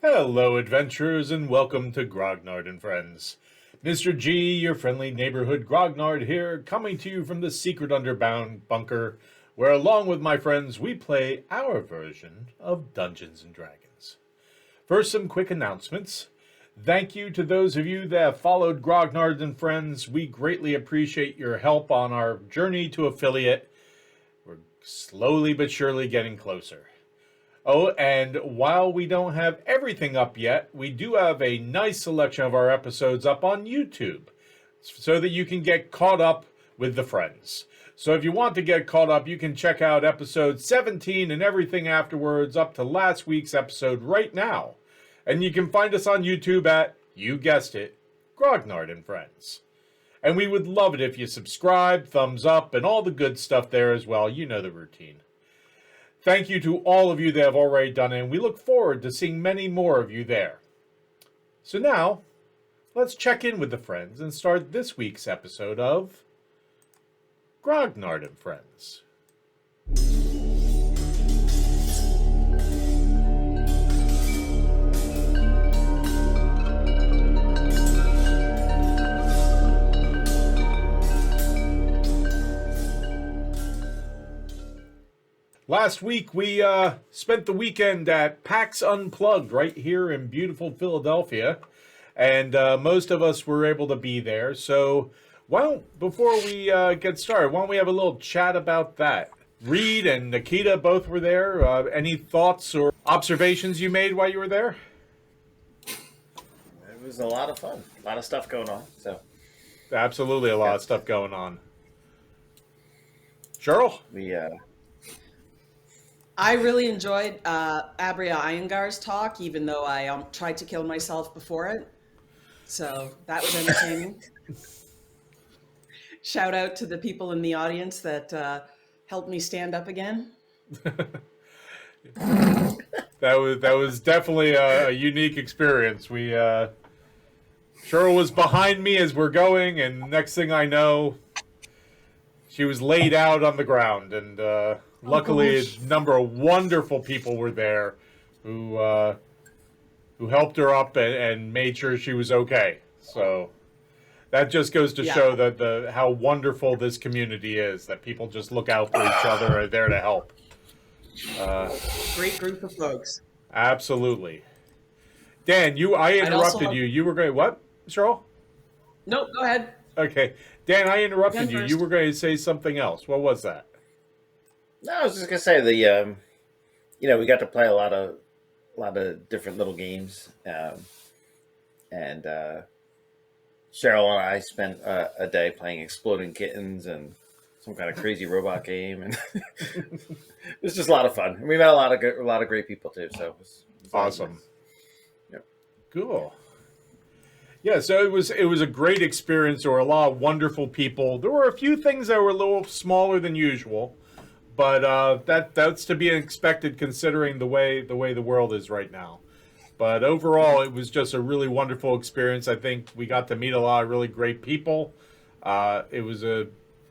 Hello, adventurers, and welcome to Grognard and Friends. Mr. G, your friendly neighborhood Grognard here, coming to you from the secret underground bunker, where along with my friends, we play our version of Dungeons and Dragons. First, some quick announcements. Thank you to those of you that have followed Grognard and Friends. We greatly appreciate your help on our journey to affiliate. We're slowly but surely getting closer. Oh, and while we don't have everything up yet, we do have a nice selection of our episodes up on YouTube so that you can get caught up with the friends. So if you want to get caught up, you can check out episode 17 and everything afterwards up to last week's episode right now. And you can find us on YouTube at, you guessed it, Grognard and Friends. And we would love it if you subscribe, thumbs up, and all the good stuff there as well. You know the routine. Thank you to all of you that have already done it, and we look forward to seeing many more of you there. So now, let's check in with the friends and start this week's episode of Grognard and Friends. Last week, we spent the weekend at PAX Unplugged right here in beautiful Philadelphia, and most of us were able to be there. So, before we get started, why don't we have a little chat about that? Reed and Nikita both were there. Any thoughts or observations you made while you were there? It was a lot of fun. A lot of stuff going on. So, absolutely a lot of stuff going on. Cheryl? I really enjoyed Abria Iyengar's talk, even though I tried to kill myself before it. So that was entertaining. Shout out to the people in the audience that helped me stand up again. That was definitely a unique experience. Cheryl was behind me as we're going, and next thing I know, she was laid out on the ground, and luckily, a number of wonderful people were there who helped her up and made sure she was okay. So that just goes to show that how wonderful this community is, that people just look out for each other and are there to help. Great group of folks. Absolutely. Dan, I interrupted you. You were going, what, Cheryl? No, go ahead. Okay. Dan, I interrupted you. You were going to say something else. What was that? No, I was just gonna say we got to play a lot of different little games, and Cheryl and I spent a day playing Exploding Kittens and some kind of crazy robot game, and it was just a lot of fun. And we met a lot of great people too. So it was awesome. Nice. Yep. Cool. Yeah, so it was a great experience. There were a lot of wonderful people. There were a few things that were a little smaller than usual. But that's to be expected considering the way the world is right now. But overall, it was just a really wonderful experience. I think we got to meet a lot of really great people. It was a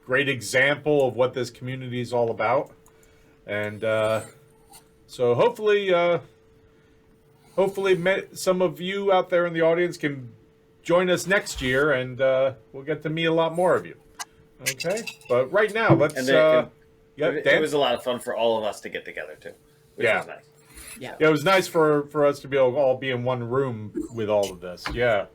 great example of what this community is all about. And so hopefully some of you out there in the audience can join us next year, and we'll get to meet a lot more of you. Okay? But right now, let's... It was a lot of fun for all of us to get together too, which was nice. Yeah, it was nice for us to be able to all be in one room with all of this. Yeah,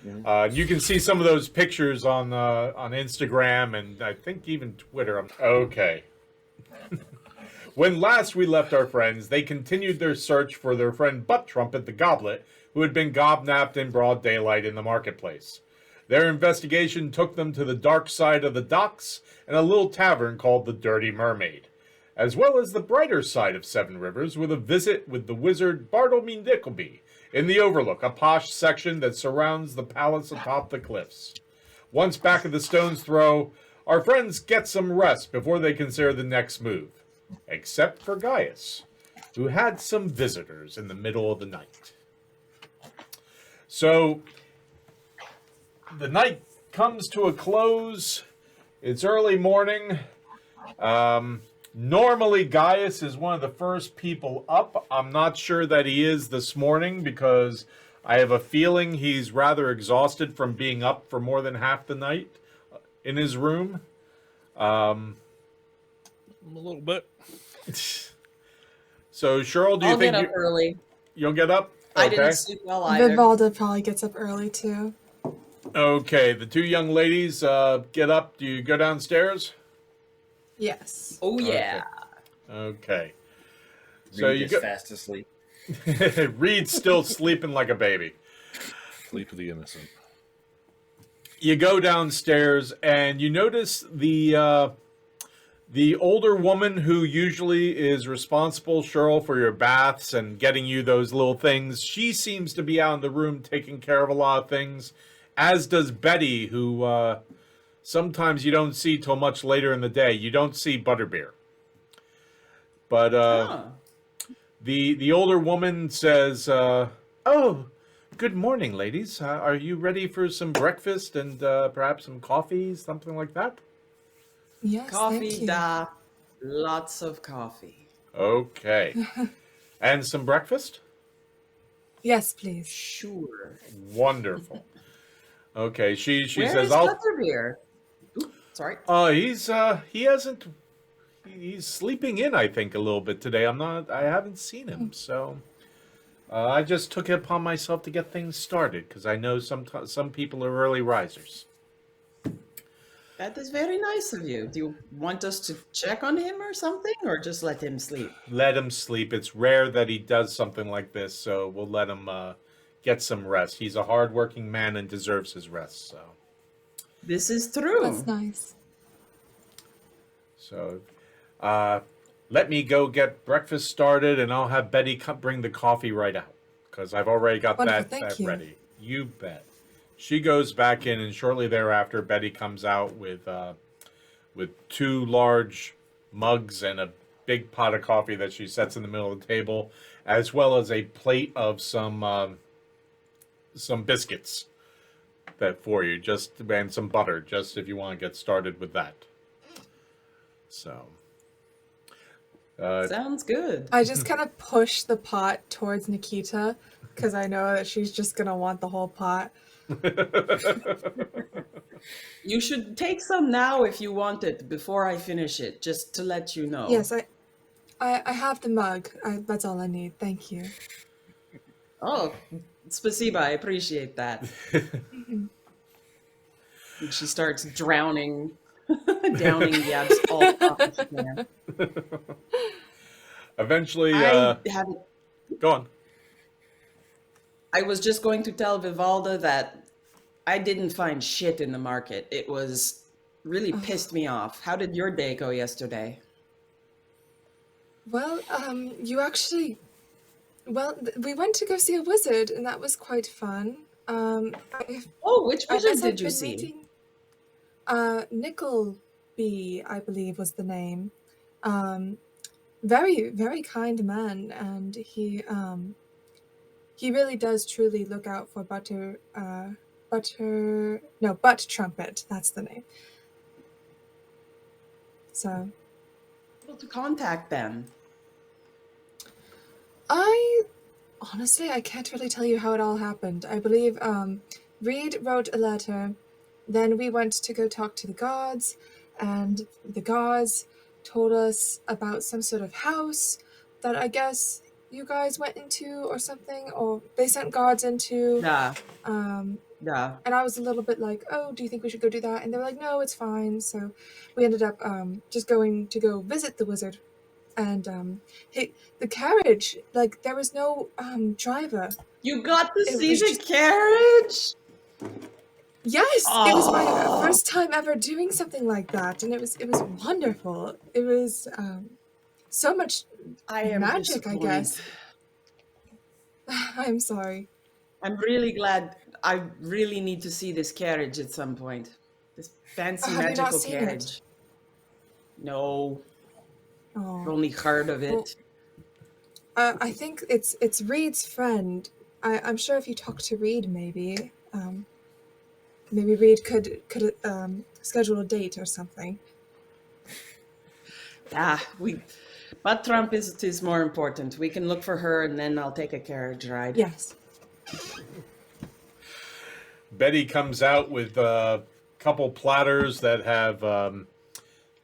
you can see some of those pictures on Instagram and I think even Twitter. Okay. When last we left our friends, they continued their search for their friend Butt Trumpet the Goblet, who had been gobnapped in broad daylight in the marketplace. Their investigation took them to the dark side of the docks and a little tavern called the Dirty Mermaid, as well as the brighter side of Seven Rivers with a visit with the wizard Bartlemy Nickleby in the Overlook, a posh section that surrounds the palace atop the cliffs. Once back at the stone's throw, our friends get some rest before they consider the next move, except for Gaius, who had some visitors in the middle of the night. So... the night comes to a close. It's early morning. Normally, Gaius is one of the first people up. I'm not sure that he is this morning because I have a feeling he's rather exhausted from being up for more than half the night in his room. A little bit. So, Cheryl, do you I'll think get up early. you'll get up? I didn't Okay. sleep well either. Vivalda probably gets up early too. Okay, the two young ladies get up. Do you go downstairs? Yes. Oh yeah. Okay. So Reed you is go. fast asleep. Reed's still sleeping like a baby. Sleep of the innocent. You go downstairs and you notice the older woman who usually is responsible, Cheryl, for your baths and getting you those little things. She seems to be out in the room taking care of a lot of things, as does Betty, who sometimes you don't see till much later in the day. You don't see Butterbeer. But Huh. the older woman says, "Oh, good morning, ladies. Are you ready for some breakfast and perhaps some coffee, something like that?" Yes. Thank Coffee, you. da. Lots of coffee. Okay. And some breakfast? Yes, please. Sure. Wonderful. Okay, she Where says, is "I'll." Butterbeer? Ooh, sorry. He's sleeping in, I think, a little bit today. I haven't seen him, so I just took it upon myself to get things started because I know some people are early risers. That is very nice of you. Do you want us to check on him or something, or just let him sleep? Let him sleep. It's rare that he does something like this, so we'll let him get some rest. He's a hardworking man and deserves his rest. This is true. That's nice. So, let me go get breakfast started, and I'll have Betty bring the coffee right out because I've already got Wonderful, that thank you. ready. You bet. She goes back in, and shortly thereafter, Betty comes out with two large mugs and a big pot of coffee that she sets in the middle of the table, as well as a plate of some biscuits that for you, and some butter, just if you want to get started with that. So, Sounds good. I just kind of push the pot towards Nikita because I know that she's just gonna want the whole pot. You should take some now if you want it before I finish it, just to let you know. Yes, I have the mug. That's all I need. Thank you. Oh, spasiba, I appreciate that. And she starts downing Yab's all coffee she can. eventually, I haven't. go on. I was just going to tell Vivalda that I didn't find shit in the market. It was really pissed me off. How did your day go yesterday? Well, you actually. Well, we went to go see a wizard, and that was quite fun. Oh, which I wizard guess did I've you been see? meeting. Nickleby, I believe, was the name. Very, very kind man, and he really does truly look out for Butt Trumpet. That's the name. So Able to contact them. honestly, I can't really tell you how it all happened. I believe Reed wrote a letter, then we went to go talk to the gods, and the gods told us about some sort of house that I guess you guys went into or something, or they sent gods into. Yeah, Um, yeah. and I was a little bit like, oh, do you think we should go do that? And they were like, no, it's fine. So we ended up just going to go visit the wizard. And the carriage, like, there was no driver. You got to It see was the just- carriage? Yes, it was my Oh. first time ever doing something like that, and it was wonderful. It was so much I am magic, I disappointed. guess. I'm sorry. I'm really glad. I really need to see this carriage at some point. This fancy Have you not magical seen it? carriage. No, I've Oh. only heard of it. Well, I think it's Reed's friend. I'm sure if you talk to Reed, maybe Reed could schedule a date or something. Butt Trump is more important. We can look for her, and then I'll take a carriage ride. Yes. Betty comes out with a couple platters that have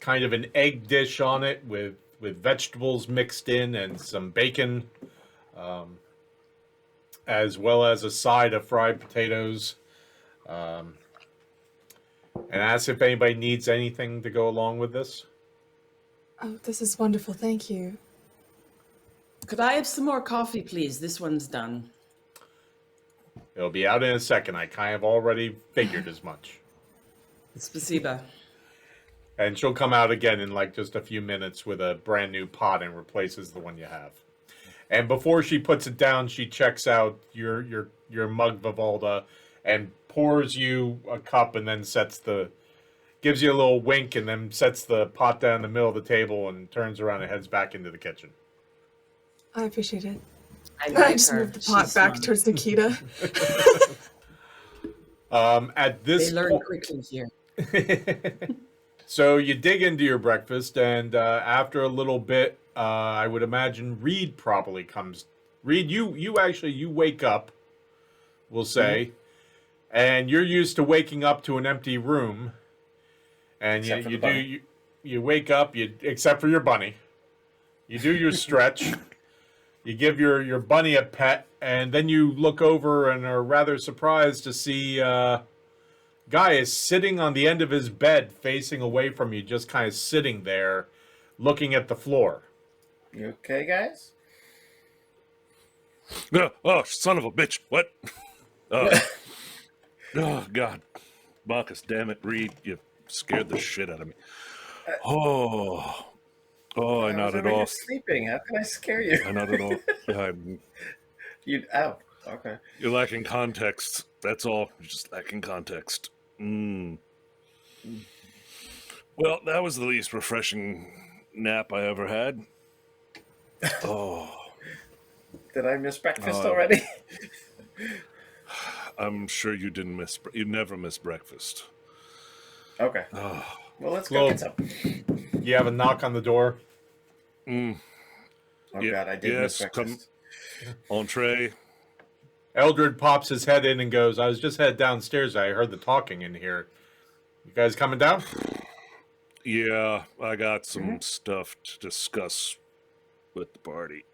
kind of an egg dish on it with vegetables mixed in and some bacon, as well as a side of fried potatoes, and asks if anybody needs anything to go along with this. Oh, this is wonderful. Thank you. Could I have some more coffee, please? This one's done. It'll be out in a second. I kind of already figured as much. Spasiba. And she'll come out again in like just a few minutes with a brand new pot and replaces the one you have. And before she puts it down, she checks out your mug, Vivalda, and pours you a cup and then gives you a little wink and then sets the pot down in the middle of the table and turns around and heads back into the kitchen. I appreciate it. I just moved the pot back towards Nikita. At this They learn quickly here. So you dig into your breakfast, and after a little bit, I would imagine Reed probably comes. Reed, you wake up, we'll say, and you're used to waking up to an empty room, and you wake up, except for your bunny, you do your stretch, you give your bunny a pet, and then you look over and are rather surprised to see Guy is sitting on the end of his bed, facing away from you, just kind of sitting there, looking at the floor. You okay, guys? No, oh, son of a bitch! What? Oh God, Marcus, damn it, Reed, you scared the shit out of me. I nodded off. Sleeping. How can I scare you? I nodded off. Oh, okay. You're lacking context. That's all. You're just lacking context. Well, that was the least refreshing nap I ever had. Oh. Did I miss breakfast already? I'm sure you didn't miss. You never miss breakfast. Okay. Oh. Well, let's go get some. You have a knock on the door. Oh God, I did miss breakfast. Entree. Eldred pops his head in and goes, I was just headed downstairs. I heard the talking in here. You guys coming down? Yeah, I got some stuff to discuss with the party.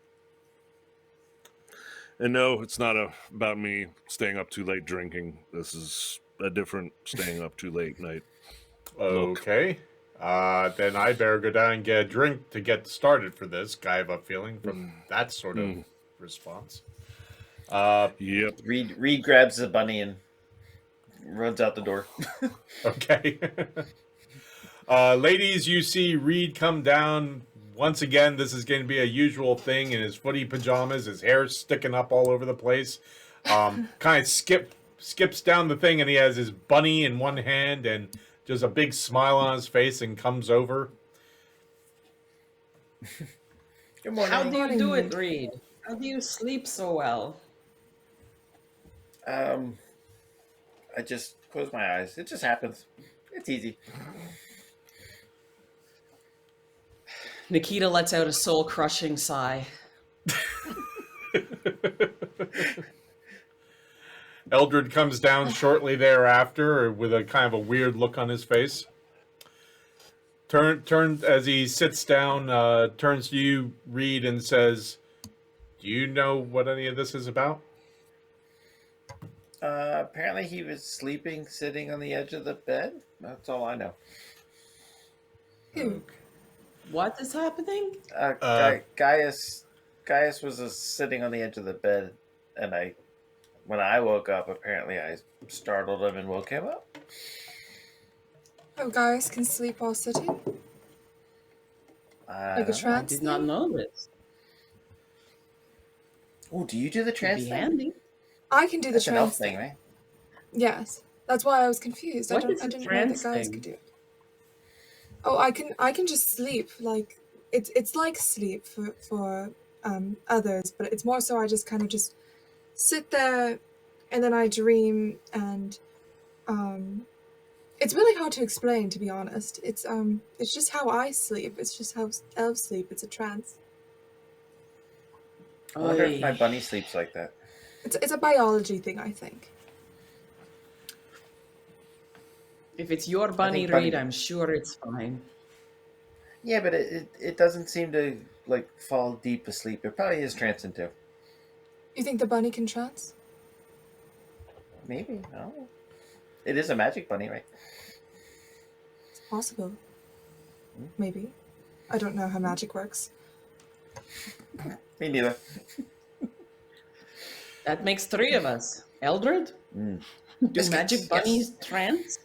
And no, it's not about me staying up too late drinking. This is a different staying up too late night. Okay. Then I better go down and get a drink to get started for this. I have a feeling from that sort of response. Yep. Reed grabs the bunny and runs out the door. Okay. Ladies, you see Reed come down. Once again, this is going to be a usual thing in his footy pajamas. His hair's sticking up all over the place. Kind of skips down the thing, and he has his bunny in one hand and just a big smile on his face and comes over. Good morning. How do you do it, Reed? How do you sleep so well? I just close my eyes. It just happens. It's easy. Nikita lets out a soul-crushing sigh. Eldred comes down shortly thereafter with a kind of a weird look on his face. Turn as he sits down, turns to you, Reed, and says, do you know what any of this is about? Apparently he was sleeping, sitting on the edge of the bed. That's all I know. What is happening? Gaius was sitting on the edge of the bed, and when I woke up, apparently I startled him and woke him up. Oh, Gaius can sleep while sitting? Like a I trance did not thing? know this. Oh, do you do the Could trance be thing? handy. I can do the That's an elf trance thing, right? Yes. That's why I was confused. What I is a didn't know that trance Gaius thing? could do it. Oh, I can just sleep. Like it's like sleep for others, but it's more so I just kind of just sit there and then I dream and It's really hard to explain, to be honest. It's just how I sleep. It's just how elves sleep. It's a trance. I wonder if my Oy. bunny sleeps like that. It's a biology thing, I think. If it's your bunny, think bunny- Reed, I'm sure it's fine. Yeah, but it doesn't seem to like fall deep asleep. It probably is trancing too. You think the bunny can trance? Maybe. I don't know. It is a magic bunny, right? It's possible. Maybe. I don't know how magic works. Me neither. That makes 3 of us. Eldred? Mm. Do Biscuits, magic bunnies yes. trance?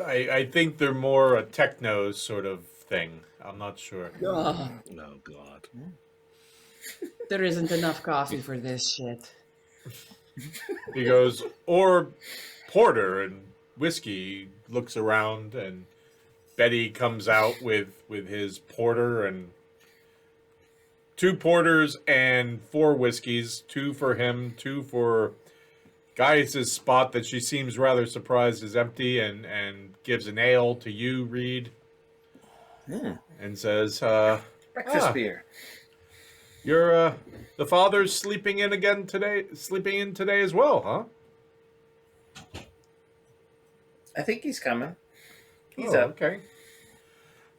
I think they're more a techno sort of thing. I'm not sure. Ugh, Oh God. there isn't enough coffee for this shit. He goes, or porter and whiskey. Looks around, and Betty comes out with his porter and 2 porters and 4 whiskeys. 2 for him, 2 for Gaius's spot that she seems rather surprised is empty, and gives an ale to you, Reed, and says, Breakfast beer. "You're the father's sleeping in today as well, huh?" I think he's coming. He's Oh, up. okay.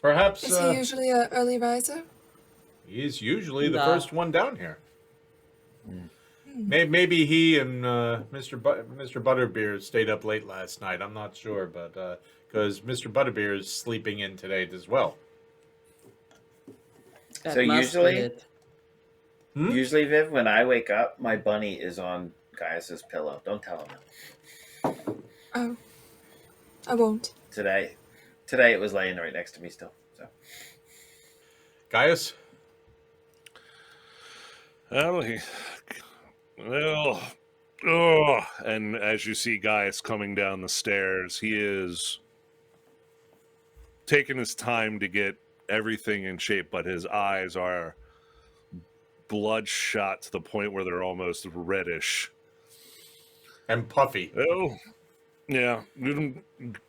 Perhaps Is he usually an early riser? he's usually the No. first one down here. Maybe he and Mr. Butterbeer stayed up late last night. I'm not sure, but because Mr. Butterbeer is sleeping in today as well. That So must be usually- it. Usually, Viv, when I wake up, my bunny is on Gaius's pillow. Don't tell him. Oh. I won't. Today it was laying right next to me still. So Gaius? And as you see Gaius coming down the stairs, he is taking his time to get everything in shape, but his eyes are bloodshot to the point where they're almost reddish. And Puffy. Oh, yeah.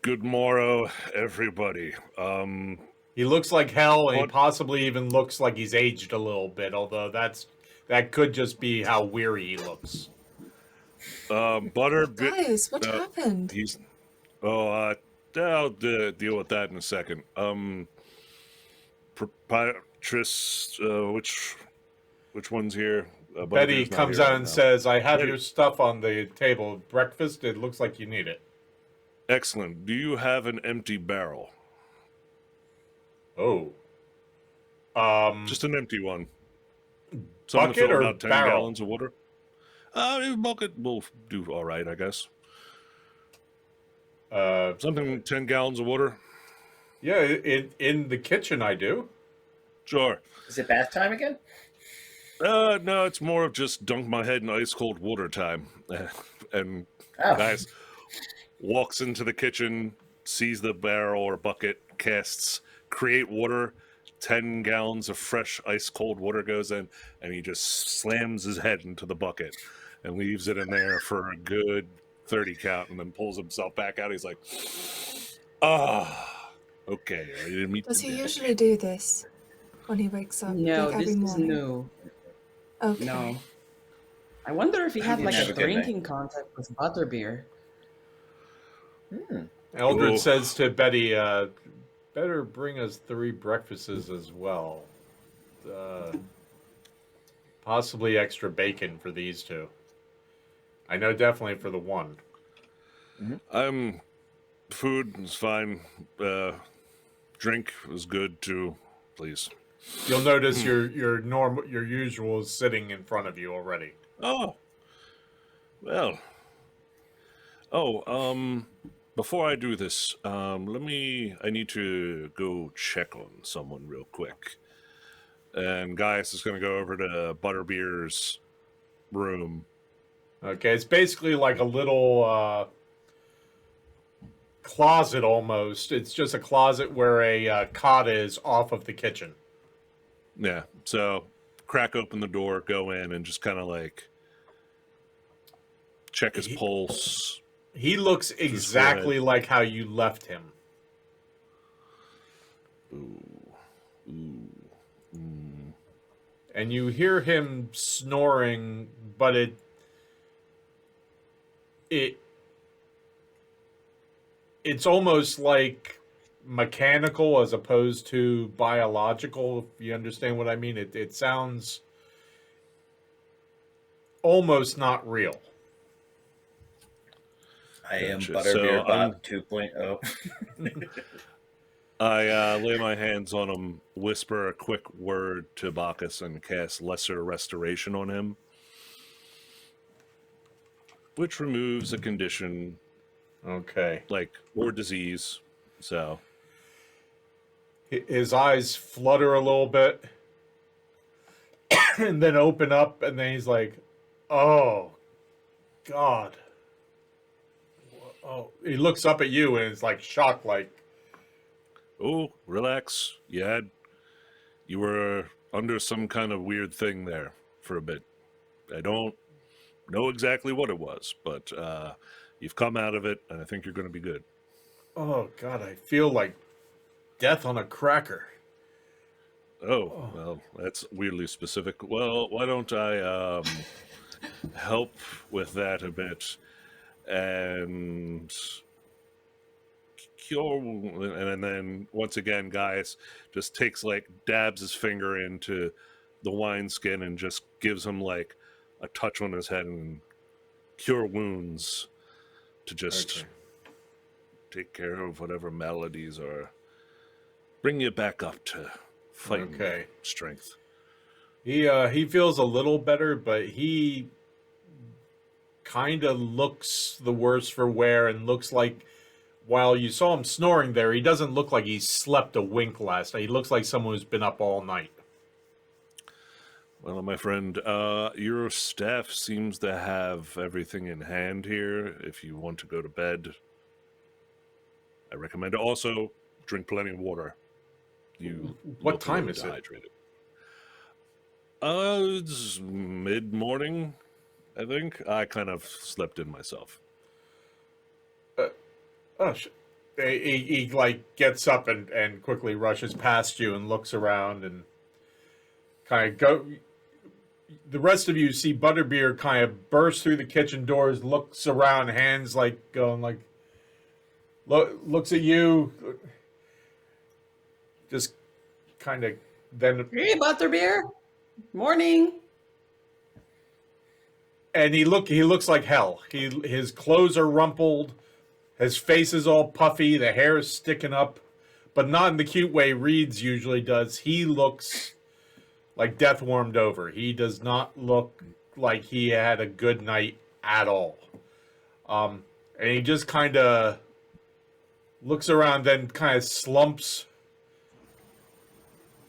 Good morrow, everybody. He looks like hell, and he What- possibly even looks like he's aged a little bit, although that could just be how weary he looks. Butter. Guys, what happened? I'll deal with that in a second. Proprietress, which one's here? Betty Butterbeer's not comes here out right and now. says, "I have Betty. your stuff on the table. Breakfast, it looks like you need it." Excellent. Do you have an empty barrel? Oh. Just an empty one. Something to Bucket fill or about 10 barrel? gallons of water? Bucket will do all right, I guess. Something 10 gallons of water? Yeah, in the kitchen I do. Sure. is it bath time again? No, it's more of just dunk my head in ice cold water time. And Oh, Guys walks into the kitchen, sees the barrel or bucket, casts create water. 10 gallons of fresh ice cold water goes in, and he just slams his head into the bucket and leaves it in there for a good 30 count, and then pulls himself back out. He's like, okay. I didn't meet Does he today." usually do this when he wakes up? No, like every this is morning? new. Okay. No. I wonder if he had didn't like have a a good night. drinking contest with Butterbeer. Eldred Oh. says to Betty, "Better bring us 3 breakfasts as well. Possibly extra bacon for these 2. I know definitely for the one." Food is fine. Drink is good too, please. You'll notice your usual is sitting in front of you already. Oh, well. Before I do this, I need to go check on someone real quick. And Gaius is going to go over to Butterbeer's room. Okay, it's basically like a little closet almost. It's just a closet where a cot is off of the kitchen. Yeah, so crack open the door, go in, and just kind of like check his pulse, He looks exactly like how you left him. Ooh. Ooh. Mm. And you hear him snoring, but it's almost like mechanical as opposed to biological, if you understand what I mean. It sounds almost not real. I am Gotcha. Butterbeer Bot 2.0. I lay my hands on him, whisper a quick word to Bacchus, and cast Lesser Restoration on him, which removes a condition Okay. or disease. So His eyes flutter a little bit and then open up, and then he's like, "Oh, God." Oh, he looks up at you and is like shocked, like, oh, relax. You were under some kind of weird thing there for a bit. I don't know exactly what it was, but you've come out of it, and I think you're going to be good. "Oh, God, I feel like death on a cracker." Oh, well, that's weirdly specific. Well, why don't I help with that a bit and cure? And then once again, guys, just takes dabs his finger into the wineskin and just gives him a touch on his head and cure wounds to just take care of whatever maladies are. Bring you back up to fighting strength. He feels a little better, but he kind of looks the worse for wear and looks like, while you saw him snoring there, he doesn't look like he slept a wink last night. He looks like someone who's been up all night. Well, my friend, your staff seems to have everything in hand here. If you want to go to bed, I recommend also drink plenty of water. What time is dehydrated. It's mid-morning, I think. I kind of slept in myself. He gets up and quickly rushes past you and looks around and kind of go. The rest of you see Butterbeer kind of burst through the kitchen doors, looks around, hands going looks at you, just kind of then. Hey, Butterbeer. Morning. And he looks like hell. His clothes are rumpled, his face is all puffy, the hair is sticking up, but not in the cute way Reed's usually does. He looks like death warmed over. He does not look like he had a good night at all. And he just kind of looks around, then kind of slumps,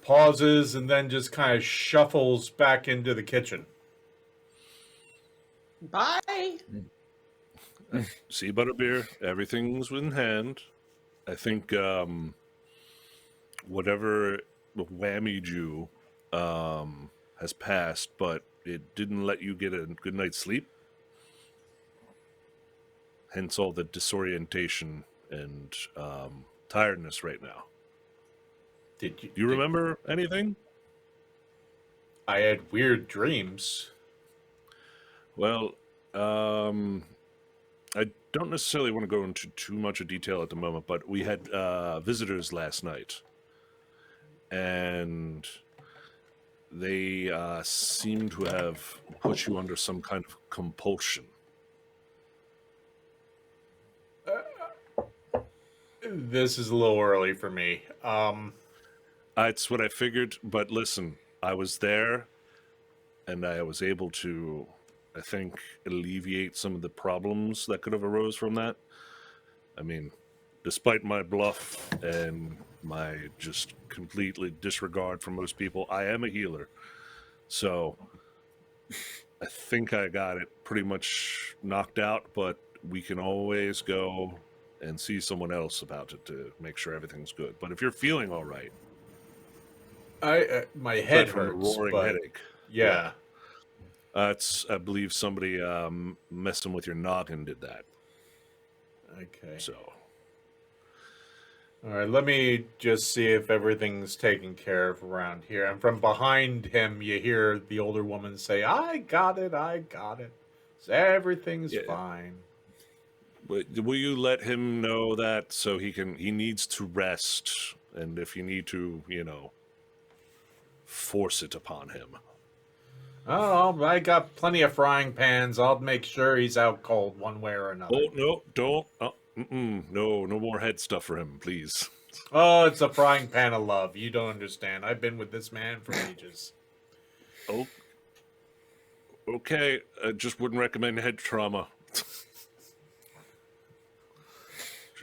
pauses, and then just kind of shuffles back into the kitchen. Bye. See, Butterbeer, everything's in hand. I think whatever whammied you has passed, but it didn't let you get a good night's sleep. Hence all the disorientation and tiredness right now. Do you remember anything? I had weird dreams. Well, I don't necessarily want to go into too much of detail at the moment, but we had visitors last night, and they seem to have put you under some kind of compulsion. This is a little early for me. It's what I figured, but listen, I was there, and I was able to, I think, alleviate some of the problems that could have arose from that. I mean, despite my bluff and my just completely disregard for most people, I am a healer. So I think I got it pretty much knocked out, but we can always go and see someone else about it to make sure everything's good. But if you're feeling all right, my head from a hurts. roaring but headache. Yeah. It's, I believe somebody messing with your noggin did that. Okay. So, All right, let me just see if everything's taken care of around here. And from behind him, you hear the older woman say, I got it, I got it. So everything's yeah. fine. But will you let him know that so he needs to rest, and if you need to, force it upon him. Oh, I got plenty of frying pans. I'll make sure he's out cold one way or another. Oh, no, don't. No more head stuff for him, please. Oh, it's a frying pan of love. You don't understand. I've been with this man for ages. Oh, okay. I just wouldn't recommend head trauma.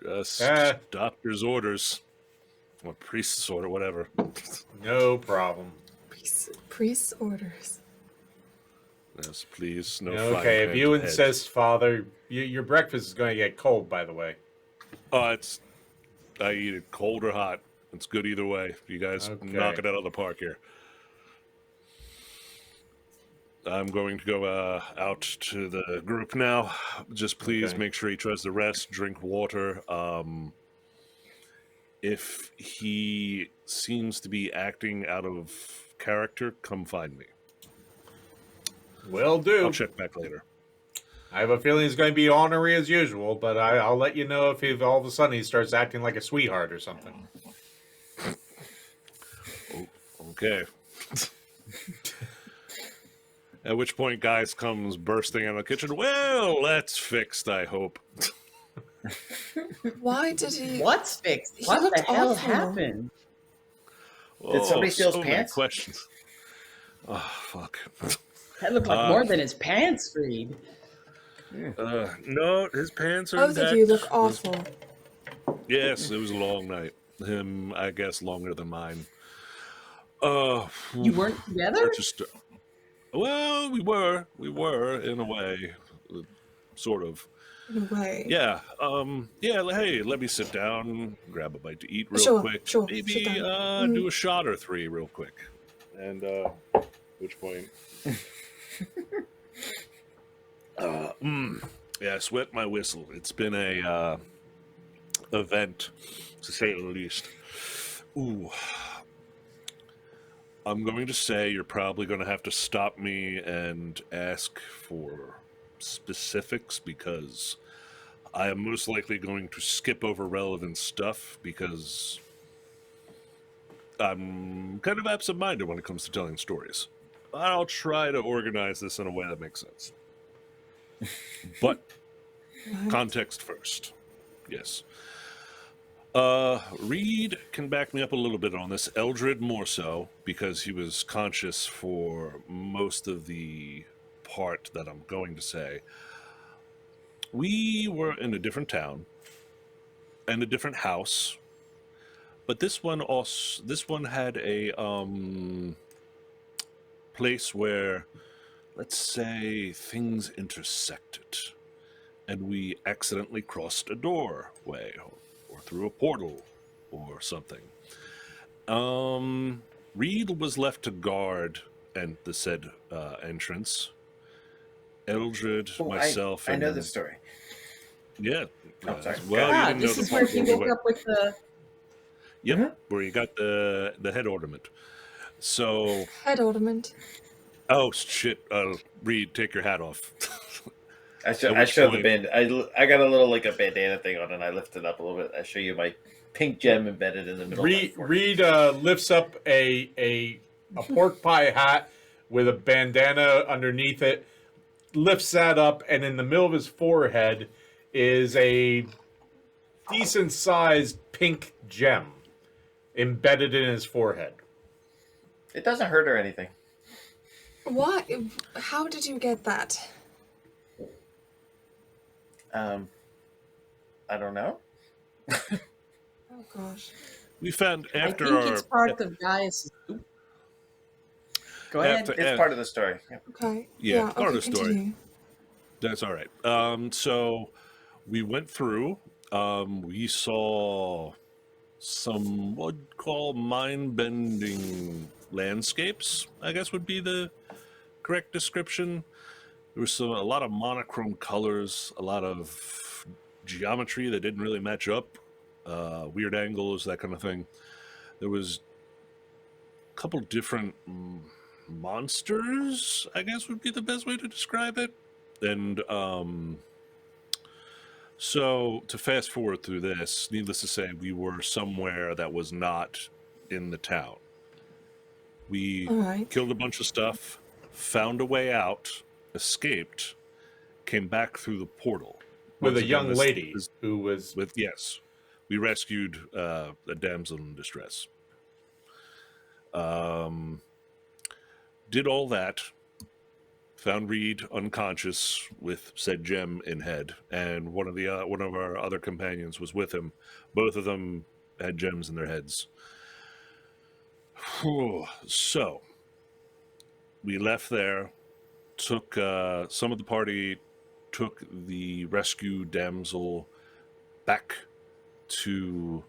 Just doctor's orders. Or priest's order, whatever. No problem. Priest's orders. Yes, please. No Okay, if you insist, Father, your breakfast is going to get cold, by the way. Oh, I eat it cold or hot. It's good either way. You guys knock it out of the park here. I'm going to go out to the group now. Just please make sure he tries to rest, drink water. If he seems to be acting out of character, come find me. Will do. I'll check back later. I have a feeling he's going to be ornery as usual, but I'll let you know if all of a sudden he starts acting like a sweetheart or something. Oh, okay. At which point, guys comes bursting out of the kitchen. Well, that's fixed, I hope. Why did he? What's fixed? He What looked the hell awful. happened? Did somebody steal his so many pants? questions. Oh, fuck. That looked like more than his pants, Reed. No, his pants are Both of you look awful. Yes, it was a long night. Him, I guess, longer than mine. You weren't together? Well, we were in a way, sort of. In a way. Yeah. Hey, let me sit down, grab a bite to eat real quick. Sure. Maybe do a shot or three real quick. And which point? Yeah, sweat my whistle. It's been a event, to say the least. Ooh. I'm going to say you're probably going to have to stop me and ask for specifics, because I am most likely going to skip over relevant stuff because I'm kind of absent-minded when it comes to telling stories. I'll try to organize this in a way that makes sense. But context first. Yes. Reed can back me up a little bit on this. Eldred more so, because he was conscious for most of the part that I'm going to say. We were in a different town and a different house, but this one had a place where, let's say, things intersected, and we accidentally crossed a doorway or through a portal or something. Reed was left to guard the said entrance. Eldred, myself, I know the story. Yeah. Oh, sorry. Well, you didn't know This the is where part he where woke up with the... Yep, where you got the head ornament. So... Head ornament. Oh, shit. Reed, take your hat off. I showed the band. I got a little like a bandana thing on, and I lifted up a little bit. I show you my pink gem embedded in the middle. Reed lifts up a pork pie hat with a bandana underneath it, lifts that up, and in the middle of his forehead is a decent-sized pink gem embedded in his forehead. It doesn't hurt or anything. What? How did you get that? I don't know. Oh gosh. We found after I think it's part of Gaius. Go ahead. It's part of the story. Yep. Okay. Yeah, part of the story. Continue. That's all right. So we went through. We saw some what I'd call mind-bending landscapes, I guess would be the correct description. There was a lot of monochrome colors, a lot of geometry that didn't really match up, weird angles, that kind of thing. There was a couple different monsters, I guess would be the best way to describe it. And so to fast forward through this, needless to say, we were somewhere that was not in the town. We All right. killed a bunch of stuff, found a way out, escaped, came back through the portal. With Once a again, young this lady is who was. yes, we rescued a damsel in distress. Did all that, found Reed unconscious with said gem in head, and one of our other companions was with him. Both of them had gems in their heads. So we left there, took some of the party, took the rescued damsel back to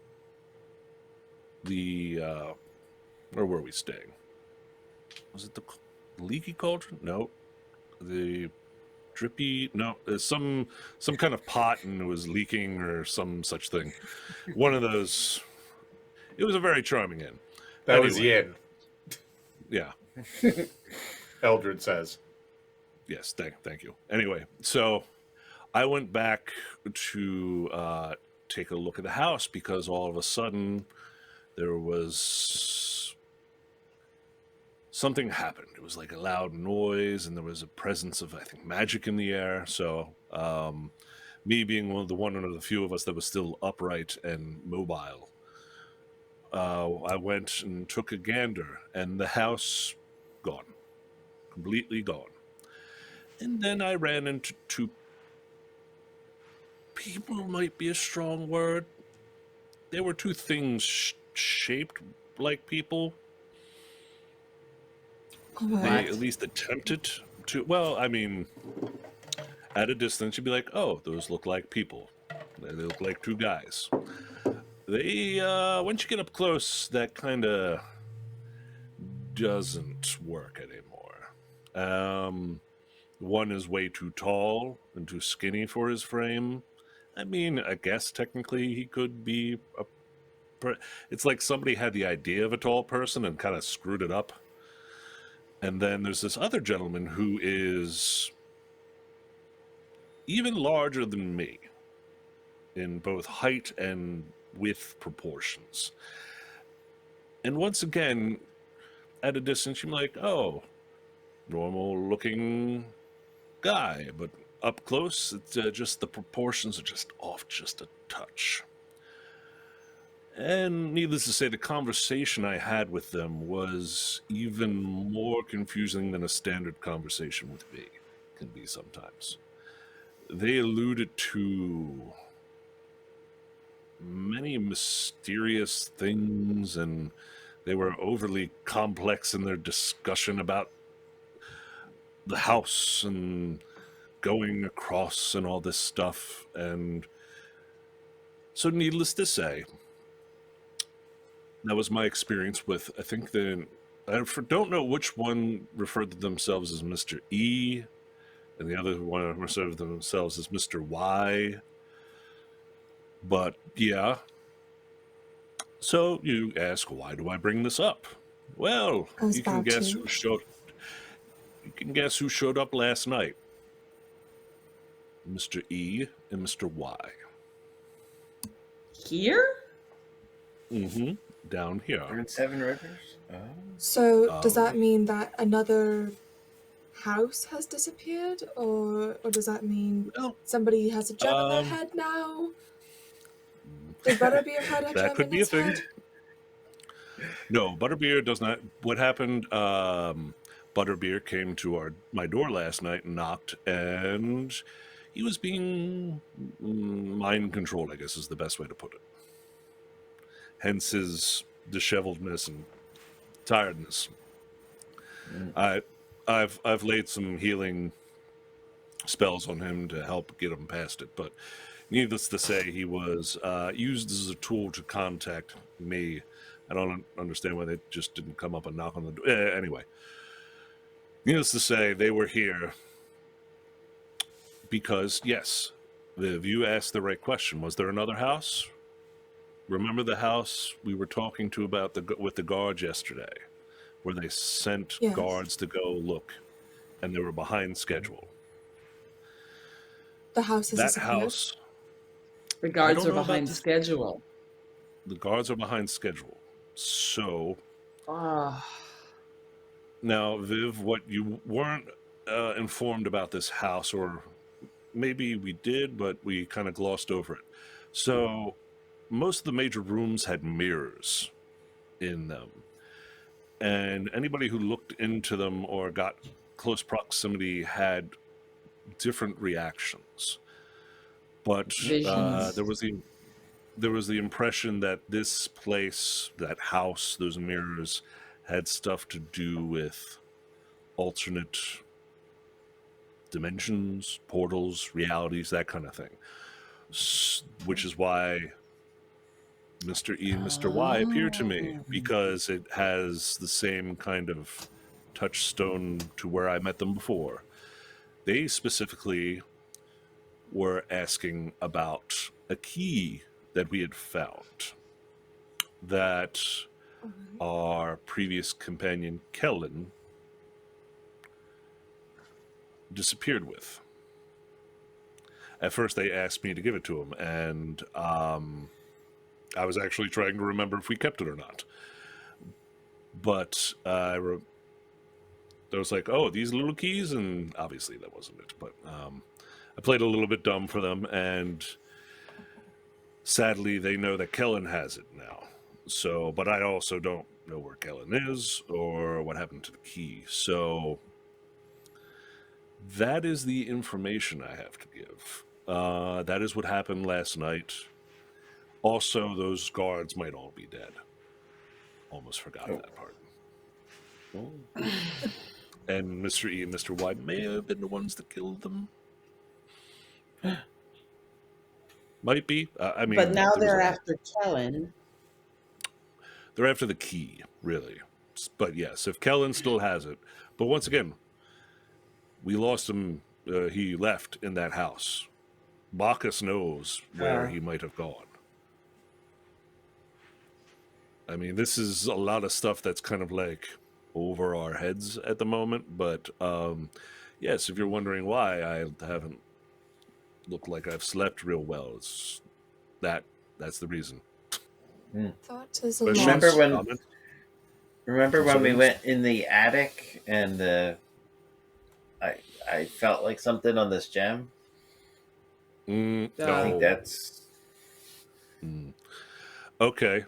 the where were we staying? Was it the Leaky Cauldron? No. The Drippy? No. There's some kind of pot and it was leaking or some such thing. One of those. It was a very charming inn. That was the inn, Yeah. Eldred says. Yes. Thank you. Anyway, so I went back to take a look at the house because all of a sudden there was something happened. It was like a loud noise and there was a presence of, I think, magic in the air. So me being one of the few of us that was still upright and mobile, I went and took a gander and the house gone, completely gone. And then I ran into two people, might be a strong word. There were two things shaped like people. All They right. at least attempted to. Well, I mean, at a distance, you'd be like, "Oh, those look like people. They look like two guys." They, once you get up close, that kind of doesn't work anymore. One is way too tall and too skinny for his frame. I mean, I guess technically he could be it's like somebody had the idea of a tall person and kind of screwed it up. And then there's this other gentleman who is even larger than me in both height and width proportions. And once again, at a distance, you're like, oh, normal looking guy. But up close, it's just the proportions are just off just a touch. And needless to say, the conversation I had with them was even more confusing than a standard conversation with me can be sometimes. They alluded to many mysterious things, and they were overly complex in their discussion about the house and going across and all this stuff. And so needless to say, that was my experience with, I think I don't know which one referred to themselves as Mr. E, and the other one referred to themselves as Mr. Y. But yeah. So you ask, why do I bring this up? Well, I was you can about guess to. who showed up last night. Mr. E and Mr. Y. Here? Mm-hmm. Down here. We're in Seven Rivers. Oh. So does that mean that another house has disappeared, or does that mean Well, somebody has a gem in their um, head now? Did Butterbeer had a that gem could in be a his thing. head? No, Butterbeer does not. What happened? Butterbeer came to my door last night and knocked, and he was being mind controlled, I guess is the best way to put it. Hence his disheveledness and tiredness. I've laid some healing spells on him to help get him past it, but needless to say, he was used as a tool to contact me. I don't understand why they just didn't come up and knock on the door. Anyway, needless to say, they were here because, yes, Viv, you asked the right question. Was there another house? Remember the house we were talking to about with the guards yesterday, where they sent Yes. guards to go look, and they were behind schedule. The house has That disappeared. house, The I guards don't are know about behind this. schedule. The guards are behind schedule. So Ah, now, Viv, what you weren't informed about this house, or maybe we did, but we kind of glossed over it. So most of the major rooms had mirrors in them, and anybody who looked into them or got close proximity had different reactions. But Visions. there was the impression that this place, that house, those mirrors, had stuff to do with alternate dimensions, portals, realities, that kind of thing. Which is why Mr. E and Mr. Y appear to me, because it has the same kind of touchstone to where I met them before. They specifically were asking about a key that we had found that our previous companion, Kellen, disappeared with. At first, they asked me to give it to him, and I was actually trying to remember if we kept it or not. But I was like, oh, these little keys? And obviously that wasn't it. But I played a little bit dumb for them, and sadly, they know that Kellen has it now. So, but I also don't know where Kellen is or what happened to the key. So that is the information I have to give. That is what happened last night. Also, those guards might all be dead. Almost forgot that part. Oh. And Mr. E and Mr. Y may have been the ones that killed them. Might be. I mean, but now there was they're a- after Kellen. They're after the key, really. But yes, if Kellen still has it. But once again, we lost him. He left in that house. Bacchus knows where he might have gone. I mean, this is a lot of stuff that's kind of like over our heads at the moment. But yes, if you're wondering why I haven't looked like I've slept real well, it's that's the reason. That is a Questions? lot. Remember when- Comments? Remember when we Concerns? went in the attic and I felt like something on this gem? I think No. that's Okay.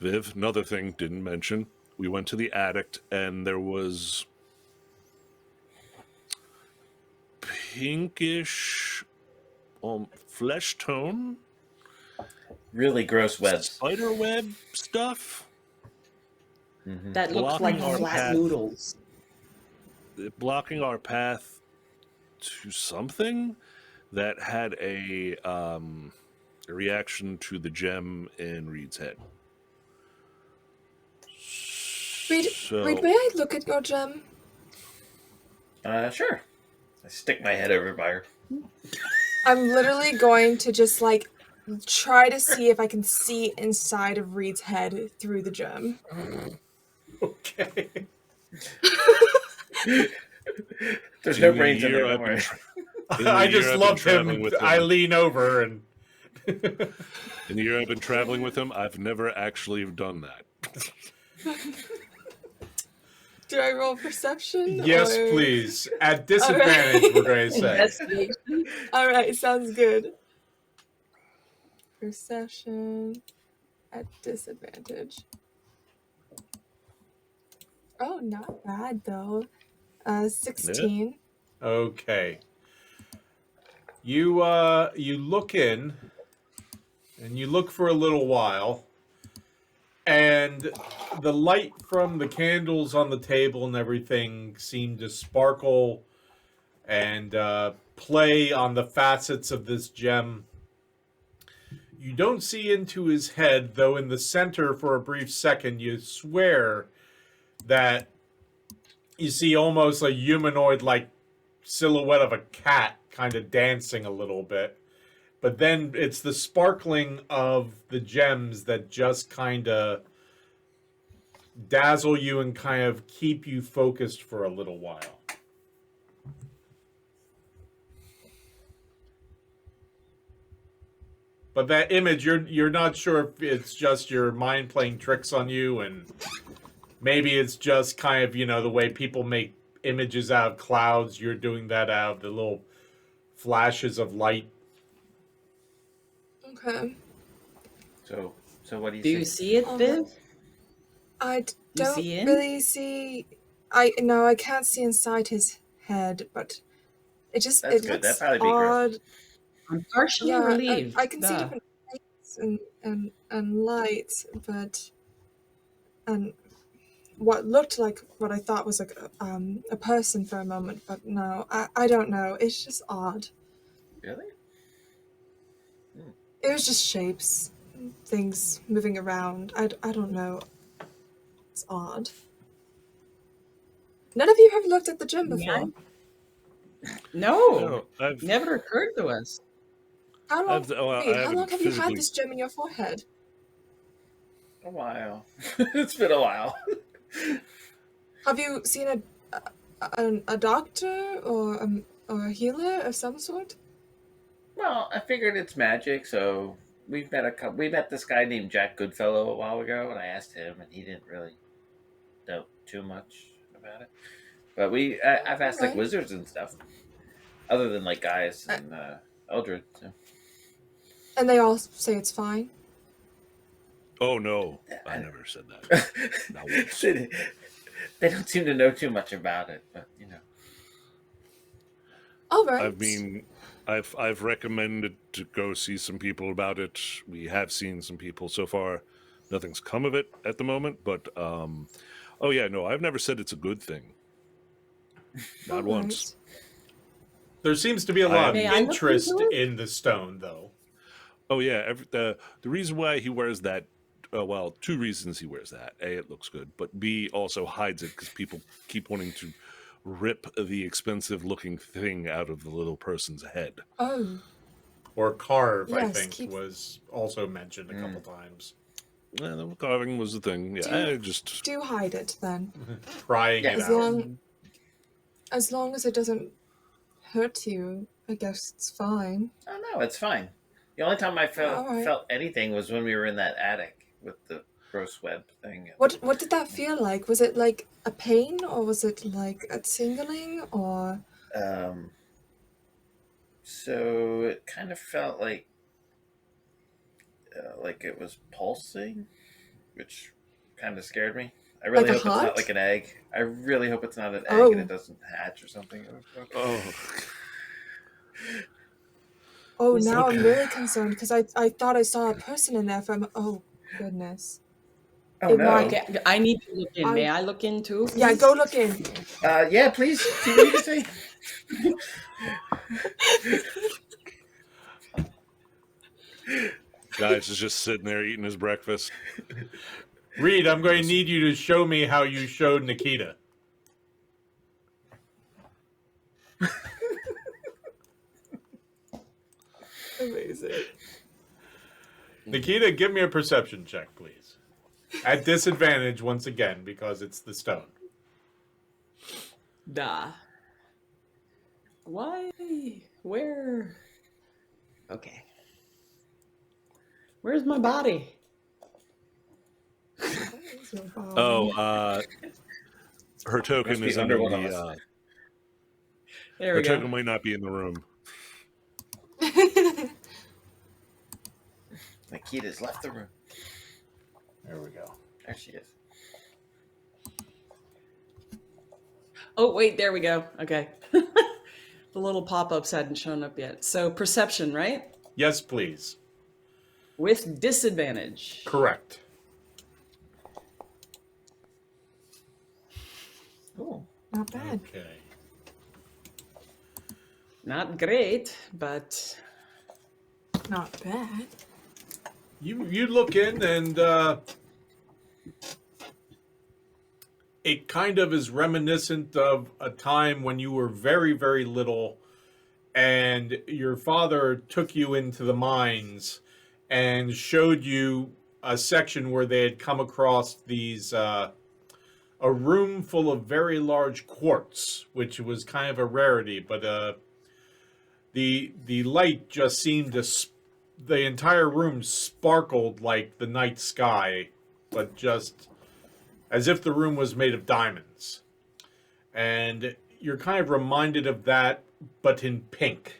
Viv, another thing didn't mention. We went to the attic and there was pinkish flesh tone, really gross webs. spider web stuff That looks like Blocking our flat path. noodles. blocking our path to something that had a reaction to the gem in Reed's head. Reed, So, Reed, may I look at your gem? Sure. I stick my head over by her. I'm literally going to just like try to see if I can see inside of Reed's head through the gem. Okay. There's no in the brains in year there, I've don't been worry. in the I year just I've been love traveling him. with I lean over and. In the year I've been traveling with him, I've never actually done that. Do I roll perception? Yes, or- please. At disadvantage, we're going to say. Investigation. All right, sounds good. Perception at disadvantage. Oh, not bad though. 16. Okay. You look in, and you look for a little while, and the light from the candles on the table and everything seem to sparkle and play on the facets of this gem. You don't see into his head, though in the center for a brief second you swear that you see almost a humanoid-like silhouette of a cat kind of dancing a little bit. But then it's the sparkling of the gems that just kind of dazzle you and kind of keep you focused for a little while. But that image, you're not sure if it's just your mind playing tricks on you, and maybe it's just kind of, you know, the way people make images out of clouds. You're doing that out of the little flashes of light. Okay. So what do you Do see? you see it, Viv? I You don't see him? really see. I can't see inside his head, but That's it good. looks That'd probably be gross. odd. I'm partially Yeah, relieved. I can see Duh. different lights and lights, and what looked like what I thought was a person for a moment, but no, I don't know. It's just odd. Really? It was just shapes, things moving around. I don't know. It's odd. None of you have looked at the gym before. No, I've never occurred to us. How long? I Wait, how haven't long have you had physically- this gem in your forehead? A while. It's been a while. Have you seen a doctor or a healer of some sort? Well, I figured it's magic, so we met this guy named Jack Goodfellow a while ago, and I asked him, and he didn't really know too much about it. But I've asked like Alright. wizards and stuff, other than like Gaius and Eldred. So. And they all say it's fine. Oh no, I never said that. Not once. They don't seem to know too much about it, but you know. All right. I mean, I've recommended to go see some people about it. We have seen some people so far. Nothing's come of it at the moment, but oh yeah, no, I've never said it's a good thing. Not All once. right. There seems to be a lot of May I look interest into it? in the stone, though. Oh yeah, the reason why he wears that, well, two reasons he wears that. A, it looks good, but B, also hides it because people keep wanting to rip the expensive-looking thing out of the little person's head. Oh, Or carve, I Yes, think, keep- was also mentioned a couple times. The carving was the thing. Yeah, I just do hide it then. Prying Yeah. it As out. long as it doesn't hurt you, I guess it's fine. Oh no, it's fine. The only time I All right. felt anything was when we were in that attic with the gross web thing. What did that feel like? Was it like a pain, or was it like a tingling, or So it kind of felt like it was pulsing, which kind of scared me. I really Like a hope it's heart? not like an egg. I really hope it's not an egg Oh. and it doesn't hatch or something. oh oh, Was now it- I'm really concerned because I thought I saw a person in there from. Oh goodness. Oh It no! might- Okay, I need to look in. May I look in too? Yeah, please? go look in. Yeah, please. See what you can say. guys is just sitting there eating his breakfast. Reed, I'm going to need you to show me how you showed Nikita. Amazing. Nikita, give me a perception check, please. At disadvantage once again, because it's the stone. Duh. Why? Where? Okay. Where's my body? Oh, her token Must be is in under one of the. us. There Her we token go. might not be in the room. Nikita's left the room. There we go. There she is. Oh, wait, there we go. Okay. The little pop-ups hadn't shown up yet. So perception, right? Yes, please. With disadvantage. Correct. Cool. Not bad. Okay. Not great, but Not bad. You look in and it kind of is reminiscent of a time when you were very, very little and your father took you into the mines and showed you a section where they had come across these a room full of very large quartz, which was kind of a rarity, but the light just seemed to the entire room sparkled like the night sky, but just as if the room was made of diamonds. And you're kind of reminded of that, but in pink.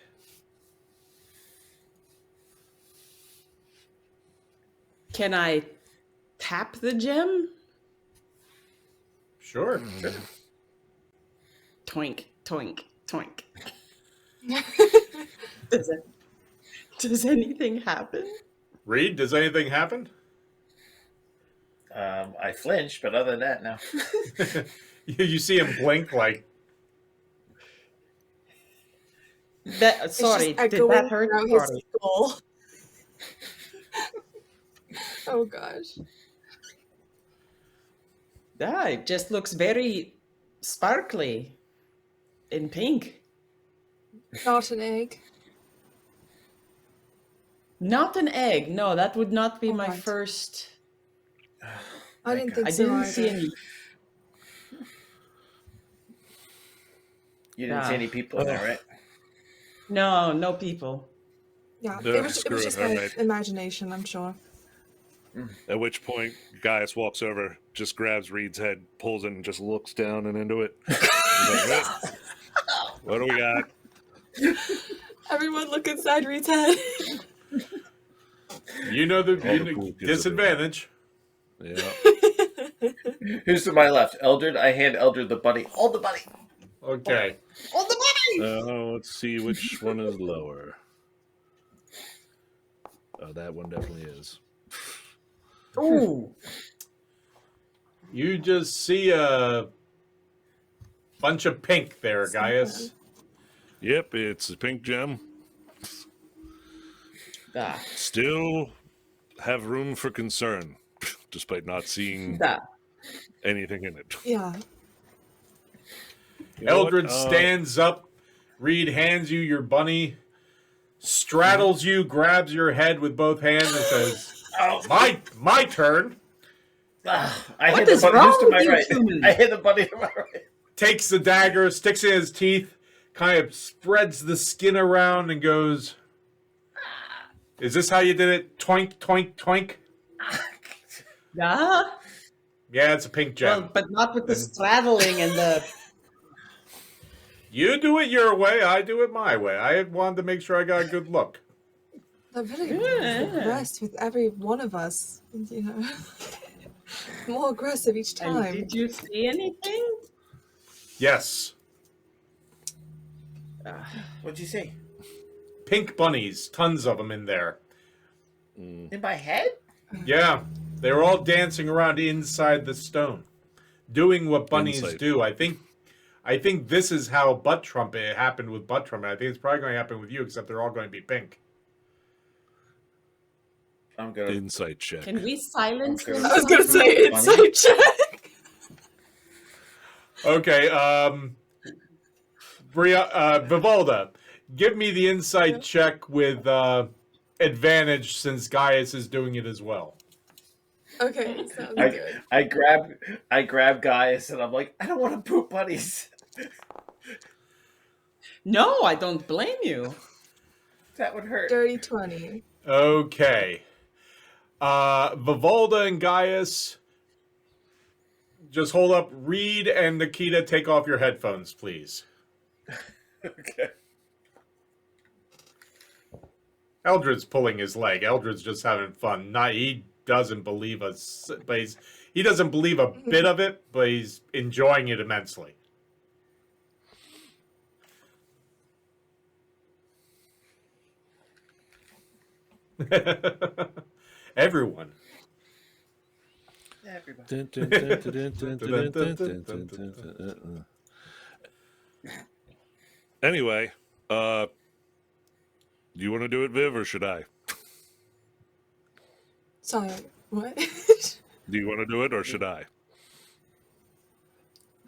Can I tap the gem? Sure. Toink, toink, toink. Does anything happen? Reed, does anything happen? I flinched, but other than that, no. You see him blink like, That, sorry, It's just did that echoing hurt? throughout his Sorry. skull. Oh gosh. Yeah, it just looks very sparkly in pink. Not an egg. Not an egg. No, that would not be my Alright. first. I didn't think I so didn't see either. any. You didn't see any people in there, right? No, no people. Yeah, Yeah, it was screw just it, my alright. imagination, I'm sure. At which point, Gaius walks over, just grabs Reed's head, pulls it, and just looks down and into it. He's like, "What? What do we got?" Everyone look inside Reed's head. you know All the cool kids disadvantage. Yeah. Who's to my left? Eldred. I hand Eldred the bunny. Hold the bunny. Okay. Hold the bunny. Let's see which one is lower. Oh, that one definitely is. Ooh. You just see a bunch of pink there, Gaius. Yep, it's a pink gem. Da, Still have room for concern, despite not seeing da. anything in it. Yeah. You know what? Eldred stands up. Reed hands you your bunny, straddles you, grabs your head with both hands, and says, Oh, my turn. I What hit the is bunny. wrong Who's to with my you right? humans? I hit the bunny to my right. Takes the dagger, sticks it in his teeth, kind of spreads the skin around and goes, "Is this how you did it? Toink, toink, toink." Yeah. Yeah, it's a pink gem. Well, but not with the straddling and the. You do it your way, I do it my way. I wanted to make sure I got a good look. I'm really Yeah. progressed with every one of us, you know. More aggressive each And time. did you see anything? Yes. What'd you see? Pink bunnies, tons of them in there. In my head? Yeah, they were all dancing around inside the stone, doing what bunnies Insight. do. I think this is how Butt Trumpet happened with Butt Trumpet. I think it's probably going to happen with you, except they're all going to be pink. I'm gonna. Insight check. Can we silence Okay. them? I was gonna say inside check. Okay, Vivalda, give me the insight check with advantage since Gaius is doing it as well. Okay, sounds good. I grab Gaius and I'm like, I don't want to poop bunnies. No, I don't blame you. That would hurt. Dirty 20. Okay. Vivalda and Gaius, just hold up. Reed and Nikita, take off your headphones, please. Okay. Eldred's pulling his leg. Eldred's just having fun. He doesn't believe us, but he doesn't believe a bit of it, but he's enjoying it immensely. Everyone. Everybody. Anyway, do you want to do it, Viv, or should I? Sorry, what? Do you want to do it, or should I?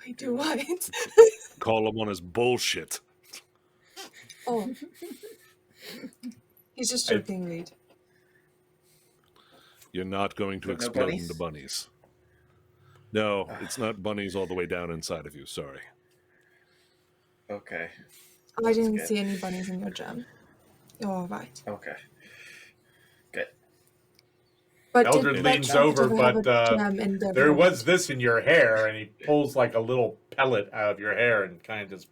Wait, do what? Call him on his bullshit. Oh. He's just joking, Reed. You're not going to But no explode bunnies? into bunnies. No, it's not bunnies all the way down inside of you. Sorry. Okay. I didn't good. see any bunnies in your gem. You're all right. Okay. Good. But Eldred did leans Butt Trumpet over, have but a gem in their there was vault? this in your hair, and he pulls like a little pellet out of your hair and kind of just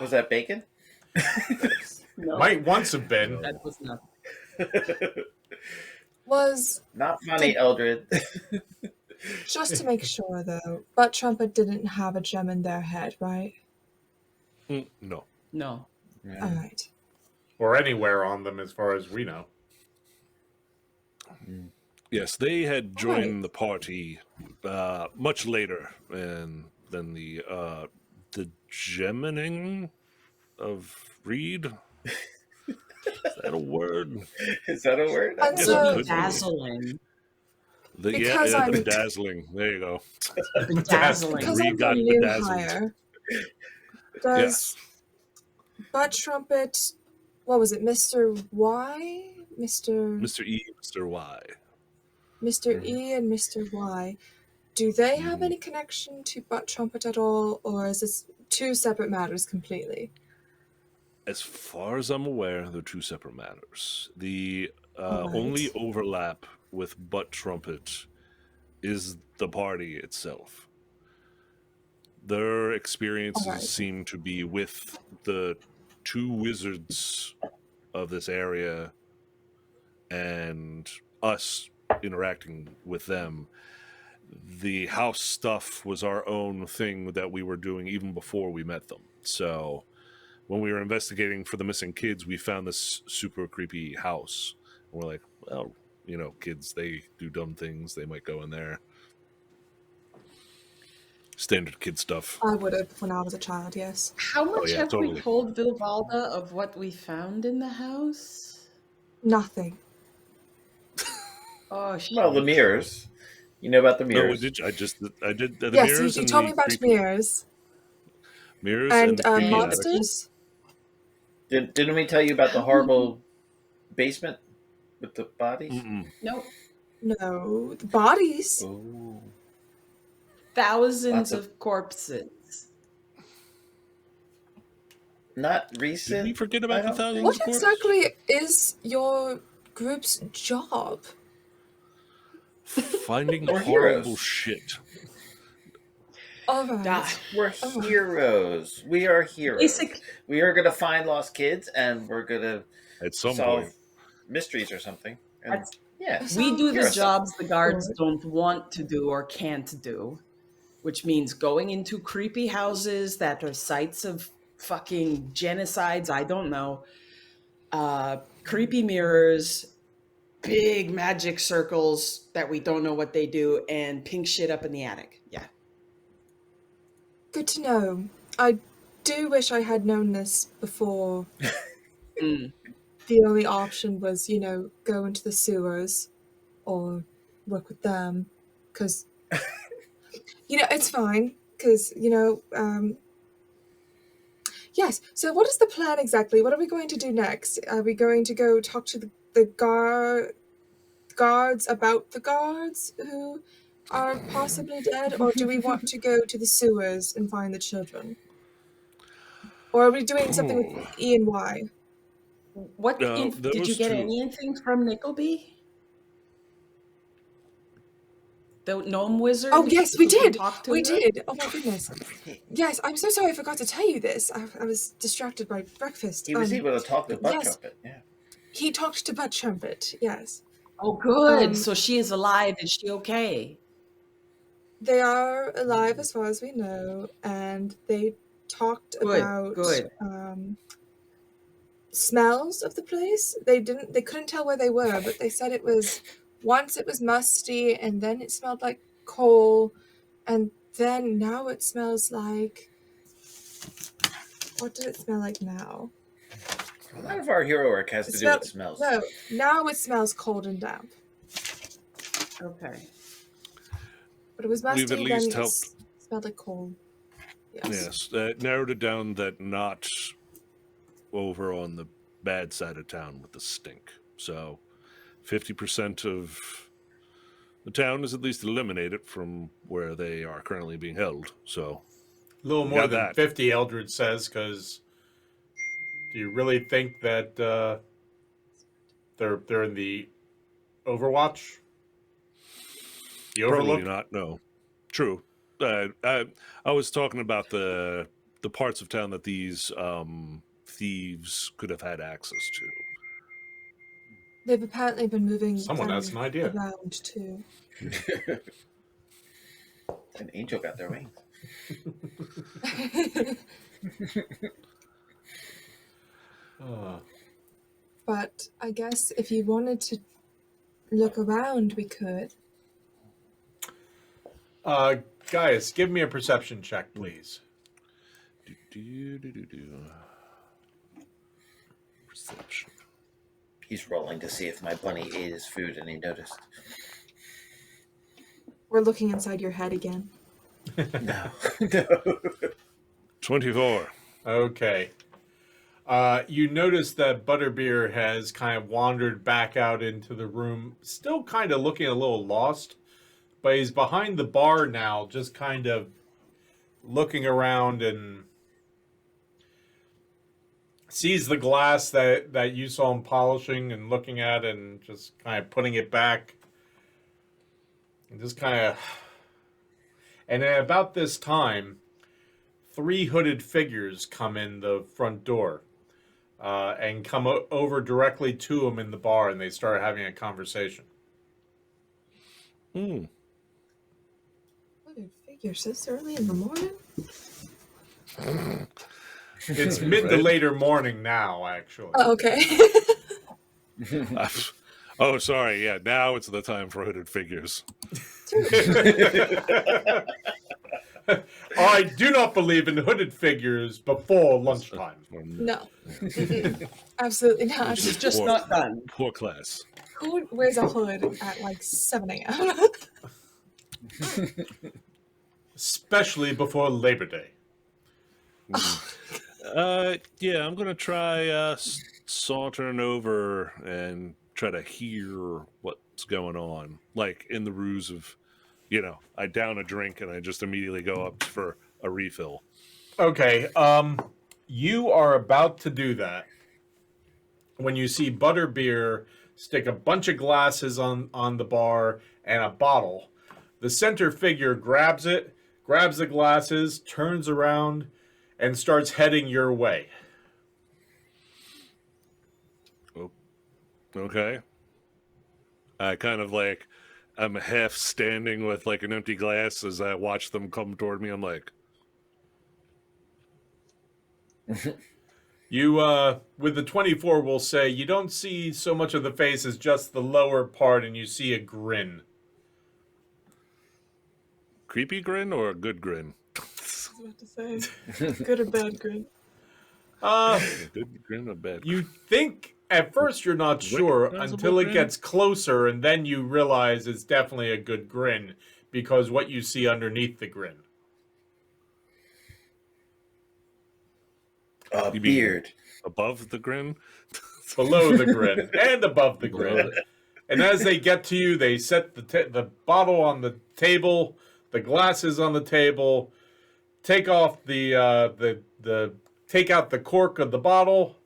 Was that bacon? No, might once have been. that was not. Was, Not funny, Eldred. just to make sure though, Butt Trumpet didn't have a gem in their head, right? No. No. Yeah. Alright. Or anywhere on them, as far as we know. Yes, they had joined Right. the party much later than the gemmining of Reed. Is that a word? Is that a word? And Yes, so- it could be. Dazzling. Because The I'm- bedazzling. There you go. Bedazzling. Because Reed I'm got the new bedazzled. hire, does Butt Trumpet, what was it, Mr. Y? Mr. Mr. E, Mr. Y. Mr. E and Mr. Y, do they have Mhm. any connection to Butt Trumpet at all, or is this two separate matters completely? As far as I'm aware, they're two separate matters. The Alright. only overlap with Butt Trumpet is the party itself. Their experiences Alright. seem to be with the two wizards of this area and us interacting with them. The house stuff was our own thing that we were doing even before we met them. So when we were investigating for the missing kids, we found this super creepy house. And we're like, well, you know, kids, they do dumb things. They might go in there. Standard kid stuff. I would have when I was a child, yes. How much yeah, have totally. we told Vilvalda of what we found in the house? Nothing. Oh, shit. Well, the mirrors. You know about the No, mirrors. I did the Yes, mirrors you and told the me about creepy, mirrors mirrors and the creepy attic. monsters. Didn't we tell you about the horrible basement with the bodies? Mm-mm. Nope. No, the bodies. Oh. Thousands Lots of- of corpses. Not Did recent. we forget I about the don't thousands What of corpses? exactly is your group's job? Finding We're horrible heroes. shit. All right. Ah, We're Oh. heroes. We are heroes. Basic. We are gonna find lost kids, and we're gonna At some solve point. mysteries or something. And That's- yeah, We do the Heroes. jobs the guards Good. don't want to do or can't do, which means going into creepy houses that are sites of fucking genocides. I don't know. Creepy mirrors, big magic circles that we don't know what they do, and pink shit up in the attic. Yeah. Good to know. I do wish I had known this before. Mm. The only option was, go into the sewers or work with them. Because, it's fine. Because, yes. So what is the plan exactly? What are we going to do next? Are we going to go talk to the guards about the guards who are possibly dead? Or do we want to go to the sewers and find the children? Or are we doing something with E and Y? What No, did you those get two- anything from Nickleby? The gnome wizard? Oh, yes, we who can did. talk to We her? did. Oh my goodness. Yes, I'm so sorry I forgot to tell you this. I was distracted by breakfast. he was able to talk to Butt yes. Trumpet. Yeah. He talked to Butt Trumpet, yes. Oh, good. Um, So she is alive. Is she okay? They are alive as far as we know, and they talked Good, about good. Smells of the place. They couldn't tell where they were, but they said it was musty, and then it smelled like coal, and then now it smells like, what does it smell like now? A lot of our hero work has to do with smells. No, now it smells cold and damp. Okay. But it was musty, We've at and least then helped. it smelled like coal. Yes. Yes, narrowed it down that not over on the bad side of town with the stink. So 50% of the town is at least eliminated from where they are currently being held. So A little You more got than that. 50, Eldred says, because do you really think that they're in the Overwatch? The probably Overlook? not. No, true. I was talking about the parts of town that these thieves could have had access to. They've apparently been moving Someone has an idea. around too. An angel got their wings. But I guess if you wanted to look around, we could. Gaius, give me a perception check, please. Perception. He's rolling to see if my bunny ate his food and he noticed. We're looking inside your head again. No. 24. Okay. You notice that Butterbeer has kind of wandered back out into the room, still kind of looking a little lost, but he's behind the bar now, just kind of looking around and sees the glass that you saw him polishing and looking at and just kind of putting it back. And just kind of... And at about this time, 3 hooded figures come in the front door. And come over directly to him in the bar, and they start having a conversation. Hmm. Hooded figures this early in the morning? It's mid to later morning now, actually. Oh, okay. Oh, sorry. Yeah, now it's the time for hooded figures. I do not believe in hooded figures before lunchtime. No. Absolutely not. It's just not done. Poor class. Who wears a hood at like 7 a.m.? Especially before Labor Day. Yeah, I'm gonna try sauntering over and try to hear what's going on, like in the ruse of, I down a drink and I just immediately go up for a refill. Okay, you are about to do that when you see Butterbeer stick a bunch of glasses on the bar and a bottle. The center figure grabs it, grabs the glasses, turns around, and starts heading your way. Okay. I kind of I'm half standing with like an empty glass as I watch them come toward me. I'm like, You, with the 24, will say you don't see so much of the face as just the lower part, and you see a grin. creepy grin or a good grin? I was about to say, good or bad grin. A good grin or bad grin? You think at first you're not sure Recognizable until it grin? gets closer, and then you realize it's definitely a good grin because what you see underneath the grin. A You mean- beard. Above the grin? Below the grin and above the grin. And as they get to you, they set the bottle on the table, the glasses on the table, take off take out the cork of the bottle,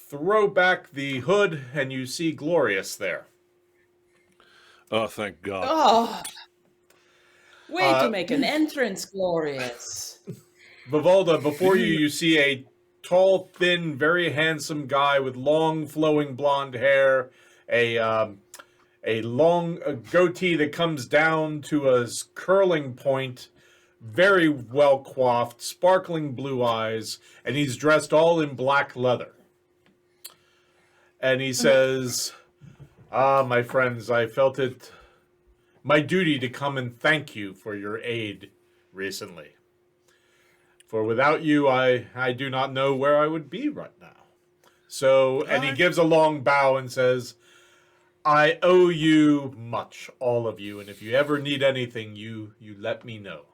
throw back the hood, and you see Glorious there. Oh, thank God. Oh, way to make an entrance, Glorious. Vivalda, before you see a tall, thin, very handsome guy with long, flowing blonde hair, a long goatee that comes down to a curling point, very well coiffed, sparkling blue eyes, and he's dressed all in black leather. And he says, my friends, I felt it my duty to come and thank you for your aid recently. For without you, I do not know where I would be right now. So, and he gives a long bow and says, I owe you much, all of you, and if you ever need anything, you let me know.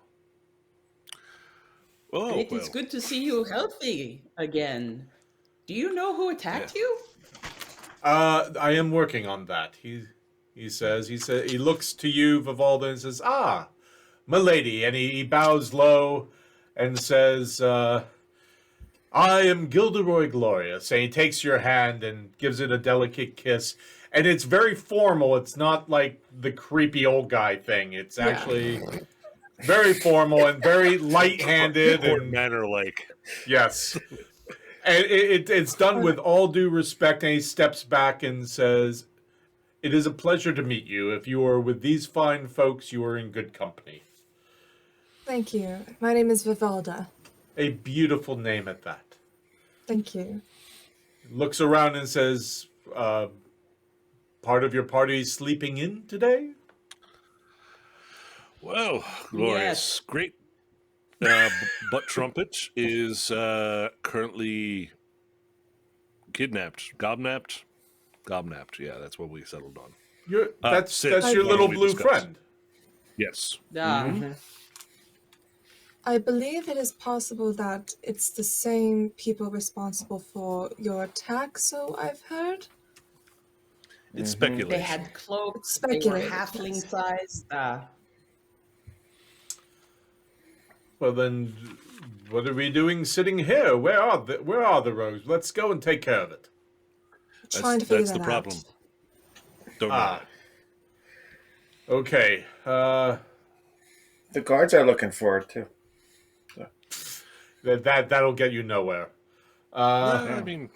Oh, It well, is good to see you healthy again. Do you know who attacked you? I am working on that. He looks to you, Vivalda, and says, "Ah, milady," and he bows low and says, "I am Gilderoy Glorious," and he takes your hand and gives it a delicate kiss, and it's very formal. It's not like the creepy old guy thing. It's actually very formal and very light-handed court and manner like. yes. And it's done with all due respect, and he steps back and says, "It is a pleasure to meet you. If you are with these fine folks, you are in good company." Thank you. My name is Vivalda. A beautiful name at that. Thank you. Looks around and says, "Part of your party sleeping in today?" Well, glorious. Yes. Great. Butt Trumpet is currently kidnapped. Gobnapped? Gobnapped, yeah, that's what we settled on. That's Sid, your why little don't we blue discuss? friend. Yes. I believe it is possible that it's the same people responsible for your attack, so I've heard. It's speculation. They had cloaks. They were Speculated, halfling yes. sized. Well then, what are we doing sitting here? Where are the rogues? Let's go and take care of it. Trying to figure That's that the problem. out. Don't know. Okay. The guards are looking for it too. That'll get you nowhere. Yeah, I mean,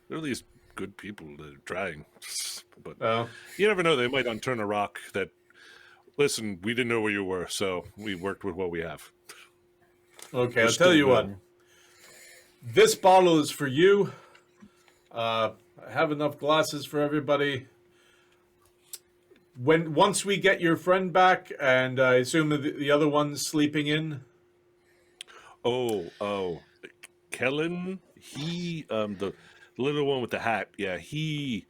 there are these good people that are trying, but you never know. They might unturn a rock that. Listen, we didn't know where you were, so we worked with what we have. Okay, We're I'll tell you still what. This bottle is for you. I have enough glasses for everybody. Once we get your friend back, and I assume the other one's sleeping in. Oh, Kellen. He, the little one with the hat. Yeah, he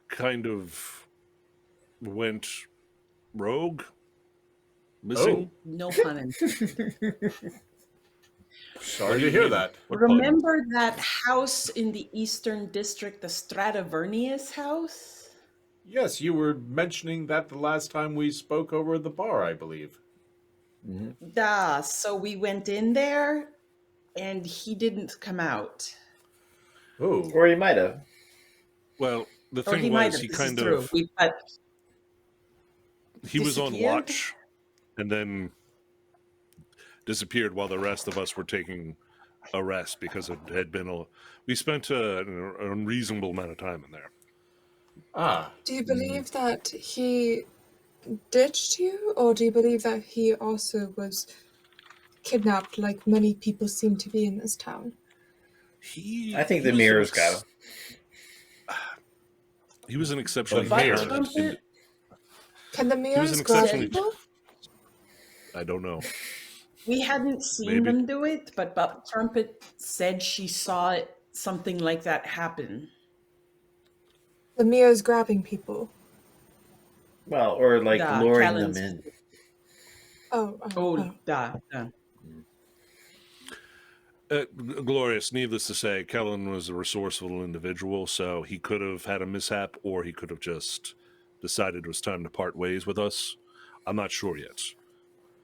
kind of went rogue, missing. No pun intended. Sorry to hear that. What pun? Remember that house in the Eastern District, the Stratavernius house? Yes, you were mentioning that the last time we spoke over at the bar, I believe. So we went in there and he didn't come out. Oh, Or he might have. Well, the Or he thing might was, have. he This kind is true. of he was on disappeared? watch, and then disappeared while the rest of us were taking a rest because it had been we spent an unreasonable amount of time in there. Do you believe that he ditched you, or do you believe that he also was kidnapped like many people seem to be in this town? I think the mirrors got him. He was an exceptionally The mirrors. talented. Can the He was mirrors an grab exceptionally. people? I don't know. We hadn't seen Maybe. them do it, but Butt Trumpet said she saw something like that happen. The mirrors grabbing people. Well, or like Nah, luring Callan's- them in. Oh. Duh. Glorious, needless to say, Kellen was a resourceful individual, so he could have had a mishap, or he could have just decided it was time to part ways with us. I'm not sure yet.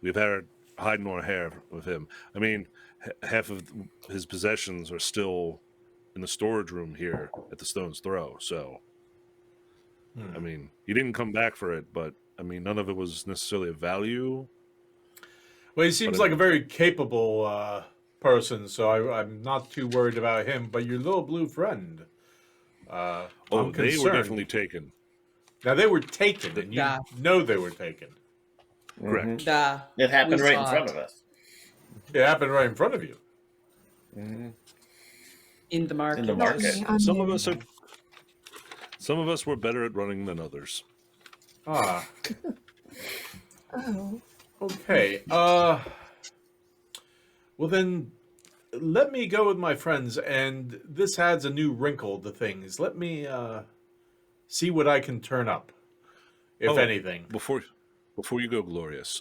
We've had hiding our hair with him. I mean, half of his possessions are still in the storage room here at the Stone's Throw, so... I mean, he didn't come back for it, but, I mean, none of it was necessarily of value. Well, he seems like a very capable person, so I'm not too worried about him. But your little blue friend, I'm They were concerned. definitely taken. Now, they were taken, and you know they were taken. Correct. Duh. It happened We right in saw front it. of us. It happened right in front of you. In the market. In the market. I'm Some here. of us were better at running than others. Ah, Oh. okay. Well then, let me go with my friends, and this adds a new wrinkle to things. Let me see what I can turn up, if anything. Before you go, Glorious,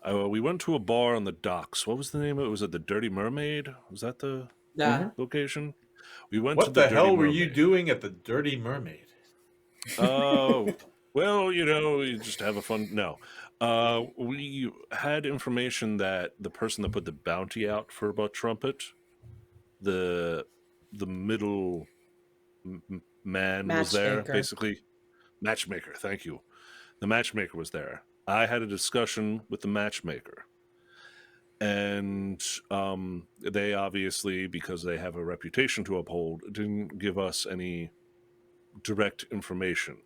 We went to a bar on the docks. What was the name of it? Was it the Dirty Mermaid? Was that the Yeah. location? We went to What the the Dirty hell were you Mermaid. doing at the Dirty Mermaid? Oh, well, you just have a fun. No, we had information that the person that put the bounty out for Butt Trumpet, the middle man was there, Matchmaker. basically matchmaker. Thank you. The matchmaker was there. I had a discussion with the matchmaker, and they obviously, because they have a reputation to uphold, didn't give us any direct information.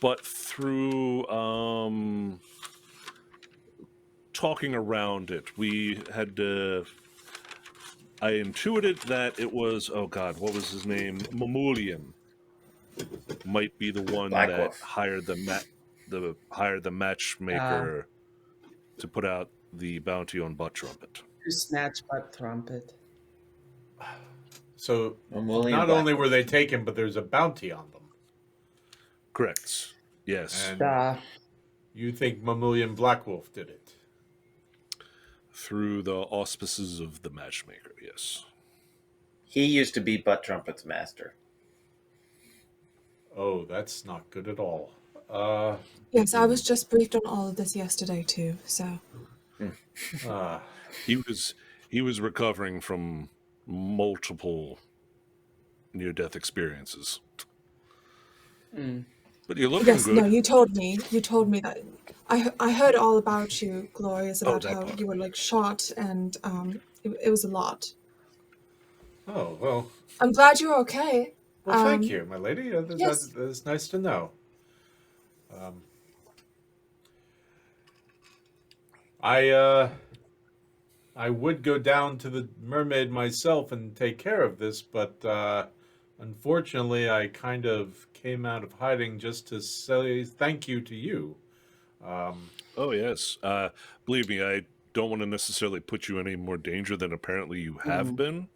But through talking around it, we had I intuited that it was, oh God, what was his name? Mamulian might be the one Black that Wolf. hired the matchmaker to put out the bounty on Butt Trumpet. To snatch Butt Trumpet. So Mamulian not Black only Wolf. were they taken, but there's a bounty on them. Correct. Yes. And you think Mamulian Black Wolf did it? Through the auspices of the matchmaker, yes. He used to be Butt Trumpet's master. Oh, that's not good at all. Yes, I was just briefed on all of this yesterday too. So He was recovering from multiple near-death experiences. But you're looking yes, good. no, you told me that. I heard all about you, Glorious, about that how part. you were like shot, and it was a lot. Oh, well, I'm glad you're okay. thank you, my lady. Yes. That's nice to know. I would go down to the mermaid myself and take care of this, but unfortunately, I kind of came out of hiding just to say thank you to you. Oh, yes. Believe me, I don't want to necessarily put you in any more danger than apparently you have been,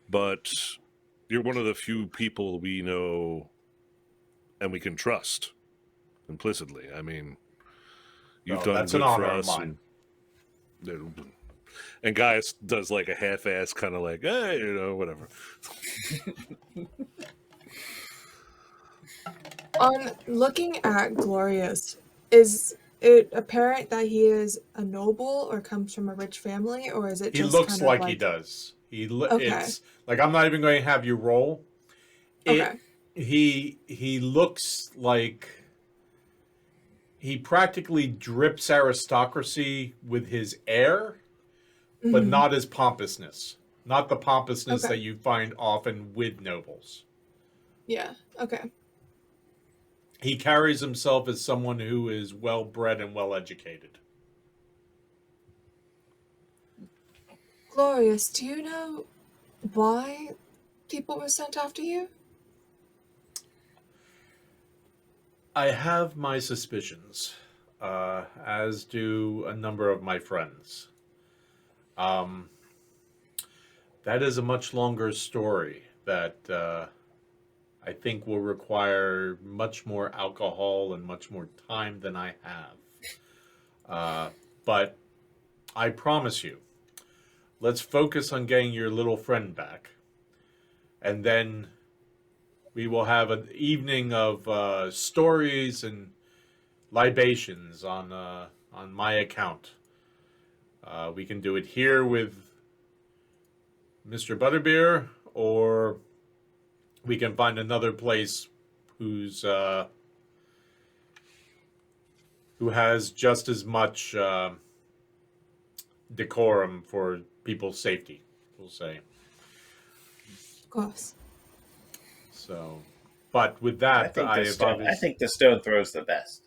but you're one of the few people we know and we can trust implicitly. I mean, you've done that's an good for honor of us. mine. And Gaius does like a half-ass kind of like, hey, whatever. On looking at Glorious, is it apparent that he is a noble or comes from a rich family, or is it He just looks kind of like he does. Okay. It's like I'm not even going to have you roll. Okay. He looks like he practically drips aristocracy with his air, but not his pompousness. Not the pompousness Okay. that you find often with nobles. Yeah. Okay. He carries himself as someone who is well bred and well educated. Glorious, do you know why people were sent after you? I have my suspicions, as do a number of my friends. That is a much longer story that I think will require much more alcohol and much more time than I have. But I promise you, let's focus on getting your little friend back. And then we will have an evening of stories and libations on my account. We can do it here with Mr. Butterbeer, or we can find another place who has just as much decorum for people's safety, we'll say. Of course. So, but with I that, think, I I think the Stone Throw's the best.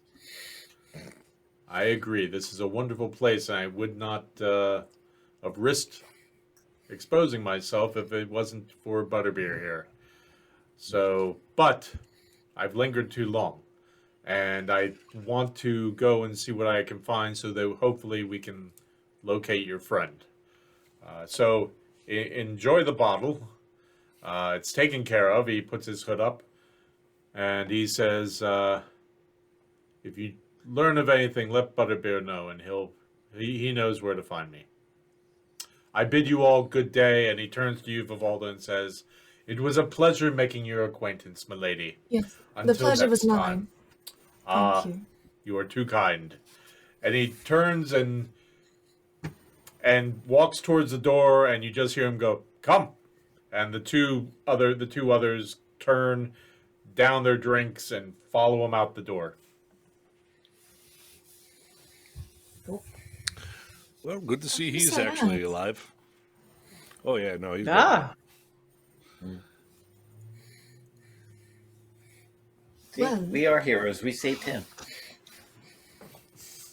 I agree. This is a wonderful place, and I would not have risked exposing myself if it wasn't for Butterbeer here. So, but I've lingered too long, and I want to go and see what I can find so that hopefully we can locate your friend. So, enjoy the bottle. It's taken care of. He puts his hood up, and he says, if you learn of anything, let Butterbeer know, and he'll He knows where to find me. I bid you all good day, and he turns to you, Vivalda, and says, "It was a pleasure making your acquaintance, milady. Yes. The Until pleasure was next mine. time." Thank Ah, you. you are too kind. And he turns and walks towards the door, and you just hear him go, "Come!" And the two others turn down their drinks and follow him out the door. Well, good to see he's sad. actually alive. Oh yeah, no, he's Ah, See, Well- we are heroes. We saved him.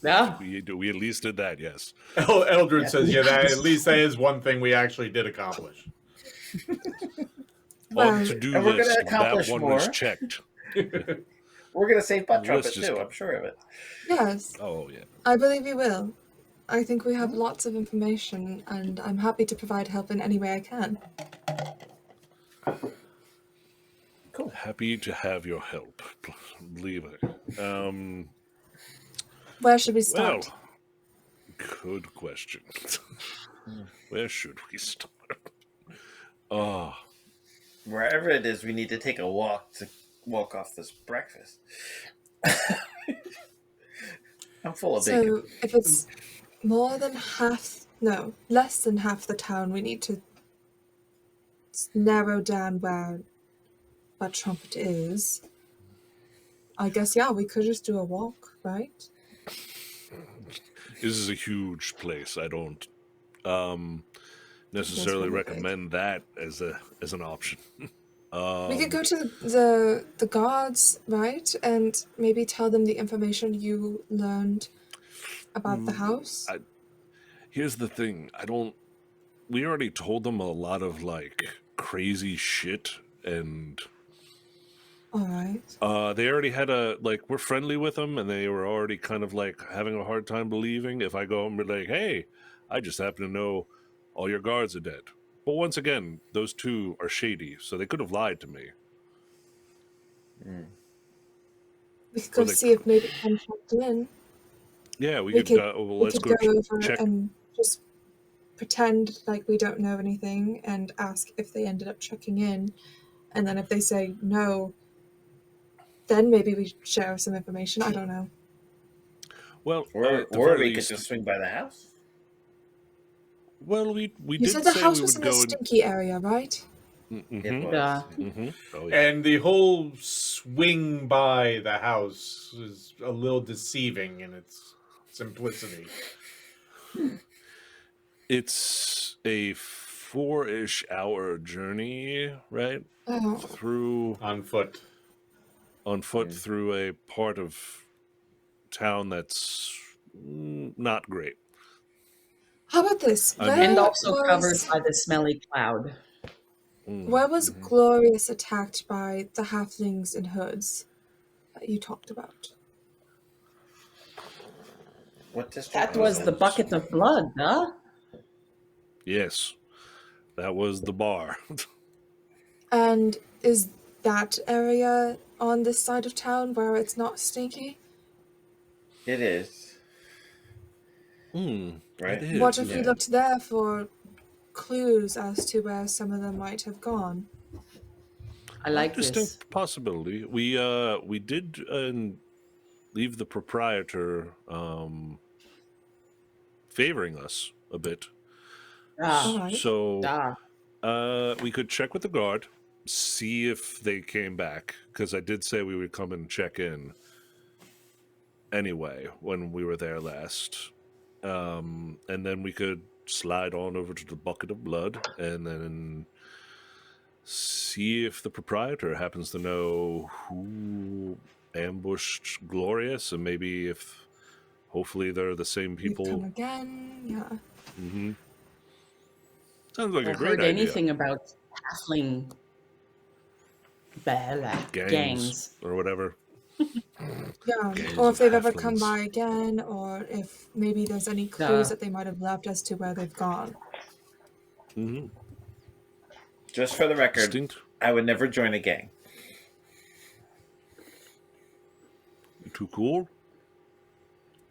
yeah. we at least did that. Yes. Eldred Yeah. says, "Yeah, at least that is one thing we actually did accomplish." On Well, to-do and we're gonna list. accomplish That one was more. checked. We're gonna save Butt Trumpet Let's just too. go. I'm sure of it. yes, Oh yeah. I believe you will. I think we have lots of information, and I'm happy to provide help in any way I can. Cool. Happy to have your help. Believe it. Where should we Well, start? good question. Where should we start? Oh, Wherever it is, we need to take a walk to walk off this breakfast. I'm full of bacon. So, if it's more than half, no, less than half the town, we need to narrow down where Butt Trumpet is. I guess, yeah, we could just do a walk, right? this is a huge place. I don't necessarily really big. recommend that as an option. We could go to the guards, right? And maybe tell them the information you learned about the house. Here's the thing. We already told them a lot of like crazy shit, and All right. they already had we're friendly with them, and they were already kind of like having a hard time believing. If I go and be like, "Hey, I just happen to know all your guards are dead," but once again, those two are shady, so they could have lied to me. We could go they- see if maybe Ken checked in. Yeah, we We could could- go. Well, We let's could go go over check. and just pretend like we don't know anything and ask if they ended up checking in. And then if they say no, then maybe we share some information. I don't know. Well, Or at the very we could least, just swing by the house. well, we You did said the say house we was would in the go and. stinky area, right? It Mhm, was. Yeah. mhm. Oh yeah. And the whole swing by the house is a little deceiving in its simplicity. It's a 4-ish hour journey, right? Oh, Through On foot. on foot through a part of town that's not great. how about this? I mean- And also was- covered by the smelly cloud. Where was Glorious attacked by the halflings in hoods that you talked about? What district? That was the it? bucket of blood, huh? Yes, that was the bar. And is that area on this side of town where it's not stinky? It is. It Right. is. What if we yeah. looked there for clues as to where some of them might have gone? I like Distinct this. possibility. We did leave the proprietor favoring us a bit. Ah, Alright. So ah. we could check with the guard, see if they came back, because I did say we would come and check in anyway when we were there last. And then we could slide on over to the bucket of blood and then see if the proprietor happens to know who ambushed Glorious, and maybe if hopefully they're the same We'd come people. again, yeah. Mm-hmm. Sounds like Or a great heard idea. anything about halfling gangs. Or whatever. Yeah, Gangs or of if they've ever come halflings. by again, or if maybe there's any clues Yeah. that they might have left as to where they've gone. Mm-hmm. Just for the record, Distinct. I would never join a gang. Too cool.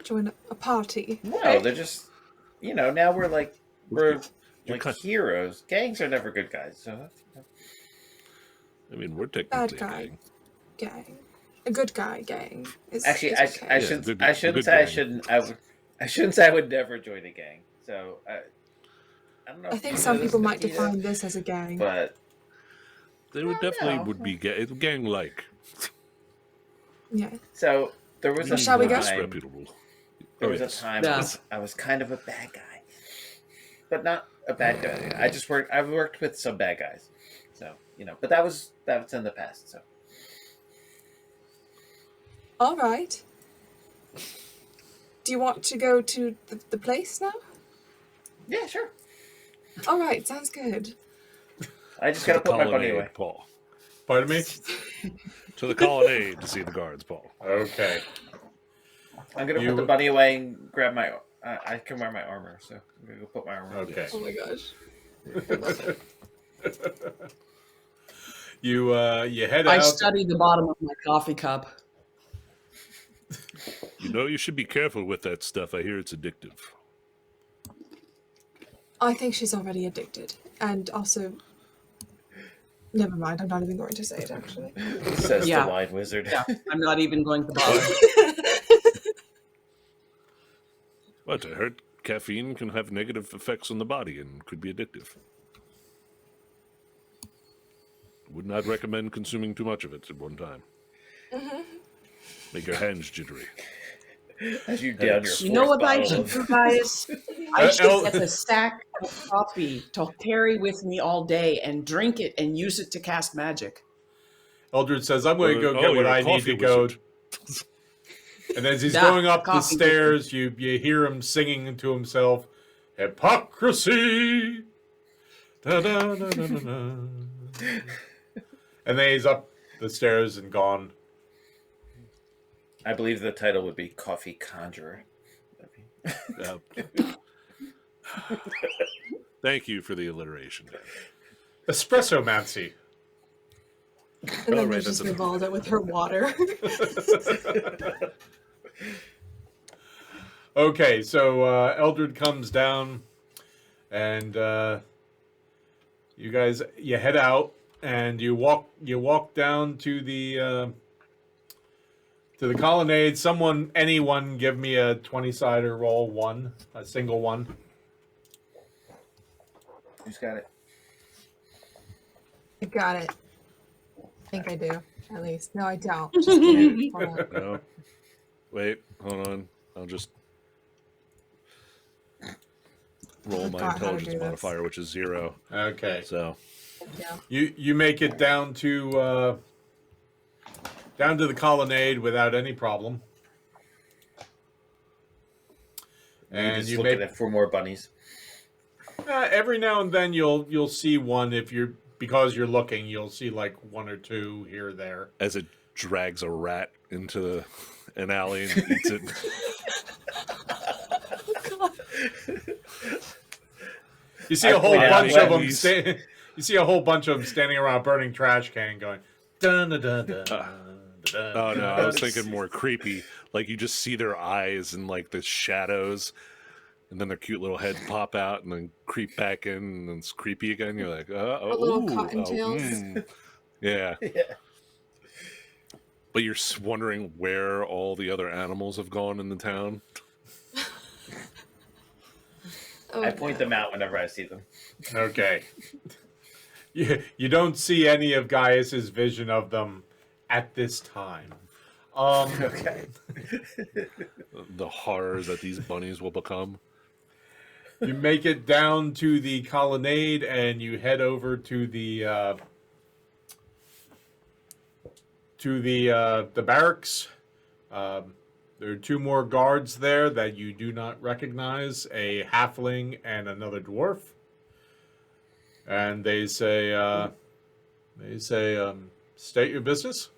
join a party. No, they're just, now we're You're like kind- heroes. Gangs are never good guys. So I mean, we're Bad technically a guy gang. gang. A good guy gang. actually, is I okay. I Yeah, shouldn't good- I good shouldn't say I gang. shouldn't I shouldn't say I would never join a gang. So I don't know. I if think you some know this, people might Nikita, define this as a gang. but They would definitely be gang-like. Yeah. so there was a Shall we go? time. Disreputable. There Oh, was a yes. time Yeah. I was kind of a bad guy, but not a bad guy. I've worked with some bad guys, so But that's in the past. So All right. Do you want to go to the place now? yeah, sure. All right, sounds good. I just gotta To put the my bunny colonnade, away. Paul. Pardon me? To the colonnade to see the guards, Paul. Okay. I'm gonna You- put the bunny away and grab my. I can wear my armor, so I'm gonna go put my armor on. Okay. Oh my gosh. You head I out. study the bottom of my coffee cup. You should be careful with that stuff. I hear it's addictive. I think she's already addicted. And also, never mind, I'm not even going to say it actually. Says Yeah. the wine wizard. Yeah, I'm not even going to bother. What? I heard caffeine can have negative effects on the body and could be addictive. Would not recommend consuming too much of it at one time. Make your hands jittery. As you down your. You know fourth what I bottle should of- do, guys? I should El- get a stack of coffee to carry with me all day and drink it and use it to cast magic. Eldred says, I'm going to go get what you're a I need to coffee go. wizard. And as he's Yeah, going up the coffee stairs, you hear him singing to himself, hypocrisy. Da, da, da, da, da, da. And then he's up the stairs and gone. I believe the title would be Coffee Conjurer. Uh, Thank you for the alliteration. Espresso Mancy. And Oh, then right, there's that's just a- Vivalda with her water. Okay, so Eldred comes down, and you head out, and you walk down to the colonnade. Anyone, give me a 20-sider roll, a single one. Who's got it? I got it. I think I do, at least. No, I don't. Just kidding. Hold on. No. Wait, hold on. I'll just roll my forgot how to intelligence do this. modifier, which is 0. Okay, So Yeah. you make it down to the colonnade without any problem, And and just you looking make for more bunnies. every now and then you'll see one because you're looking, you'll see like one or two here or there. as it drags a rat into an alley and eats it. You see I a whole point out bunch of them. Wendy's. You see a whole bunch of them standing around a burning trash can, going dun dun dun dun. dun, Oh no, I was dun. thinking more creepy. Like you just see their eyes and like the shadows, and then their cute little heads pop out and then creep back in, and then it's creepy again. You're like, little cottontails. Yeah. Yeah. But you're wondering where all the other animals have gone in the town. Oh, I point no. them out whenever I see them. Okay. You don't see any of Gaius's vision of them at this time. Okay. The horrors that these bunnies will become. You make it down to the colonnade and you head over to the barracks. There are two more guards there that you do not recognize, a halfling and another dwarf. And they say, state your business.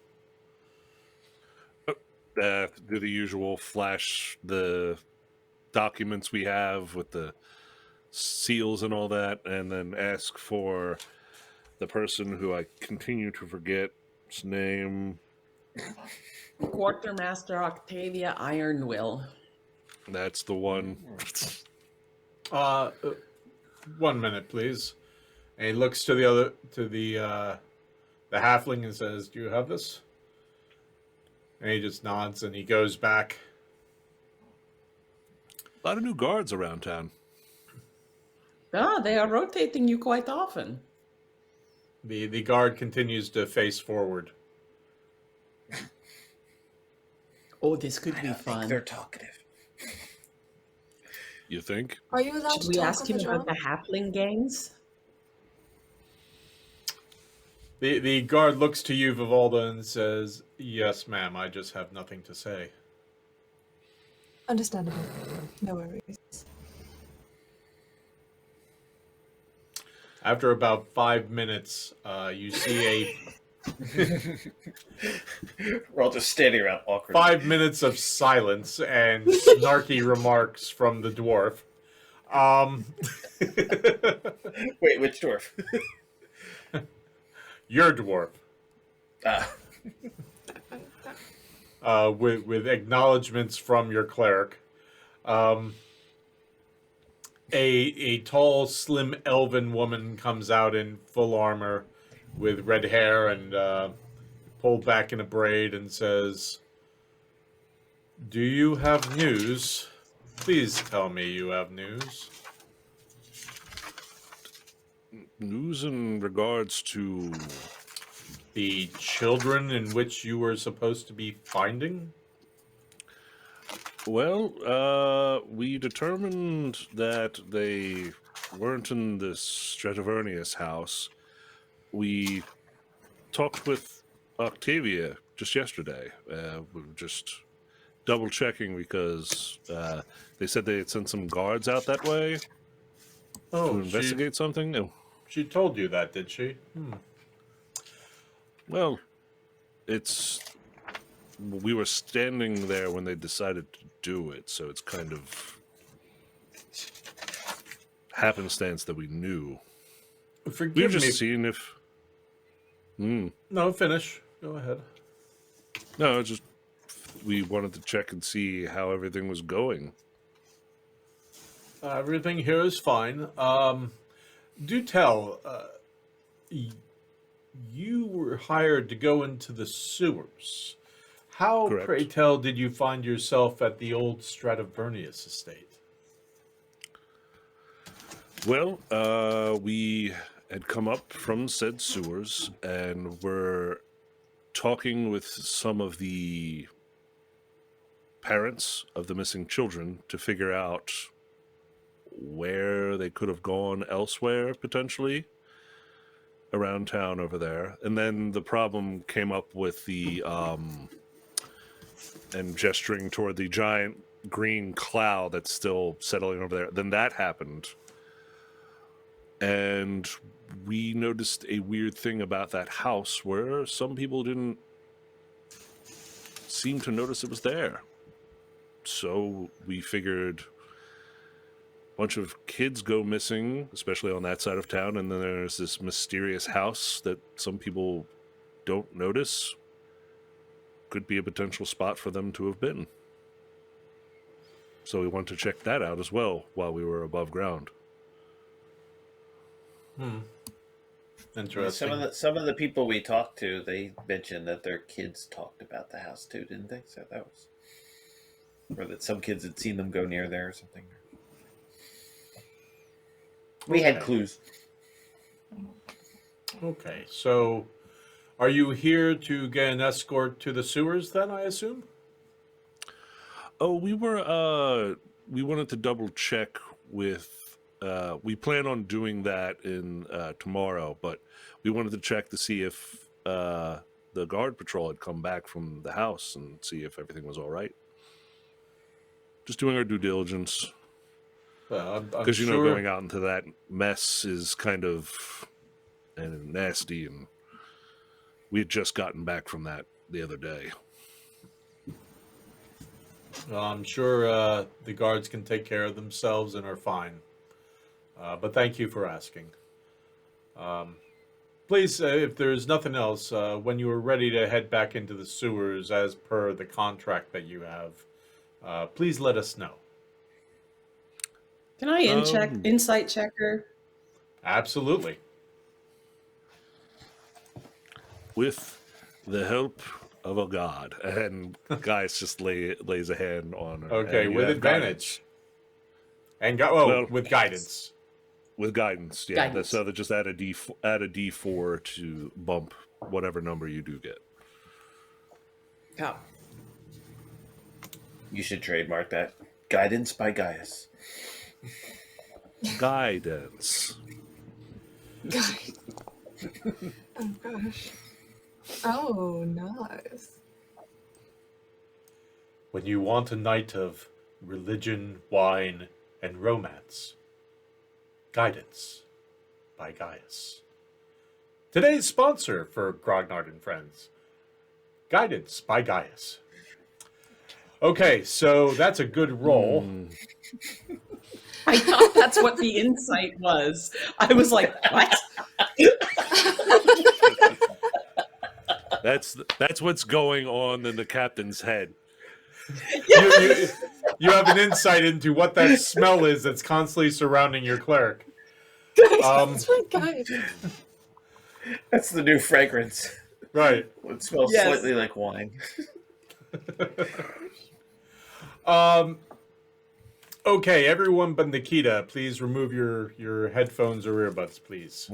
Do the usual, flash the documents we have with the seals and all that, and then ask for the person who I continue to forget his name. Quartermaster Octavia Ironwill. That's the one. 1 minute, please. And he looks to the halfling and says, "Do you have this?" And he just nods and he goes back. A lot of new guards around town. Ah, they are rotating you quite often. The guard continues to face forward. Oh, this could I be don't think fun. they're talkative. You think? Are you allowed Should to we talk ask on him the about job? the halfling gangs? The guard looks to you, Vivalda, and says, "Yes, ma'am. I just have nothing to say." Understandable. No worries. After about 5 minutes, you see We're all just standing around awkwardly. 5 minutes of silence and snarky remarks from the dwarf. Wait, which dwarf? Your dwarf. With acknowledgments from your cleric. A tall, slim elven woman comes out in full armor with red hair and pulled back in a braid and says, "Do you have news? Please tell me you have news." News in regards to... The children in which you were supposed to be finding? Well, we determined that they weren't in this Stratovernius house. We talked with Octavia just yesterday. We were just double checking because they said they had sent some guards out that way to Oh, investigate something. Oh, she told you that, did she? well, we were standing there when they decided to do it, so it's kind of happenstance that we knew. We were Forgive just me. seeing if... No, finish. Go ahead. No, it's just we wanted to check and see how everything was going. Everything here is fine. Do tell, you were hired to go into the sewers. How, Correct. pray tell, did you find yourself at the old Stratovernius estate? Well, we had come up from said sewers and were talking with some of the parents of the missing children to figure out where they could have gone elsewhere, potentially, around town over there. And then the problem came up with the, and gesturing toward the giant green cloud that's still settling over there. Then that happened. And we noticed a weird thing about that house where some people didn't seem to notice it was there. So we figured a bunch of kids go missing, especially on that side of town, and then there's this mysterious house that some people don't notice. Could be a potential spot for them to have been. So we wanted to check that out as well while we were above ground. Interesting. Some of the people we talked to, they mentioned that their kids talked about the house too, didn't they? So that was, or that some kids had seen them go near there or something. We had Okay. clues. Okay, so are you here to get an escort to the sewers then, I assume? Oh, we wanted to double check with, we plan on doing that in tomorrow, but we wanted to check to see if the guard patrol had come back from the house and see if everything was all right. Just doing our due diligence. I'm Because, you know, sure. going out into that mess is kind of nasty, and we had just gotten back from that the other day. I'm sure the guards can take care of themselves and are fine. But thank you for asking. Please, if there's nothing else, when you are ready to head back into the sewers as per the contract that you have, please let us know. Can I insight check her? Absolutely. With the help of a god. And Gaius just lays a hand on her. Okay, and you with have advantage. And with guidance. With guidance, yeah. Guidance. So just add a D4 to bump whatever number you do get. Yeah. You should trademark that. Guidance by Gaius. Guidance. Oh gosh. Oh, nice. When you want a night of religion, wine, and romance. Guidance by Gaius. Today's sponsor for Grognard and Friends. Guidance by Gaius. Okay, so that's a good roll. I thought that's what the insight was. I was like, what? That's what's going on in the captain's head. You have an insight into what that smell is that's constantly surrounding your cleric. That's my guide. That's the new fragrance. Right. It smells Yes. slightly like wine. Okay, everyone but Nikita, please remove your headphones or earbuds, please.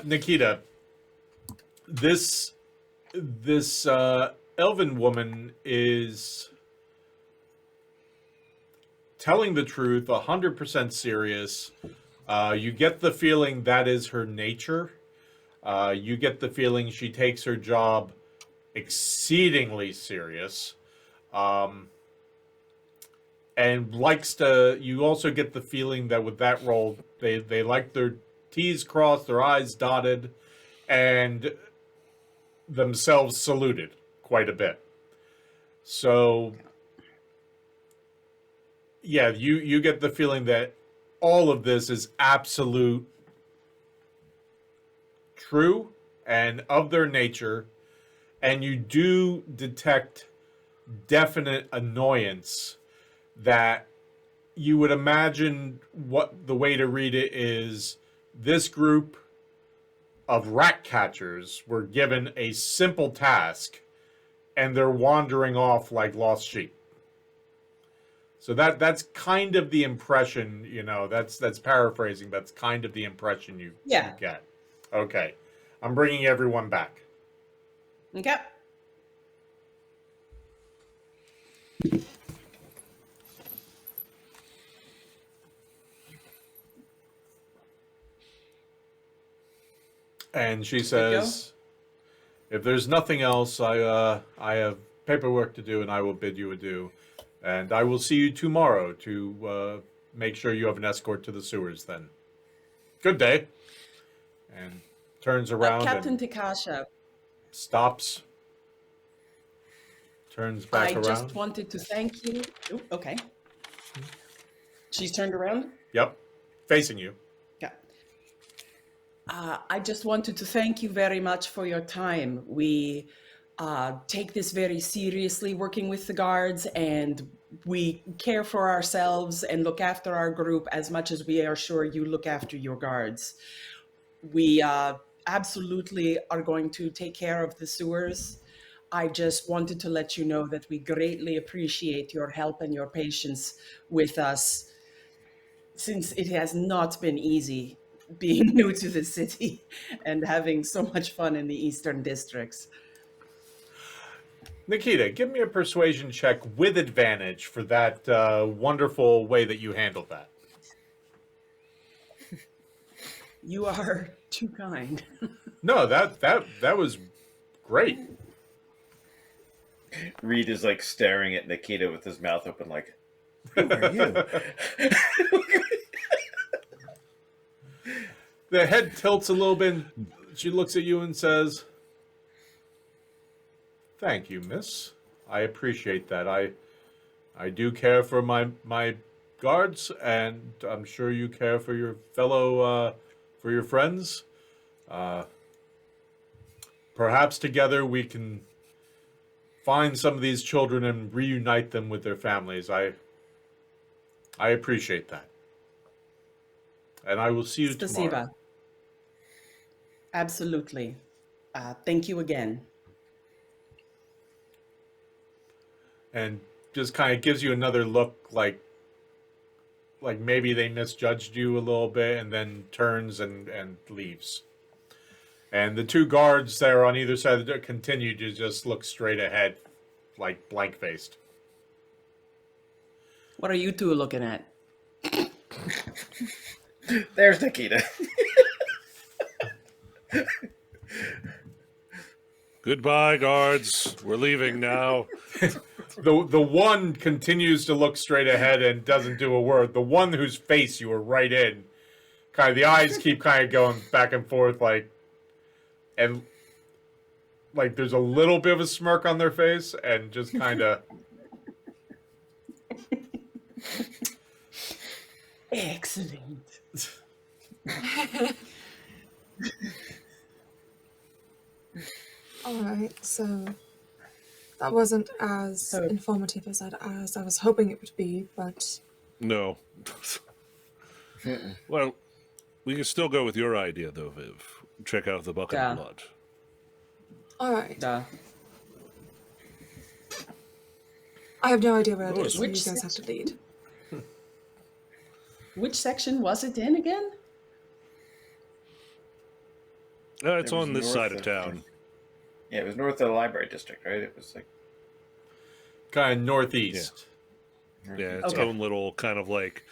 Nikita, this elven woman is telling the truth, 100% serious. You get the feeling that is her nature. You get the feeling she takes her job exceedingly serious. And likes to, you also get the feeling that with that role, they like their T's crossed, their I's dotted, and themselves saluted quite a bit. So, yeah, you get the feeling that all of this is absolute true and of their nature, and you do detect definite annoyance that you would imagine what the way to read it is this group of rat catchers were given a simple task and they're wandering off like lost sheep. So that's kind of the impression, that's paraphrasing, that's kind of the impression you get. Okay. I'm bringing everyone back. Okay. And she says, if there's nothing else, I have paperwork to do and I will bid you adieu. And I will see you tomorrow to make sure you have an escort to the sewers then. Good day. And turns around Captain and Tikasha, stops. Turns back I around. just wanted to thank you. Oh, okay. She's turned around? Yep. Facing you. Yeah. I just wanted to thank you very much for your time. We take this very seriously, working with the guards, and we care for ourselves and look after our group as much as we are sure you look after your guards. We absolutely are going to take care of the sewers. I just wanted to let you know that we greatly appreciate your help and your patience with us, since it has not been easy being new to the city and having so much fun in the eastern districts. Nikita, give me a persuasion check with advantage for that wonderful way that you handled that. You are too kind. No, that was great. Reed is like staring at Nikita with his mouth open like, who are you? The head tilts a little bit. She looks at you and says, "Thank you, miss. I appreciate that. I do care for my guards, and I'm sure you care for your fellow for your friends. Perhaps together we can find some of these children and reunite them with their families. I appreciate that. And I will see you tomorrow. Spasiba. Absolutely. Thank you again. And just kind of gives you another look like maybe they misjudged you a little bit, and then turns and leaves. And the two guards that are on either side of the door continue to just look straight ahead, like blank-faced. What are you two looking at? There's Nikita. Goodbye, guards. We're leaving now. The one continues to look straight ahead and doesn't do a word. The one whose face you were right in, kind of the eyes keep kind of going back and forth, and there's a little bit of a smirk on their face, and just kind of. Excellent. All right, so that wasn't as informative as I was hoping it would be, but No. Well, we can still go with your idea, though, Viv. Check out the bucket of blood. all right. Duh. I have no idea where it is, so you Which guys have to lead. Which section was it in again? It's It was on this north side of of- town. Yeah, it was north of the library district, right? It was like Kind of northeast. Yeah, its Okay. own little kind of like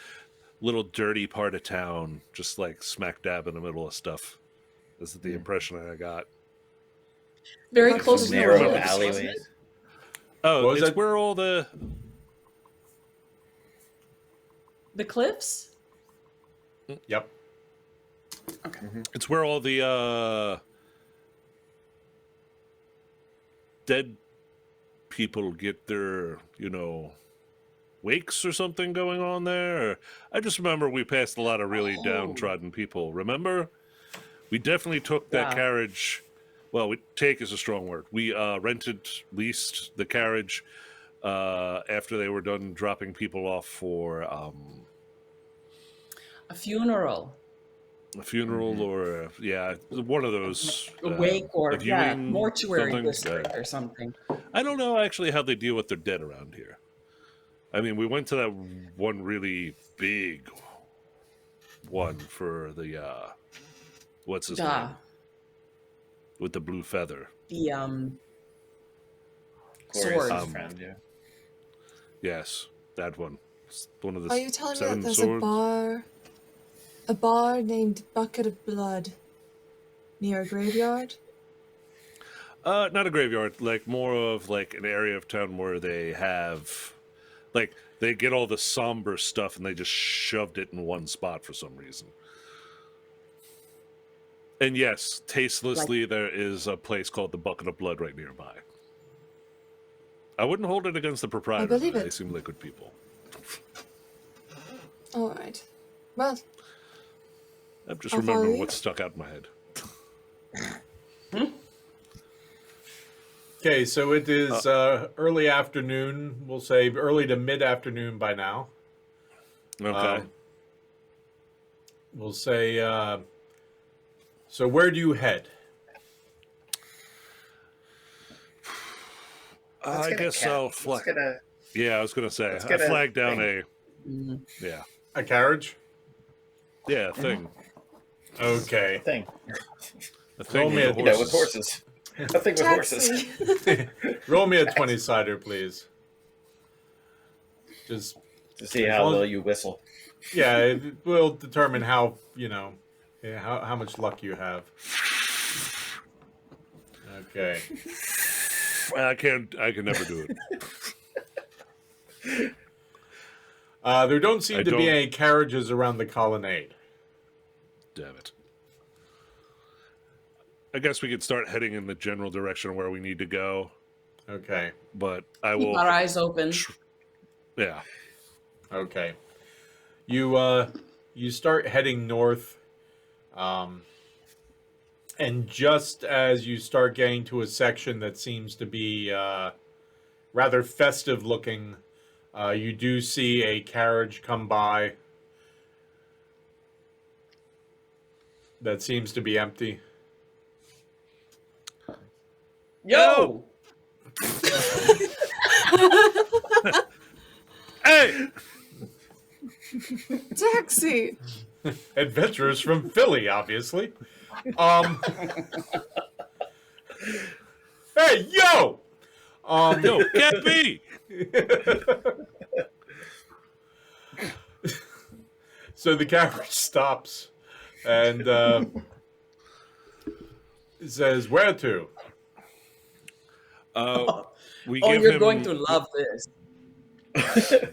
little dirty part of town, just like smack dab in the middle of stuff. This is the impression I got. Very Like close some to the narrow cliffs, wasn't alleyways. it? Oh, What was it's that? where all the The cliffs? Yep. it's where all the dead people get their, wakes or something going on there. I just remember we passed a lot of really downtrodden people. Remember? We definitely took that Yeah. carriage. Well, take is a strong word. We leased the carriage after they were done dropping people off for A funeral. a funeral or one of those A wake or a viewing, mortuary something. district or something. I don't know actually how they deal with their dead around here. I mean, we went to that one really big one for the what's his Duh. name with the blue feather. The Glorious sword. friend, yeah. Yes, that one. It's one of the Are you telling me seven that there's swords. a bar named Bucket of Blood near a graveyard? Not a graveyard, like more of like an area of town where they have, like, they get all the somber stuff and they just shoved it in one spot for some reason. And yes, tastelessly, there is a place called the Bucket of Blood right nearby. I wouldn't hold it against the proprietor. believe They it. seem like good people. All right. Well, I'm just I'll follow remembering you. what stuck out in my head. Okay, so it is early afternoon. We'll say early to mid-afternoon by now. Okay. We'll say. So where do you head? Let's I get a guess cat. I'll Let's flag. get a Yeah, I was gonna say let's I get a flagged down thing. yeah, A carriage? thing. Okay. thing. A thing Roll me with a- the With horses. A thing with horses. taxi. Roll me a 20-sider, please. Just To see how well you whistle. yeah, it will determine how how much luck you have. Okay. I can never do it. There don't seem I to be don't- any carriages around the colonnade. Damn it. I guess we could start heading in the general direction where we need to go, Okay. but I Keep will. our eyes open. Yeah. Okay. You start heading north, and just as you start getting to a section that seems to be rather festive looking. You do see a carriage come by that seems to be empty. Yo! Hey! Taxi! Adventurers from Philly, obviously. Hey, yo! No, get me! So the carriage stops and says, "Where to?" We Oh, give you're him, going to love this.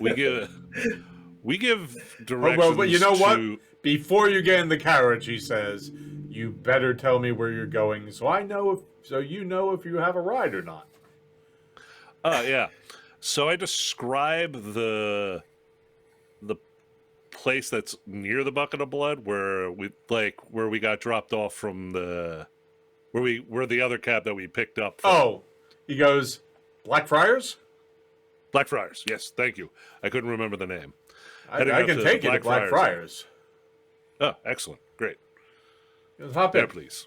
We give Oh, directions well, you know what? to. Before you get in the carriage, he says, "You better tell me where you're going, so you know if you have a ride or not." Yeah. So I describe the place that's near the bucket of blood where we got dropped off from where the other cab that we picked up from. Oh, he goes, "Blackfriars? Blackfriars. Yes, thank you. I couldn't remember the name. I Heading up can to take you to Blackfriars. Blackfriars." Oh, excellent. Great. He goes, "Hop There, in." please.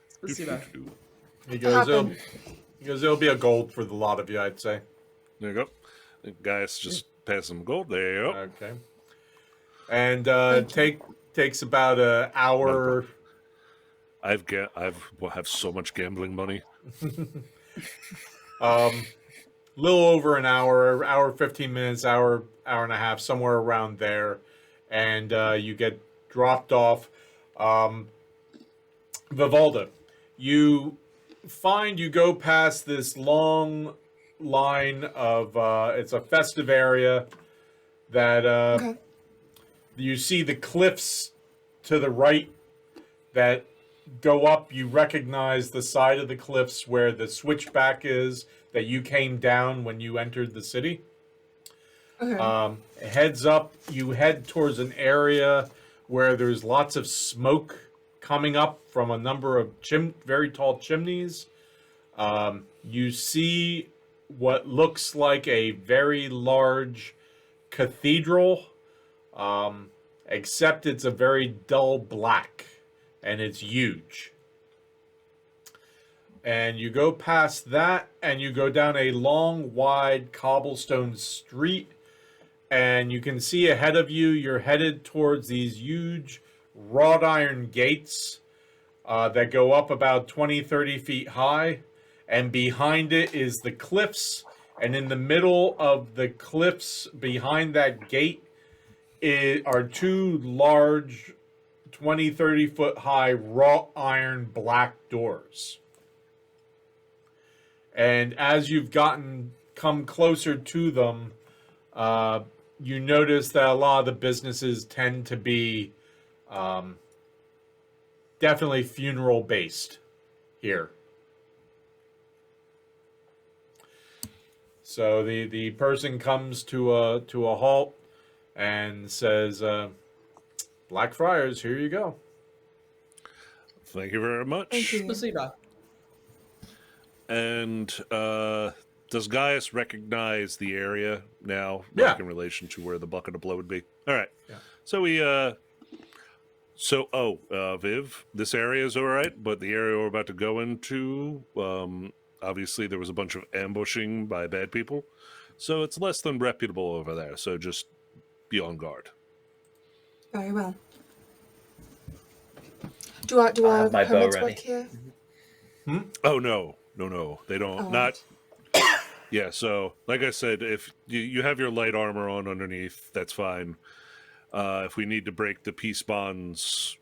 Спасибо. He goes, Happened. "It'll be a gold for the lot of you, I'd say." There you go. The guys just pass some gold. There you go. Okay. And takes about an hour. I have so much gambling money. Little over an hour 15 minutes, hour and a half, somewhere around there, and you get dropped off. Vivalda, you go past this long line of it's a festive area that Okay. you see the cliffs to the right that go up. You recognize the side of the cliffs where the switchback is that you came down when you entered the city. Okay. Heads up, you head towards an area where there's lots of smoke coming up from a number of very tall chimneys. You see what looks like a very large cathedral, except it's a very dull black, and it's huge. And you go past that, and you go down a long, wide cobblestone street, and you can see ahead of you, you're headed towards these huge wrought iron gates that go up about 20, 30 feet high. And behind it is the cliffs. And in the middle of the cliffs behind that gate are two large 20, 30 foot high wrought iron black doors. And as you've come closer to them, you notice that a lot of the businesses tend to be definitely funeral based here. So the person comes to a halt and says, "Blackfriars, here you go." Thank you very much. Thank you. Спасибо. And does Gaius recognize the area now, Yeah. like in relation to where the bucket of blood would be? All right. Yeah. So Viv, this area is all right, but the area we're about to go into, obviously there was a bunch of ambushing by bad people, so it's less than reputable over there. So just be on guard. Very well. Do our have my bow permits ready. work here? Oh no, they don't. Oh. Not. Yeah. So, like I said, if you have your light armor on underneath, that's fine. If we need to break the peace bonds,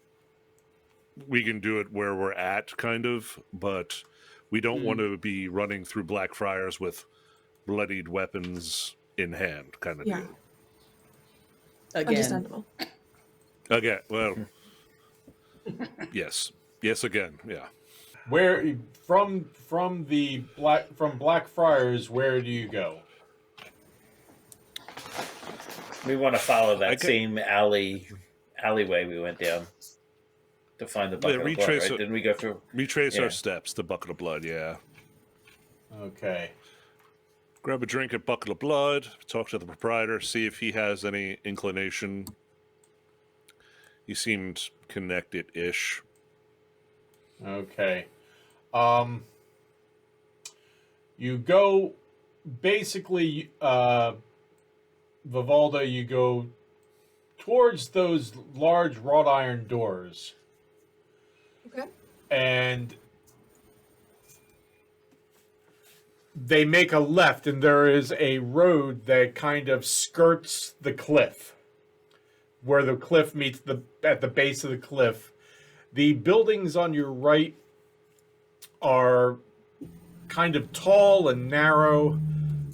we can do it where we're at, kind of. But we don't want to be running through Blackfriars with bloodied weapons in hand, kind of Yeah. deal. Again. Understandable. Okay. Well. Yes. Yes. Again. Yeah. Where from Blackfriars, where do you go? We want to follow that Okay. same alleyway we went down to find the bucket of blood, retrace right? it. Didn't we go through? Retrace Yeah. our steps. The bucket of blood. Yeah. Okay. grab a drink at Bucket of Blood, talk to the proprietor, see if he has any inclination. He seemed connected-ish. Okay. You go, basically, Vivalda, you go towards those large wrought iron doors. Okay. And they make a left, and there is a road that kind of skirts the cliff, where the cliff meets at the base of the cliff. The buildings on your right are kind of tall and narrow,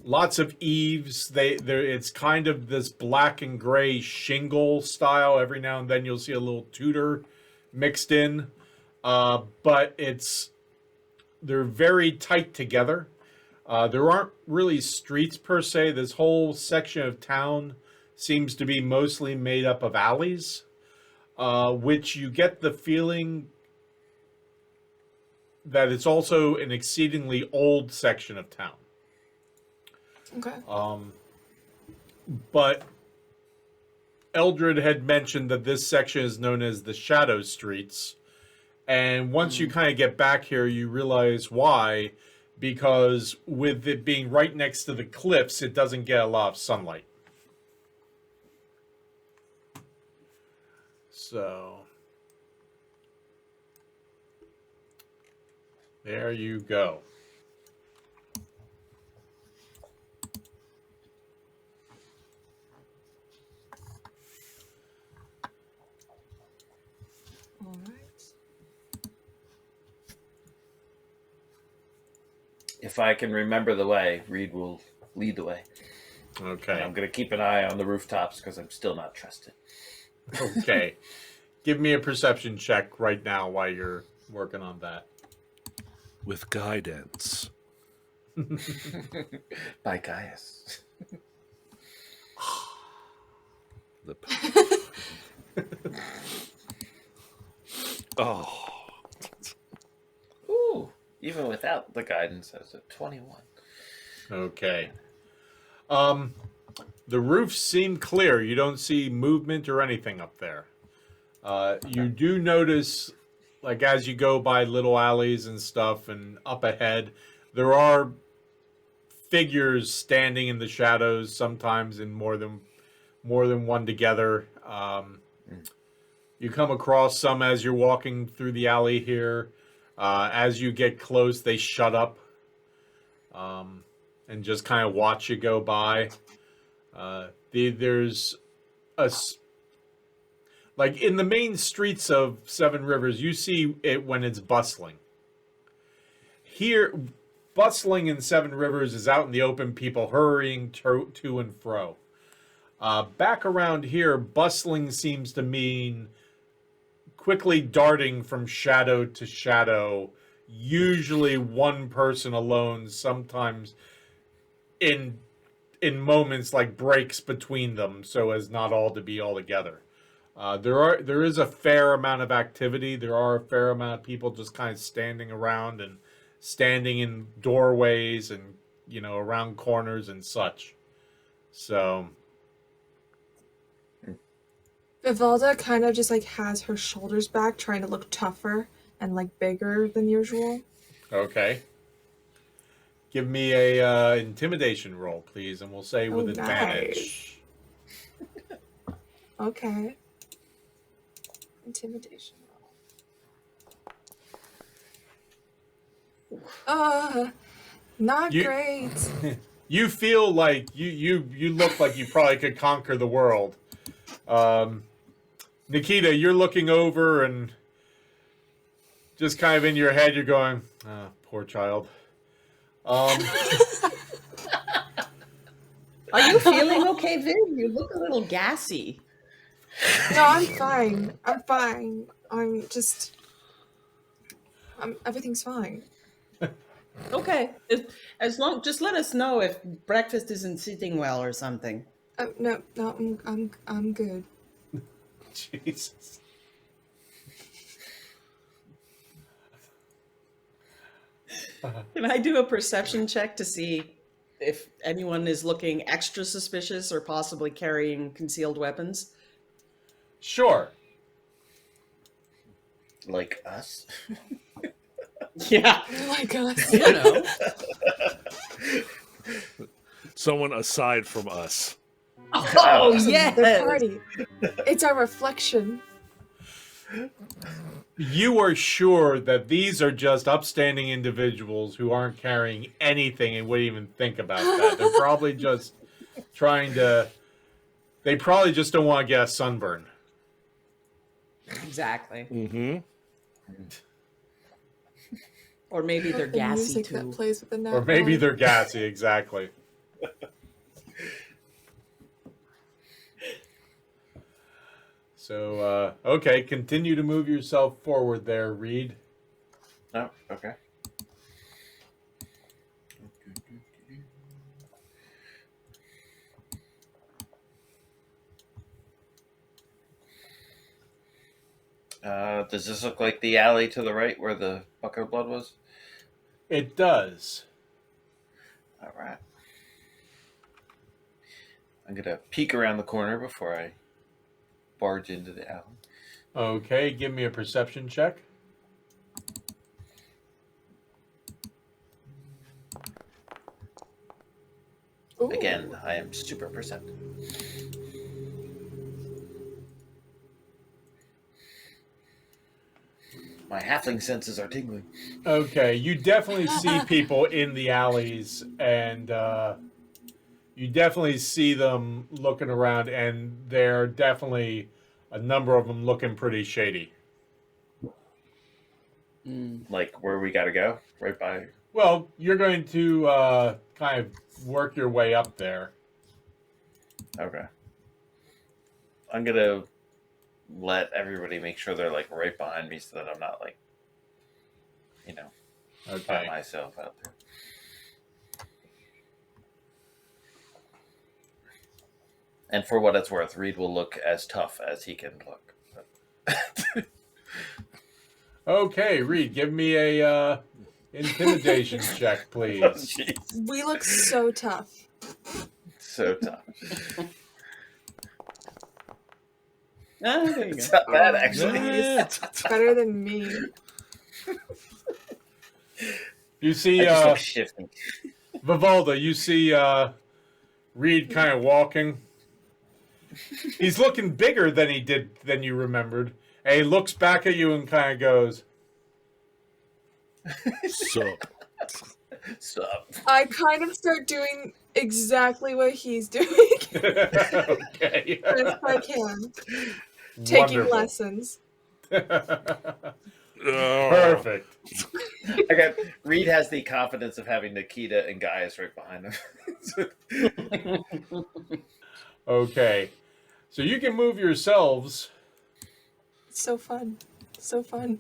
lots of eaves. It's kind of this black and gray shingle style. Every now and then you'll see a little Tudor mixed in, but they're very tight together. There aren't really streets per se. This whole section of town seems to be mostly made up of alleys, which you get the feeling that it's also an exceedingly old section of town. Okay. But Eldred had mentioned that this section is known as the Shadow Streets. And once you kind of get back here, you realize why. Because with it being right next to the cliffs, it doesn't get a lot of sunlight. So there you go. All right. If I can remember the way, Reed will lead the way. Okay. And I'm going to keep an eye on the rooftops because I'm still not trusted. Okay. Give me a perception check right now while you're working on that. With guidance. By Gaius. Oh. Ooh. Even without the guidance, I was at 21. Okay. The roofs seem clear. You don't see movement or anything up there. You do notice, like as you go by little alleys and stuff and up ahead, there are figures standing in the shadows, sometimes in more than one together. You come across some as you're walking through the alley here. As you get close, they shut up and just kind of watch you go by. There's like in the main streets of Seven Rivers, you see it when it's bustling. Here, bustling in Seven Rivers is out in the open, people hurrying to and fro. Back around here, bustling seems to mean quickly darting from shadow to shadow, usually one person alone, sometimes in moments like breaks between them, so as not all to be all together. There is a fair amount of activity. There are a fair amount of people just kind of standing around and standing in doorways and, you know, around corners and such. So Vivalda kind of just like has her shoulders back, trying to look tougher and like bigger than usual. okay. Give me a intimidation roll, please, and we'll say with advantage. Okay. Intimidation roll. Not great. You feel like you look like you probably could conquer the world. Nikita, you're looking over and just kind of in your head, you're going, oh, poor child. Are you feeling okay, Viv? You look a little gassy. No, I'm fine. Everything's fine. Okay. Just let us know if breakfast isn't sitting well or something. No, I'm good. Jesus. Can I do a perception check to see if anyone is looking extra suspicious or possibly carrying concealed weapons. Sure. Like us. Yeah. Like us. You know. Someone aside from us. Oh, The yes. party. It's our reflection. You are sure that these are just upstanding individuals who aren't carrying anything and wouldn't even think about that. They're probably just trying to... They probably just don't want to get a sunburn. Exactly. Mm-hmm. Or maybe they're The gassy music too. that plays with the Or maybe one. they're gassy, exactly. So, okay, continue to move yourself forward there, Reed. Oh, okay. Does this look like the alley to the right where the bucket of blood was? It does. All right. I'm gonna peek around the corner before I barge into the alley. Okay, give me a perception check. Ooh. Again, I am super perceptive. My halfling senses are tingling. Okay, you definitely see people in the alleys, and you definitely see them looking around, and there are definitely a number of them looking pretty shady. Like where we gotta go? Right by. Well, you're going to kind of work your way up there. Okay. I'm gonna let everybody make sure they're like right behind me so that I'm not like, by Okay. myself out there. And for what it's worth, Reed will look as tough as he can look. Okay, Reed, give me a intimidation check, please. Oh, jeez. We look so tough. So tough. Ah, there you It's go. not bad, actually. It's better than me. You see, I just look shifty. Vivalda, you see Reed kind of walking. He's looking bigger than he did than you remembered. And he looks back at you and kind of goes, Sup? Sup? I kind of start doing exactly what he's doing. okay. Best I can. Taking Wonderful. lessons. Perfect. Okay, Reed has the confidence of having Nikita and Gaius right behind him. Okay. So you can move yourselves. So fun. So fun.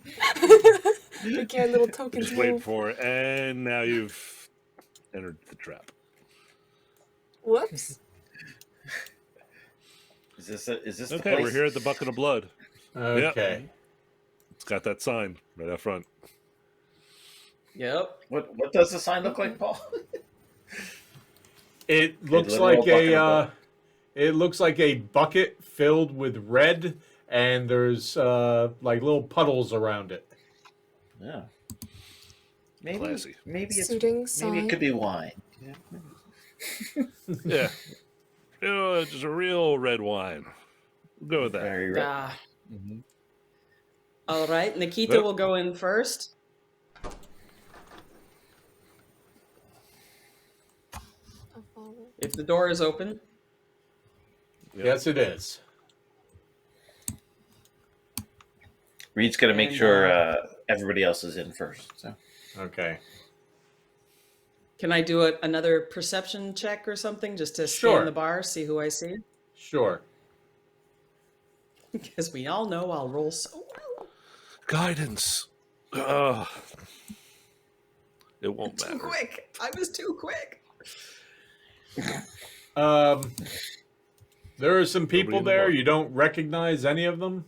Making our little tokens Just wait move. for it, and now you've entered the trap. Whoops. Is this the Okay, place? we're here at the bucket of blood. Okay. It's got that sign right out front. Yep. What does the sign look like, Paul? It looks literal like bucket of a blood. it looks like a bucket filled with red, and there's like little puddles around it. Yeah. Maybe Classy. Suiting sign. maybe it could be wine. Yeah. Yeah. Just a real red wine. We'll go with that. Very right. Ah. Mhm. All right. Nikita Yep. will go in first. I'll follow. If the door is open. Yep. Yes, it is. Reed's gonna make And, sure everybody else is in first. So Okay. Can I do another perception check or something just to Sure. scan the bar, see who I see? Sure. Because we all know I'll roll so well. Guidance. It won't Too matter. quick. I was too quick. There are some people in the there. bar. You don't recognize any of them.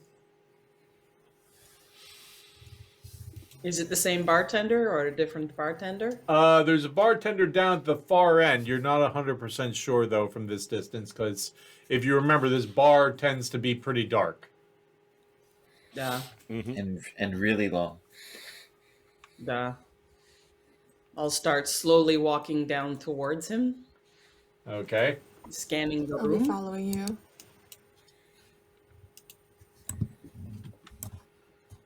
Is it the same bartender or a different bartender? There's a bartender down at the far end. You're not 100% sure, though, from this distance, because if you remember, this bar tends to be pretty dark. Yeah. and really long. Yeah. I'll start slowly walking down towards him, Okay. scanning the I'll be room. following you.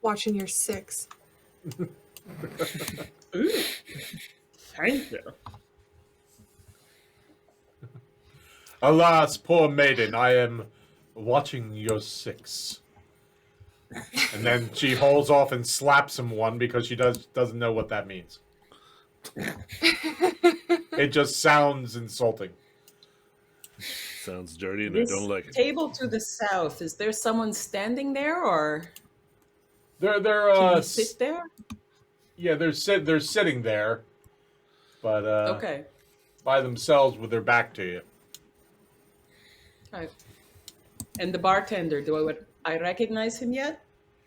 Watching your 6. Ooh, thank you. Alas, poor maiden, I am watching your 6. And then she holds off and slaps him one because she doesn't know what that means. It just sounds insulting. Sounds dirty, and This I don't like it. table to the south, is there someone standing there, or They're can we sit there? yeah, they're sitting there, but Okay. by themselves with their back to you. Right. And the bartender, do I recognize him yet?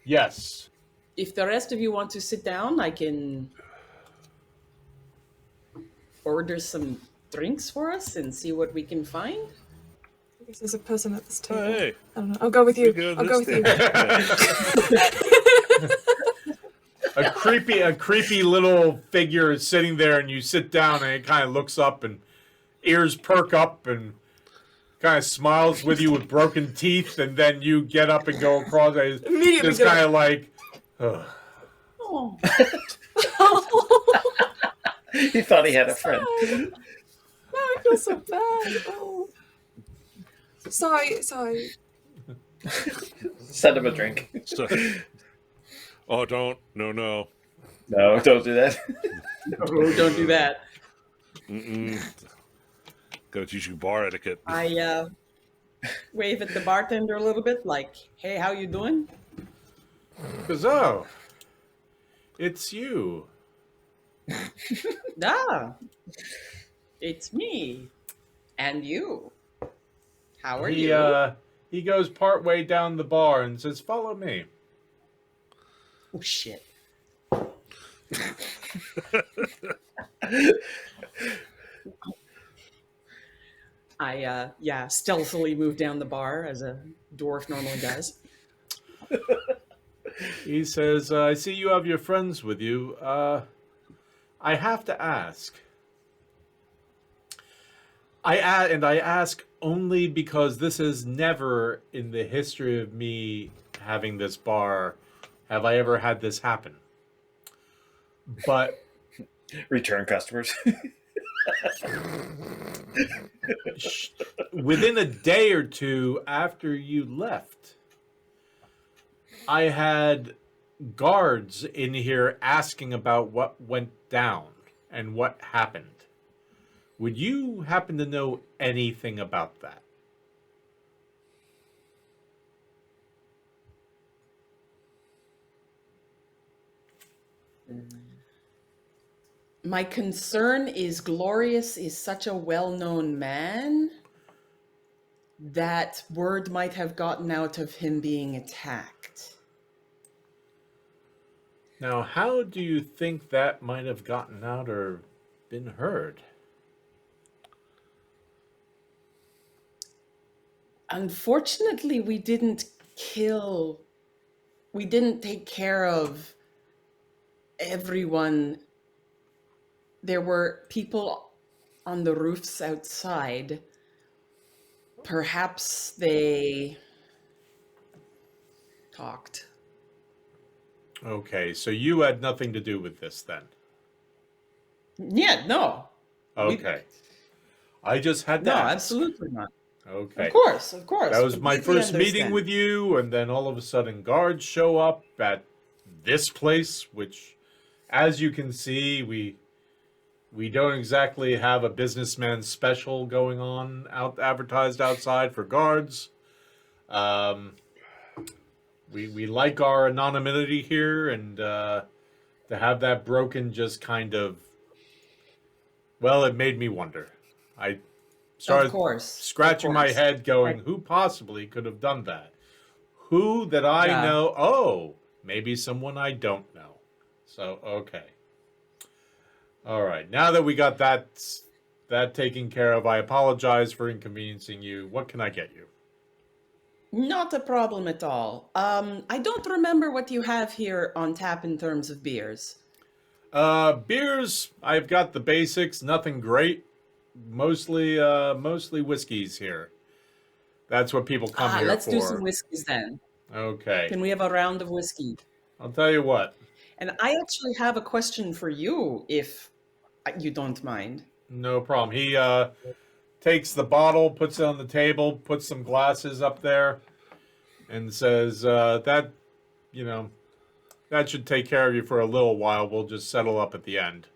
Yes. If the rest of you want to sit down, I can order some drinks for us and see what we can find. I guess there's a person at this table. Oh, hey. I don't know. I'll go with you. We go I'll go this with you. A creepy little figure is sitting there, and you sit down, and it kind of looks up, and ears perk up, and kind of smiles with you with broken teeth, and then you get up and go across. And Immediately just get kind up. of like, Oh, He thought he had a friend. Oh, I feel so bad. Oh. Sorry. Send him a drink. So, oh, don't. No. No, don't do that. oh, don't do that. Mm-mm. Gotta teach you bar etiquette. I wave at the bartender a little bit, like, "Hey, how you doing?" oh, it's you. Ah, it's me, and you. How are you? He goes part way down the bar and says, "Follow me." Oh shit! I stealthily move down the bar as a dwarf normally does. He says, "I see you have your friends with you. I have to ask. I ask only because this is never in the history of me having this bar have I ever had this happen. But Return customers. within a day or two after you left, I had guards in here asking about what went down and what happened. Would you happen to know anything about that?" My concern is Glorious is such a well-known man that word might have gotten out of him being attacked. Now, how do you think that might have gotten out or been heard? Unfortunately, we didn't take care of everyone. There were people on the roofs outside. Perhaps they talked. Okay, so you had nothing to do with this then. Yeah, no. Okay. I just had to No, ask. absolutely not. Okay. Of course. That was my Completely first meeting understand. with you, and then all of a sudden guards show up at this place, which, as you can see, we don't exactly have a businessman special going on advertised outside for guards. We like our anonymity here, and to have that broken just kind of, well, it made me wonder. I started Of course. scratching of my course. head going, who possibly could have done that? Who that I Yeah. know? Oh, maybe someone I don't know. So, okay. All right. Now that we got that taken care of, I apologize for inconveniencing you. What can I get you? Not a problem at all. I don't remember what you have here on tap in terms of beers. Beers, I've got the basics, nothing great. Mostly whiskeys here. That's what people come here Let's for. do some whiskeys then. Okay. Can we have a round of whiskey? I'll tell you what. And I actually have a question for you, if you don't mind. No problem. He takes the bottle, puts it on the table, puts some glasses up there, and says, that should take care of you for a little while. We'll just settle up at the end.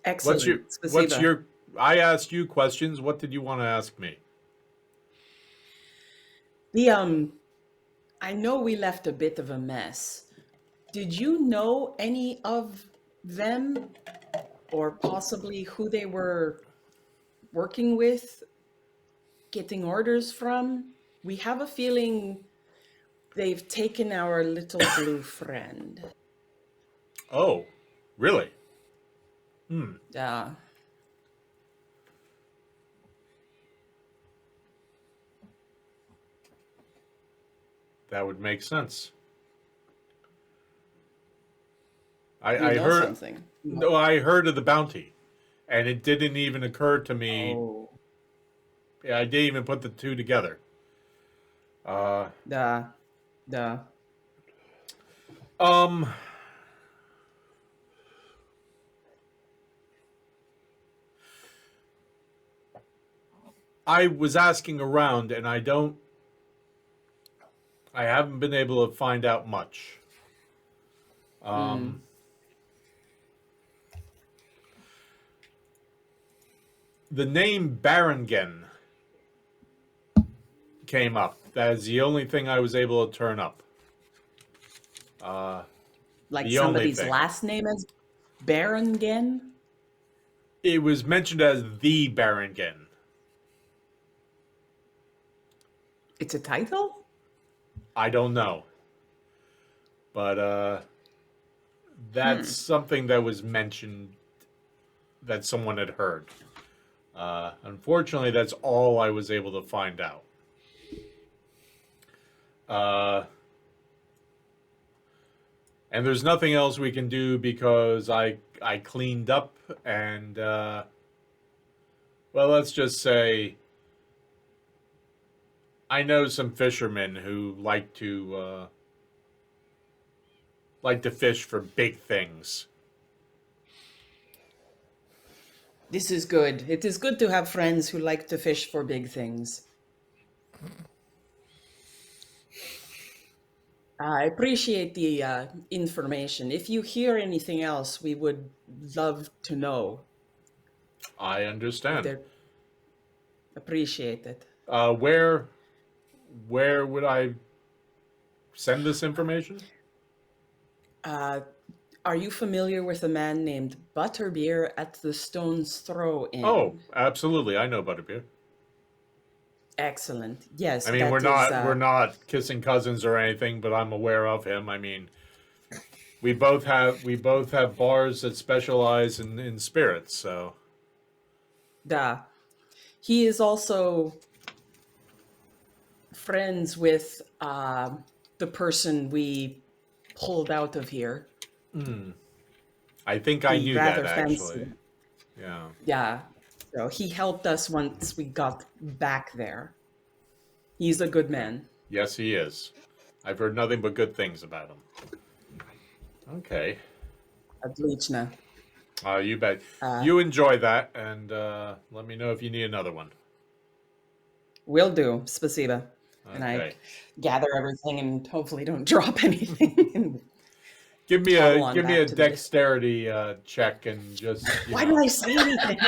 Excellent. I asked you questions. What did you want to ask me? I know we left a bit of a mess. Did you know any of them, or possibly who they were working with, getting orders from? We have a feeling they've taken our little blue friend. Oh, really? Yeah. That would make sense. You I know heard something. No, I heard of the bounty, and it didn't even occur to me. Oh. Yeah, I didn't even put the two together. Duh. I was asking around, and I haven't been able to find out much. The name Barringen came up. That is the only thing I was able to turn up. Like the only somebody's thing. last name is Barringen? It was mentioned as the Barringen. It's a title? I don't know. But that's something that was mentioned that someone had heard. Unfortunately, that's all I was able to find out. And there's nothing else we can do because I cleaned up and, well, let's just say I know some fishermen who like to fish for big things. This is good. It is good to have friends who like to fish for big things. I appreciate the information. If you hear anything else, we would love to know. I understand. Appreciate it. Where would I send this information? Are you familiar with a man named Butterbeer at the Stone's Throw Inn? Oh, absolutely. I know Butterbeer. Excellent. Yes. I mean, we're not kissing cousins or anything, but I'm aware of him. I mean, we both have bars that specialize in spirits, so. He is also friends with the person we pulled out of here. I think I knew that, actually. Fancy. Yeah. Yeah. So he helped us once we got back there. He's a good man. Yes, he is. I've heard nothing but good things about him. Okay. Отлично. You bet. You enjoy that, and let me know if you need another one. Will do. Spasiba. Okay. And I gather everything and hopefully don't drop anything. Give me a Follow on back to dexterity check and just. Why did I say anything?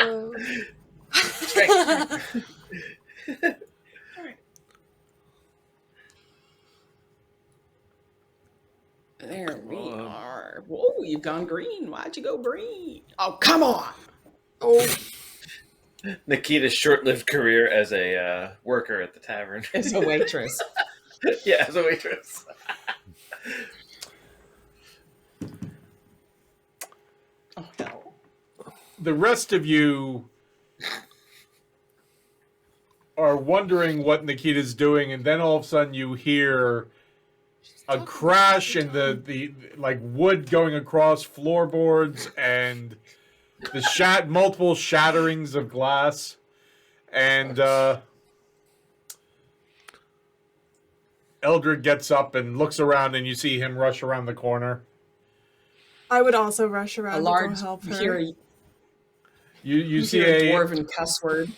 There we are. Whoa, you've gone green. Why'd you go green? Oh, come on. Oh, Nikita's short-lived career as a worker at the tavern. As a waitress. Yeah, as a waitress. the rest of you are wondering what Nikita's doing, and then all of a sudden you hear a crash and the like wood going across floorboards and the multiple shatterings of glass, and Eldred gets up and looks around, and you see him rush around the corner. I would also rush around A to large go help her. here. You see hear a dwarven cuss word.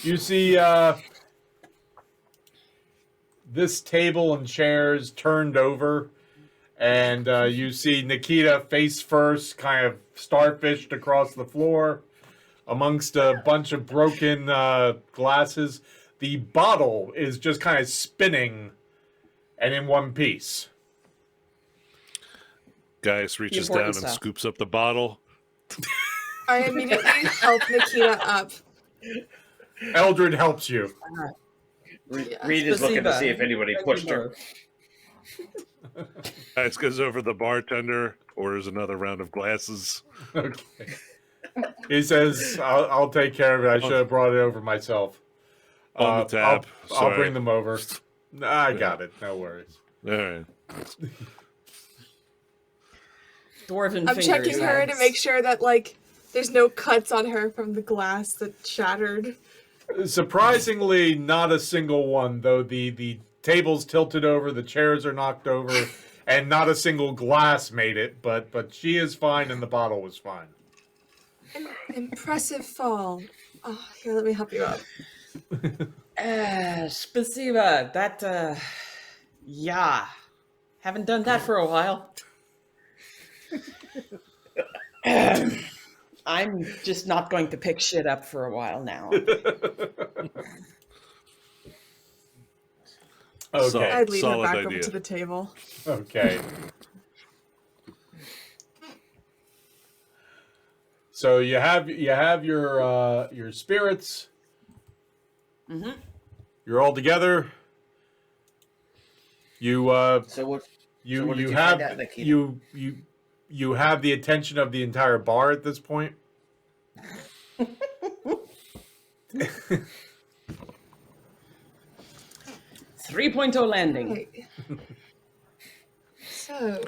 you see this table and chairs turned over, and you see Nikita face first, kind of starfished across the floor amongst a bunch of broken glasses. The bottle is just kind of spinning and in one piece. Gaius reaches down important and stuff. scoops up the bottle. I immediately help Nikita up. Eldred helps you. Reed is looking to see if anybody pushed her. Gaius goes over to the bartender, orders another round of glasses. Okay. He says, I'll take care of it. I should have brought it over myself. On the tab. I'll bring them over. I got it. No worries. All right. Dwarven I'm fingers, checking her to lads. make sure that, like, there's no cuts on her from the glass that shattered. Surprisingly, not a single one, though the table's tilted over, the chairs are knocked over, and not a single glass made it, but she is fine and the bottle was fine. Impressive fall. Oh, here, let me help you up. Spasiba. That, yeah. Haven't done that for a while. I'm just not going to pick shit up for a while now. Okay. I'd lead her solid back idea. over to the table. Okay. So you have your spirits. Mm-hmm. You're all together. You So what? you So what did you you have find out, Nikita? you have the attention of the entire bar at this point. 3.0 landing. Okay. So,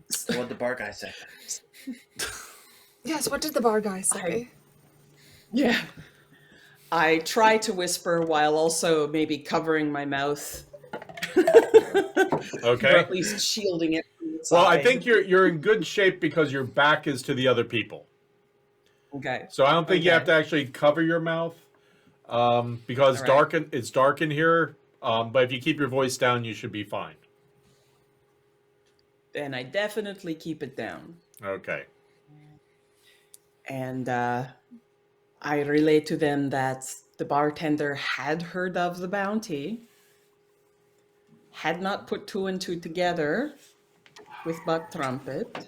So what the bar guy say? yes, what did the bar guy say? Yeah. I try to whisper while also maybe covering my mouth. Or Okay. at least shielding it from the Well, I side. think you're in good shape because your back is to the other people. Okay. So I don't think you Okay. have to actually cover your mouth because All right. it's dark in here. But if you keep your voice down, you should be fine. Then I definitely keep it down. Okay. And I relay to them that the bartender had heard of the bounty, had not put two and two together with Butt Trumpet,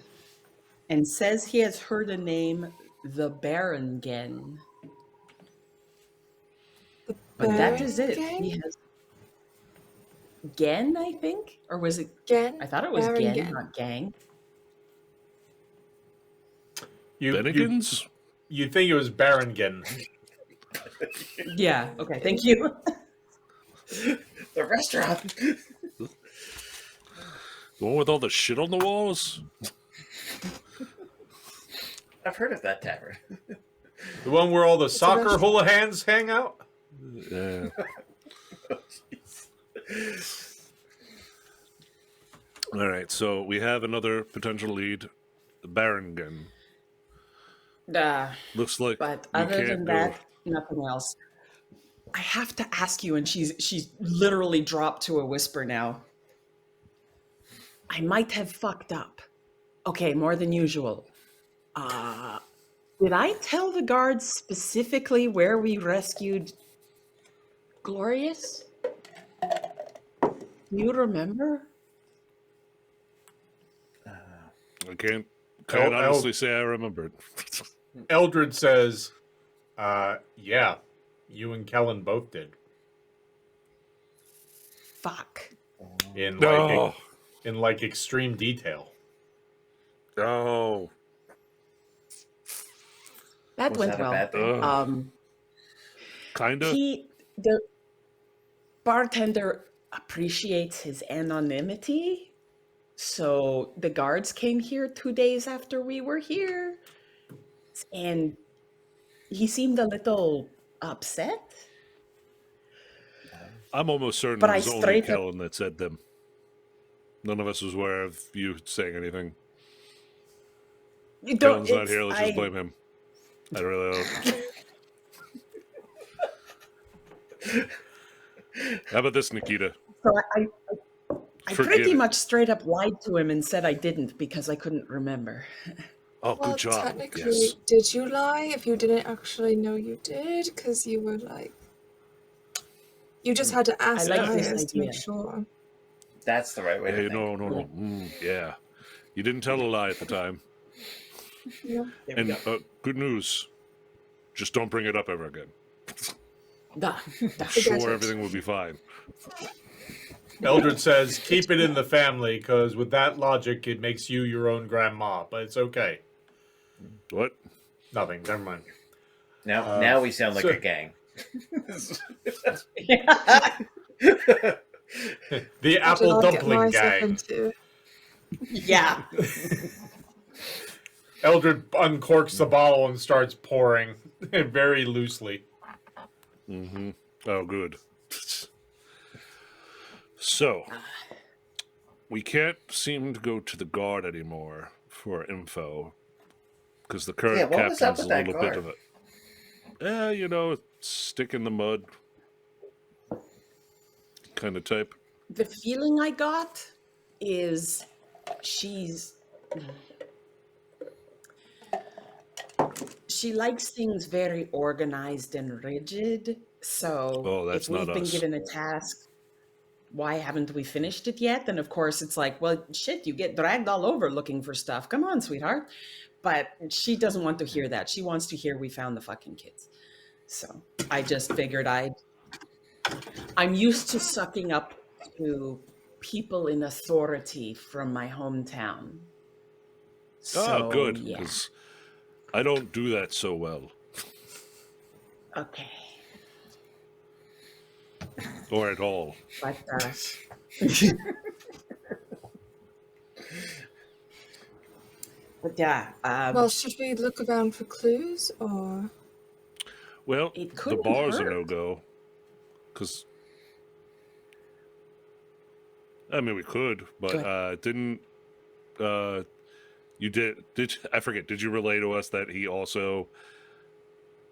and says he has heard the name the Barongen. But that is it. He has Gen, I think? Or was it? Gen? I thought it was Baron Gen, Gen. not Gang. You Bennigans? you think it was Barongen. Yeah, okay, thank you. The restaurant. The one with all the shit on the walls? I've heard of that tavern. The one where all the soccer restaurant. hula hands hang out? Yeah. All right, so we have another potential lead, the Barongen. Looks like But we other can't than go. that, nothing else. I have to ask you, and she's literally dropped to a whisper now. I might have fucked up. Okay, more than usual. Did I tell the guards specifically where we rescued Glorious? Do you remember? I can't honestly say I remembered. Eldred says, yeah, you and Kellen both did. Fuck. In No. like extreme detail. Oh, That Was went that a well. bad thing? Kinda. The bartender appreciates his anonymity. So the guards came here 2 days after we were here, and he seemed a little upset. I'm almost certain But it I was only straight up, Kellen that said them. None of us was aware of you saying anything. you don't, Kellen's not here. Let's just I, blame him. I really don't. How about this, Nikita? so I pretty Forget it. much straight up lied to him and said I didn't because I couldn't remember. Oh, Well, good job. technically, Yes. did you lie if you didn't actually know you did? Because you were like, you just had to I ask like this Gaius to make idea. sure. That's the right way to Hey, think. no. Yeah. You didn't tell a lie at the time. Yeah. There we And go. good news. Just don't bring it up ever again. Da, da. Sure, it. everything will be fine. Eldred says, keep it in the family, because with that logic, it makes you your own grandma. But it's okay. What? Nothing. Never mind. Now we sound like so- a gang. The What apple did I get dumpling myself gang. into? Yeah. Eldred uncorks the bottle and starts pouring very loosely. Mm-hmm. Oh, good. So, we can't seem to go to the guard anymore for info because the current what was up captain's with a that little bit guard? of a, stick in the mud kind of type. The feeling I got is she likes things very organized and rigid. So Oh, that's if we've not been us. given a task, why haven't we finished it yet? And of course, it's like, well, shit, you get dragged all over looking for stuff. Come on, sweetheart. But she doesn't want to hear that. She wants to hear we found the fucking kids. So I just figured I'm used to sucking up to people in authority from my hometown. So, Good, yeah. because I don't do that so well. Okay. Or at all. But, but yeah, Well, should we look around for clues or? Well, it the couldn't bar's a hurt. no-go. Because, I mean, we could, but didn't... you did I forget, did you relay to us that he also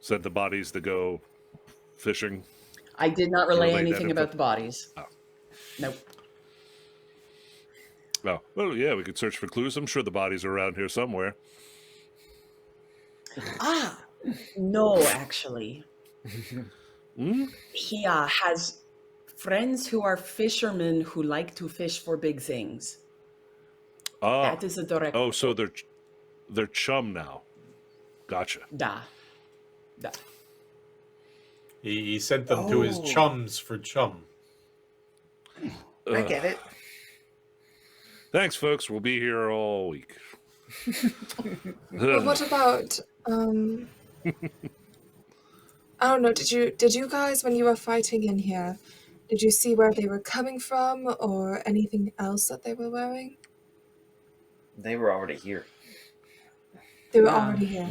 sent the bodies to go fishing? I did not relay Relay that anything info? about the bodies. Oh. Nope. Oh, well, yeah, we could search for clues. I'm sure the bodies are around here somewhere. No, actually. Hmm? He has friends who are fishermen who like to fish for big things. Ah, That is a direct. oh, so they're chum now. Gotcha. Da. He sent them to his chums for chum. I get it. Thanks, folks. We'll be here all week. Well, what about I don't know. Did you guys, when you were fighting in here, did you see where they were coming from or anything else that they were wearing? They were already here. They were Wow. already here.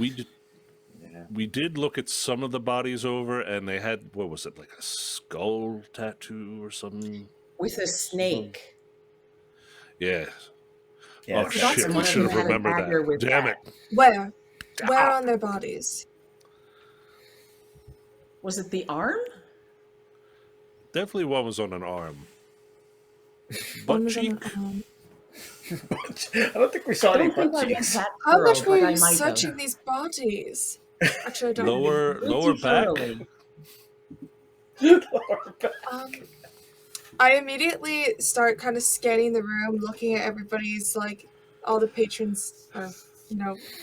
We did look at some of the bodies over, and they had, what was it, like a skull tattoo or something? With a snake. Yeah. Yeah, Oh, Forgot shit. one We of should them have had a remembered dagger that. with Damn that. it. Where? Where on their bodies? Was it the arm? Definitely one was on an arm. One Butt was on cheek? an arm. I don't think we saw I any don't think butt I went cheeks. that How thorough, much were but I you might searching have. these bodies? Actually, I don't Lower Pretty back? thoroughly. I immediately start kind of scanning the room, looking at everybody's, like, all the patrons'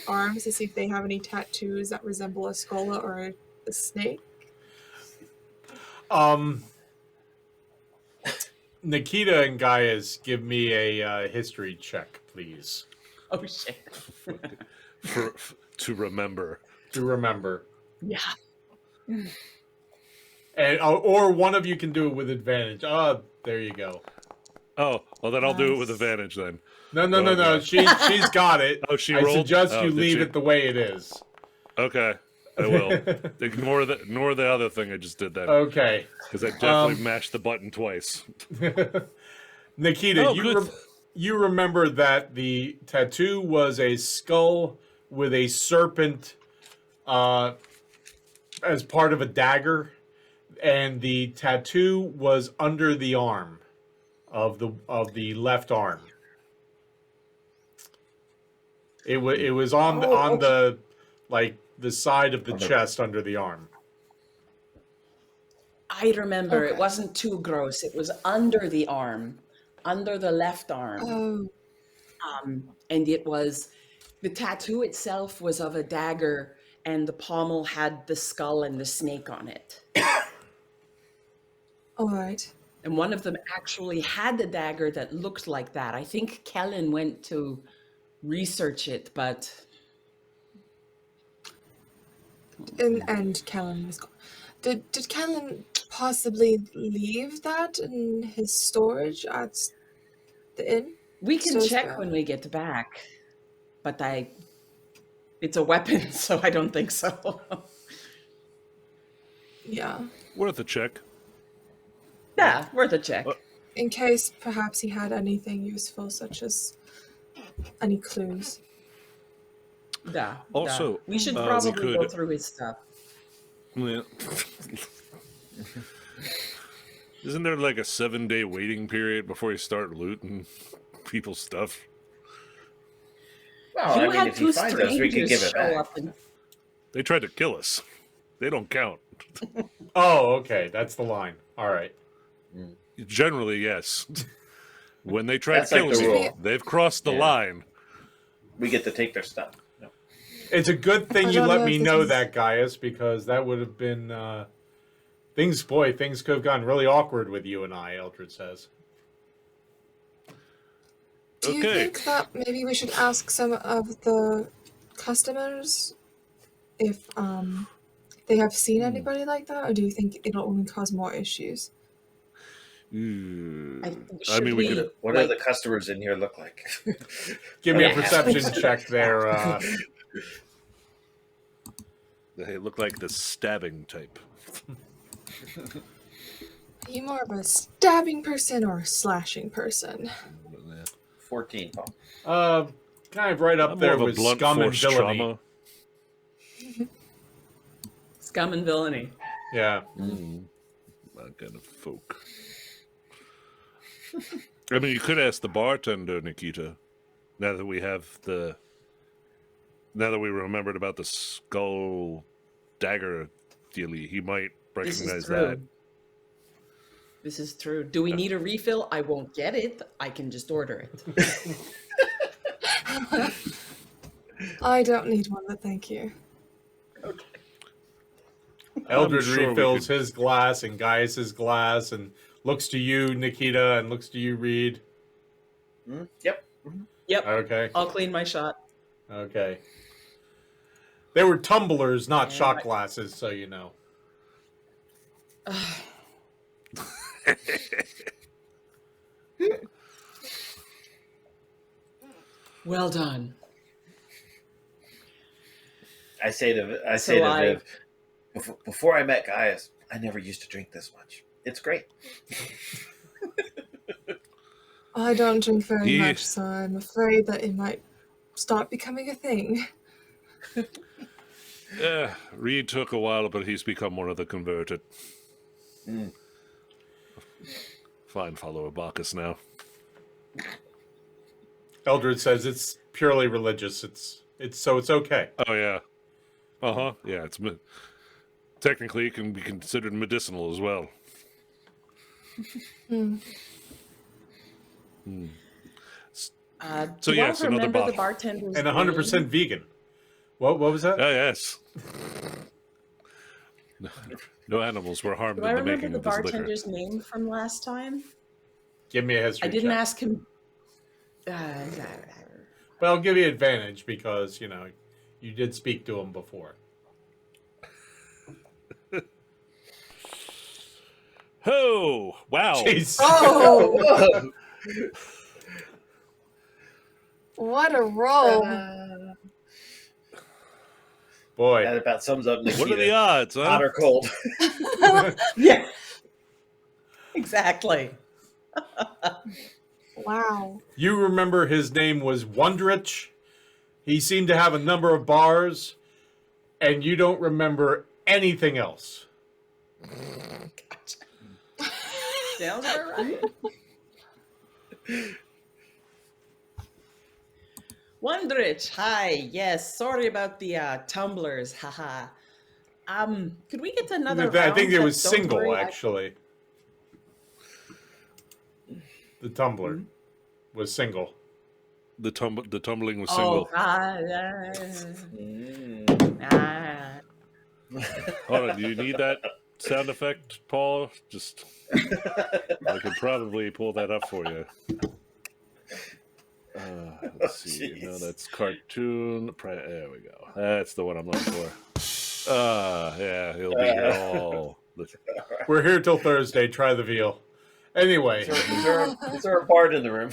arms to see if they have any tattoos that resemble a skull or a snake. Nikita and Gaius, give me a history check, please. Oh shit. To remember. to remember. Yeah. And or one of you can do it with advantage. Oh, there you go. Oh, well, then I'll do it with Nice. advantage then. No. Okay. She's got it. Oh, she I rolled? suggest Oh, you did leave she? it the way it is. Okay, I will. Ignore the other thing I just did then. Okay. Because I definitely mashed the button twice. Nikita, Oh, good. You remember that the tattoo was a skull with a serpent as part of a dagger, and the tattoo was under the arm of the left arm. It was on the like the side of the chest under the arm. I remember it Okay. wasn't too gross. It was under the arm, under the left arm. Oh, And it was, the tattoo itself was of a dagger, and the pommel had the skull and the snake on it. all right. And one of them actually had the dagger that looked like that. I think Kellen went to research it, but And Kellen was gone. Did Kellen possibly leave that in his storage at the inn? we can So check sad. when we get back. But it's a weapon, so I don't think so. Yeah. Worth a check. Yeah, worth a check. In case perhaps he had anything useful, such as any clues. Yeah. Also, we should we probably go could- through his stuff. Yeah. Isn't there like a 7-day waiting period before you start looting people's stuff? Well, You I mean, had if he two finds us, we could strangers give it show back. up and They tried to kill us. They don't count. Oh, okay, that's the line. All right. Generally, yes. When they try That's to kill like the me, rule. they've crossed the Yeah. line. We get to take their stuff. No. It's a good thing I you don't let know me if this know is- that, Gaius, because that would have been things could have gotten really awkward with you and I, Eldred says. Do you Okay. think that maybe we should ask some of the customers if they have seen anybody like that, or do you think it'll only cause more issues? I should mean, we could. What do the customers in here look like? Give me a Yeah. perception check there. They look like the stabbing type. Are you more of a stabbing person or a slashing person? 14, Paul. Kind of right up I'm there more of a with blunt scum and force villainy. trauma. scum and villainy. Yeah. That kind of folk. I mean, you could ask the bartender, Nikita. Now that we remembered about the skull dagger dealy, he might This recognize is true. This is true. Do we need a refill? I won't get it. I can just order it. I don't need one, but thank you. Eldred sure we refills could- his glass and Gaius's glass and looks to you, Nikita, and looks to you, Reed. Yep. Yep. Okay. I'll clean my shot. Okay. They were tumblers, not And shot I- glasses, so you know. Well done. I say to So I- Viv, before I met Gaius, I never used to drink this much. It's great. I don't drink very Yeah. much, so I'm afraid that it might start becoming a thing. Reed took a while, but he's become one of the converted. Fine follower Bacchus now. Eldred says it's purely religious. It's okay. Oh yeah. Uh-huh. Yeah, technically it can be considered medicinal as well. So do yes, y'all another remember the bottle. bartender's And 100% name? vegan. What was that? Oh yes. No animals were harmed Do I in the remember making the of this liquor. bartender's name from last time? Give me a history I didn't check. ask him. But I'll give you advantage because, you did speak to him before. Ho! Wow. Jeez. Oh, Whoa. what a roll! Boy. That about sums up Nikita. What are the odds, huh? Hot or cold? Yeah. Exactly. Wow. You remember his name was Wondrich. He seemed to have a number of bars, and you don't remember anything else. Sounds about right. Wondrich, hi. Yes, sorry about the tumblers. Haha. Could we get to another round? I think it But was don't single, worry, actually. The tumbler was single. The tumbling was Oh, single. Hold on, do you need that sound effect, Paul? Just I could probably pull that up for you. Let's see. No, that's cartoon. There we go. That's the one I'm looking for. Yeah, he'll be here all. We're here till Thursday. Try the veal. Anyway, Is there a bard in the room?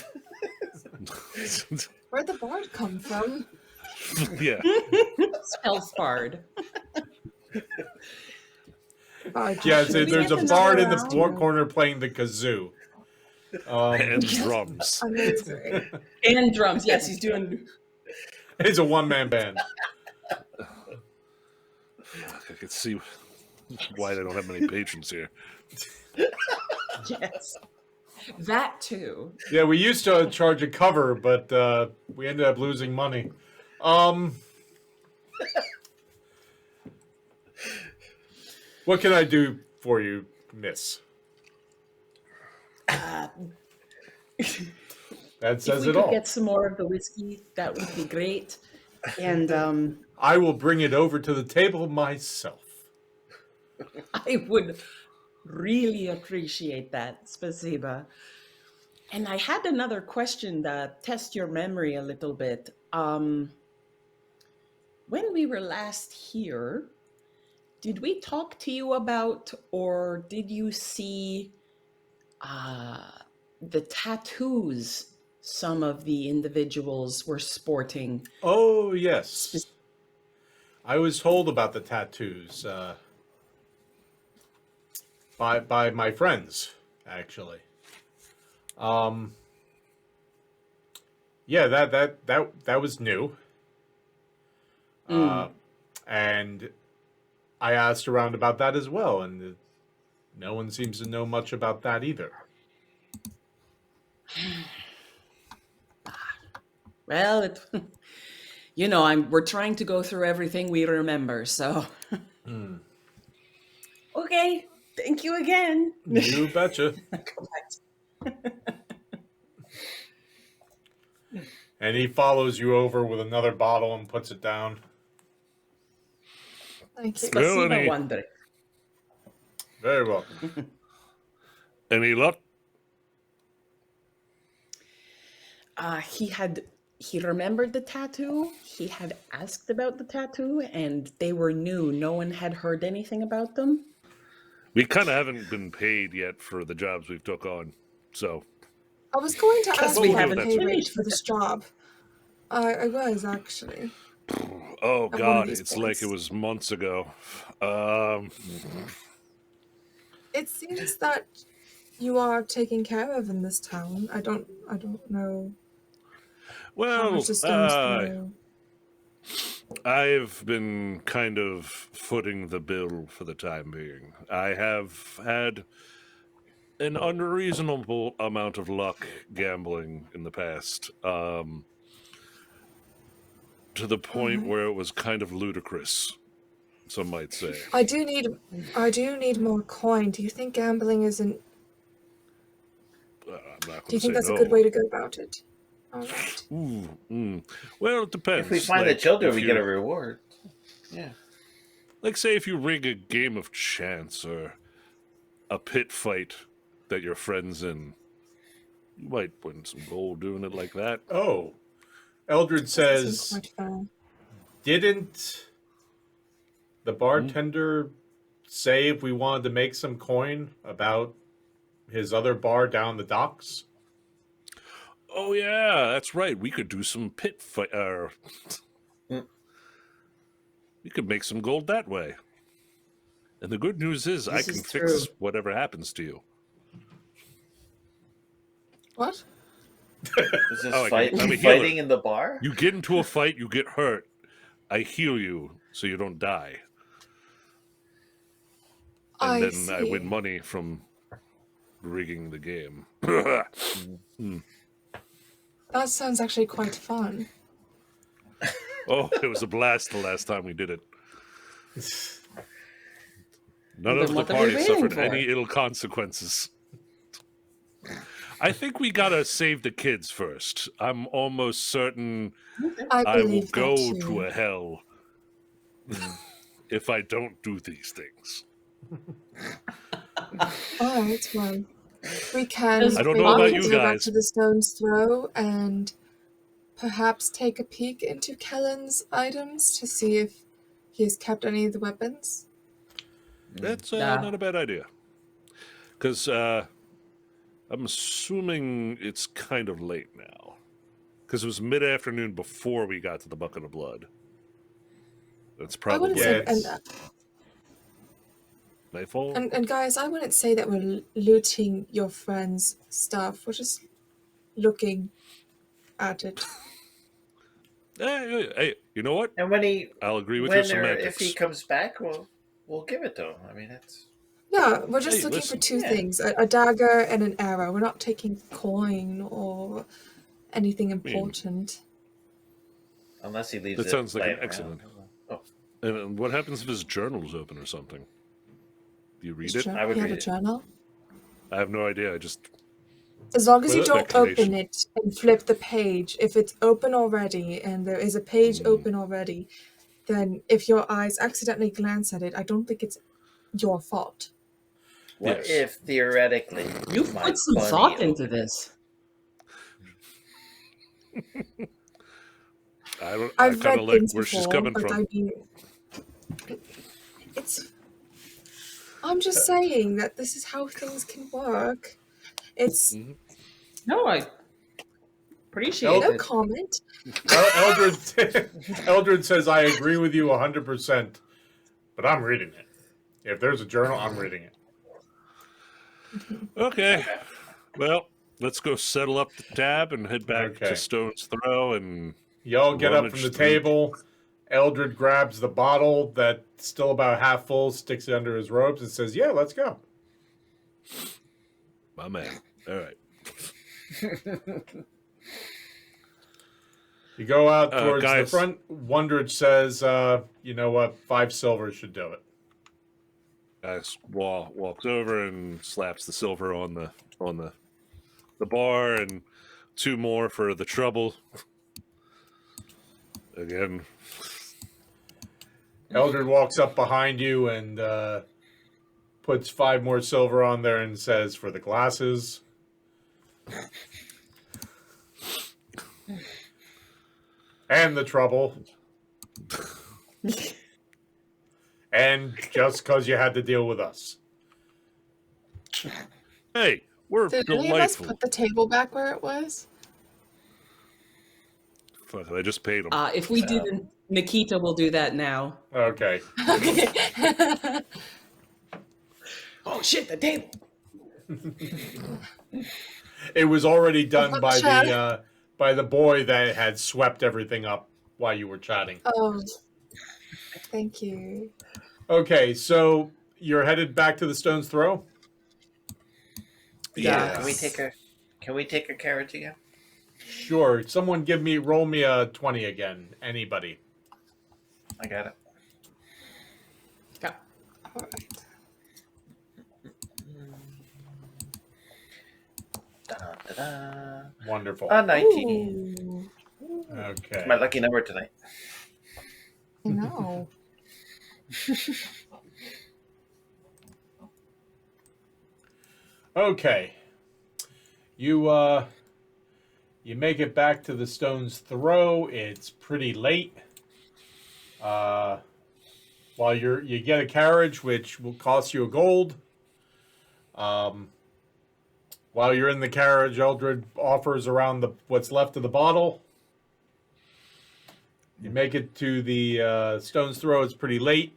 Where'd the bard come from? Yeah. Elf bard. Bard. yeah, Should we there's get a bard in another the round? corner playing the kazoo. And drums. Amazing. And drums. Yes, he's doing. It's a one-man band. I can see why they don't have many patrons here. Yes. That too. Yeah, we used to charge a cover, but we ended up losing money. What can I do for you, miss? That says If we it could all. get some more of the whiskey, that would be great. And I will bring it over to the table myself. I would really appreciate that. Spasiba. And I had another question to test your memory a little bit. When we were last here, did we talk to you about, or did you see the tattoos some of the individuals were sporting? Oh, yes. I was told about the tattoos by my friends, actually. Yeah, that was new. And I asked around about that as well, and no one seems to know much about that either. Well, we're trying to go through everything we remember, so. Okay, thank you again. You betcha. And he follows you over with another bottle and puts it down. Thank you. Spasiba Melanie. Wonder. Very well. Any luck? He remembered the tattoo. He had asked about the tattoo, and they were new. No one had heard anything about them. We kind of haven't been paid yet for the jobs we've took on, so I was going to Because ask we for a haven't pay rate finished. for this job. I was actually. oh one of god, these it's points. like it was months ago. It seems that you are taken care of in this town. I don't know how Well, much this goes through. I've been kind of footing the bill for the time being. I have had an unreasonable amount of luck gambling in the past, to the point where it was kind of ludicrous, some might say. I do need more coin. Do you think gambling isn't? I'm not Do you going to think say that's no. a good way to go about it? All right. Well, it depends. If we find the Like, children, if we you- get a reward. Yeah. Like, say, if you rig a game of chance or a pit fight that your friend's in, you might win some gold doing it like that. Oh. Eldred That says, seems quite fair. didn't the bartender say if we wanted to make some coin about his other bar down the docks? Oh yeah, that's right. We could do some pit fight. We could make some gold that way. And the good news is, I This can is fix true. whatever happens to you. What? Is this Oh, I'm a healer. fighting in the bar? You get into a fight, you get hurt. I heal you so you don't die. And I then see. I win money from rigging the game. That sounds actually quite fun. Oh, it was a blast the last time we did it. None Then of the what are we party waiting suffered for? any ill consequences. I think we gotta save the kids first. I'm almost certain I I will believe go that to too. a hell if I don't do these things. All right, well, we can. I don't know about you go back guys. to the Stone's Throw and perhaps take a peek into Kellen's items to see if he has kept any of the weapons. That's Yeah. not a bad idea. Because I'm assuming it's kind of late now. Because it was mid-afternoon before we got to the Bucket of Blood. That's I probably wouldn't say, Yeah, nightfall. and guys, I wouldn't say that we're looting your friend's stuff. We're just looking at it. Hey, you know what? And when I'll agree with your when or if semantics. he comes back, we'll give it to him. I mean, it's No, we're just Hey, looking listen. for two Yeah. things: a dagger and an arrow. We're not taking coin or anything important. unless he leaves That it. sounds like an laying around. excellent- Oh, And what happens if his journal's open or something? Do you read it? I would You have read a it. journal. I have no idea. I just As long as you With don't speculation. open it and flip the page, if it's open already and there is a page open already, then if your eyes accidentally glance at it, I don't think it's your fault. what Yes. if theoretically You've my put some bunny thought into opened- this. I I've kind read of like things where she's before, coming but from. I mean, it's. I'm just saying that this is how things can work. It's Mhm. No, I appreciate Oh, no it. comment. Eldred says, I agree with you 100%, but I'm reading it. If there's a journal, I'm reading it. Okay. Well, let's go settle up the tab and head back Okay. to Stone's Throw and Y'all get up rummage from the through- table. Eldred grabs the bottle that's still about half full, sticks it under his robes, and says, yeah, let's go. My man. All right. You go out towards the guys. front. Wondrich says, you know what, 5 silver should do it. Walks over and slaps the silver on the bar, and 2 more for the trouble. Again. Eldred walks up behind you and puts 5 more silver on there and says, for the glasses. And the trouble. And just because you had to deal with us. Hey, we're Did any of us delightful. put the table back where it was? Fuck, I just paid him. If we didn't, Nikita will do that now. Okay. Okay. Oh shit, the table. It was already done by Chat. the boy that had swept everything up while you were chatting. Oh, thank you. Okay, so you're headed back to the Stone's Throw? Yeah. Can we take a carriage again? Sure. Someone roll me a 20 again. Anybody. I got it. Yeah. All right. Da-da-da. Wonderful. 19. Ooh, Okay. My lucky number tonight. I know. Okay. You make it back to the Stone's Throw. It's pretty late. while you get a carriage, which will cost you a gold. While you're in the carriage, Eldred offers around what's left of the bottle. You make it to the Stone's Throw. It's pretty late.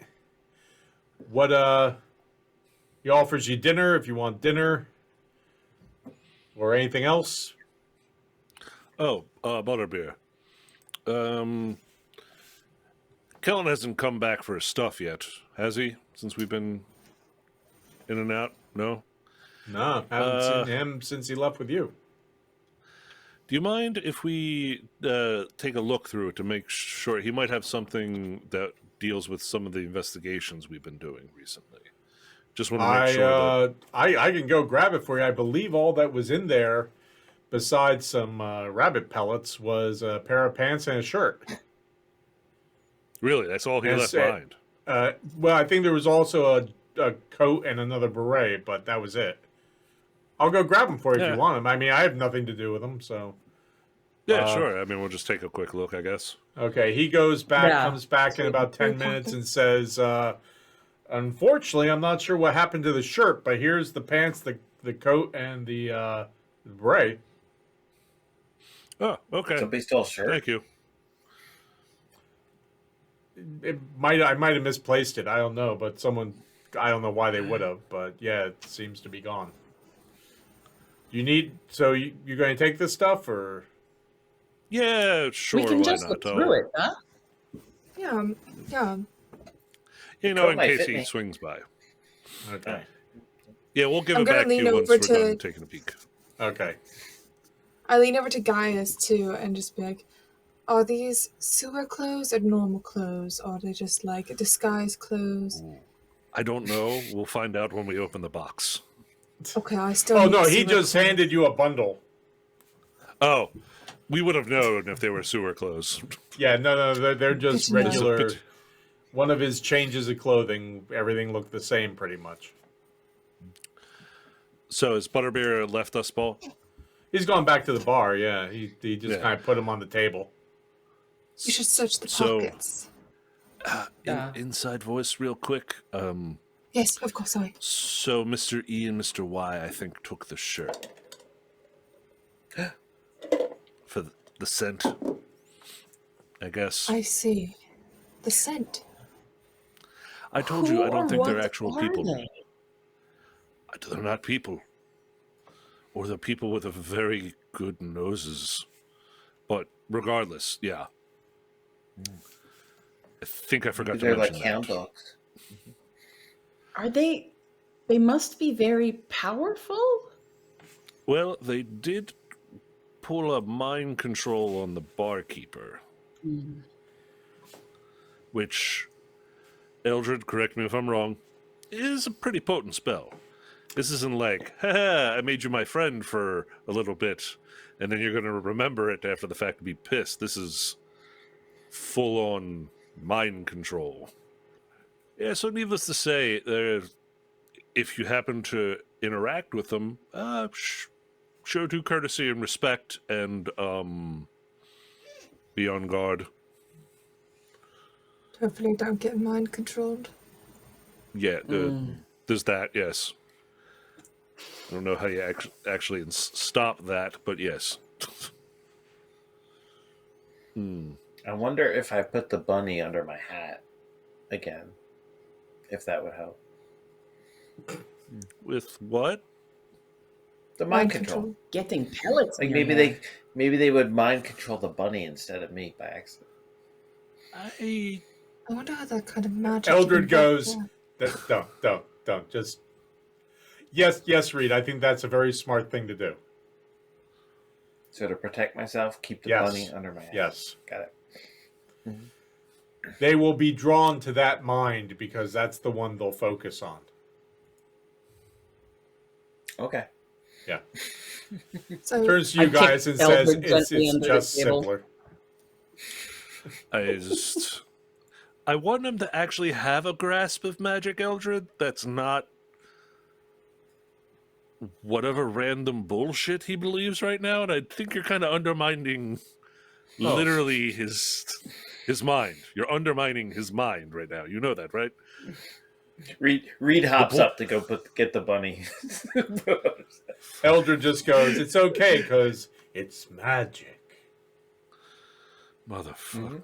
He offers you dinner if you want dinner or anything else. Oh, butterbeer. Kellen hasn't come back for his stuff yet, has he? Since we've been in and out? No? No, haven't seen him since he left with you. Do you mind if we take a look through it to make sure he might have something that deals with some of the investigations we've been doing recently? Just want to make sure that... I can go grab it for you. I believe all that was in there, besides some rabbit pellets, was a pair of pants and a shirt. Really? That's all he left behind? Well, I think there was also a coat and another beret, but that was it. I'll go grab them for you if you want them. I mean, I have nothing to do with them, so... Yeah, sure. I mean, we'll just take a quick look, I guess. Okay, he goes back, comes back in about 10 minutes and says, unfortunately, I'm not sure what happened to the shirt, but here's the pants, the coat, and the beret. Oh, okay. Somebody stole a shirt. Thank you. I might have misplaced it. I don't know, but I don't know why they would have, but yeah, it seems to be gone. So you're going to take this stuff, or? Yeah, sure. We can just look through it, huh? Yeah. You know, in case he swings by. Okay. Yeah, we'll give I'm it gonna back to you lean once over we're done to- taking a peek. Okay. I lean over to Gaius too and just be like, are these sewer clothes or normal clothes? Or are they just like disguise clothes? I don't know. We'll find out when we open the box. Okay, I still Oh, need no, he sewer just clothes. handed you a bundle. Oh, we would have known if they were sewer clothes. Yeah, no, they're just Good to know. regular. One of his changes of clothing, everything looked the same pretty much. So has Butterbeer left us, Paul? He's gone back to the bar, yeah. He just kind of put him on the table. You should search the So- pockets. Inside voice real quick. Yes, of course, sorry. So Mr. E and Mr. Y, I think, took the shirt. For the scent, I guess. I see. The scent. I told you, I don't think they're actual people. They? They're not people. Or they're people with a very good noses. But regardless, yeah. I think I forgot to They're mention like that. hound dogs. Are they? They must be very powerful. Well, they did pull a mind control on the barkeeper. Which, Eldred, correct me if I'm wrong, is a pretty potent spell. This isn't like, haha, I made you my friend for a little bit, and then you're going to remember it after the fact and be pissed. This is full-on mind control. Yeah, so needless to say, if you happen to interact with them, show due courtesy and respect, and be on guard. Hopefully don't get mind controlled. Yeah, there's that, yes. I don't know how you actually stop that, but yes. I wonder if I put the bunny under my hat again, if that would help. With what? The mind control. Getting pellets. Like in your maybe hair. they would mind control the bunny instead of me by accident. I wonder how that kind of magic. Eldred can work. goes, don't. Just, yes, Reed, I think that's a very smart thing to do. So to protect myself, keep the Yes. bunny under my hat. Yes. Got it. They will be drawn to that mind because that's the one they'll focus on. Okay. Yeah. So Turns to you I guys and kicked says Eldred it's gently under the just table. simpler. I want him to actually have a grasp of magic, Eldred. That's not whatever random bullshit he believes right now, and I think you're kind of undermining literally his... His mind. You're undermining his mind right now. You know that, right? Reed hops bull- up to go get the bunny. Eldred just goes, "It's okay, because it's magic." Motherfucker.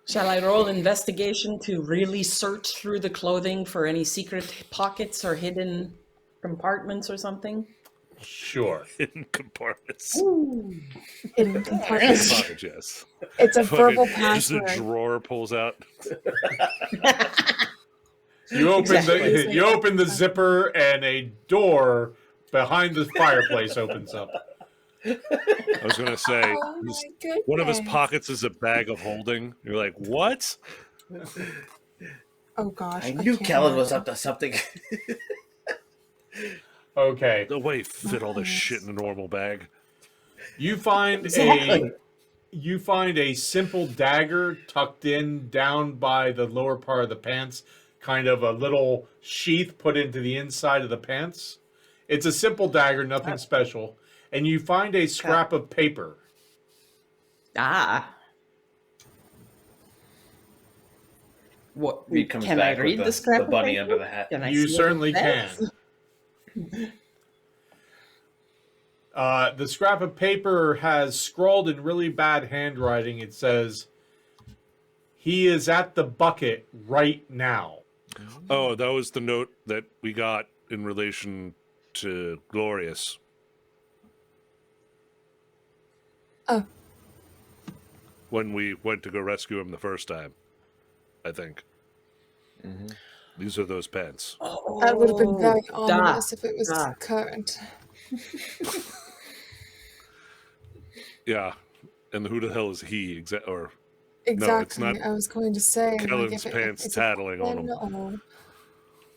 Shall I roll investigation to really search through the clothing for any secret pockets or hidden compartments or something? Sure. Hidden compartments. Hidden compartments. Compartments, yes. It's a verbal Fucking- Just a password. drawer pulls out. You open Exactly. you open the zipper, and a door behind the fireplace opens up. I was going to say, Oh my goodness. one of his pockets is a bag of holding. You're like, what? Oh gosh. I knew can't Kellen was imagine. up to something. Okay. No way fit all this shit in a normal bag. You find Exactly. a simple dagger tucked in down by the lower part of the pants, kind of a little sheath put into the inside of the pants. It's a simple dagger, nothing special. And you find a scrap of paper. Ah. What? Reed comes Can I back read with the scrap the of bunny paper? under the hat. Can I You see what certainly it says? can. The scrap of paper has scrawled in really bad handwriting. It says, "He is at the bucket right now." Oh, that was the note that we got in relation to Glorious. Oh. When we went to go rescue him the first time, I think. Mm-hmm. These are those pants. That would have been very Oh, da, ominous if it was da. current. Yeah. And who the hell is he? Or Exactly. not I was going to say, Kellen's if pants is it tattling on him. Kellen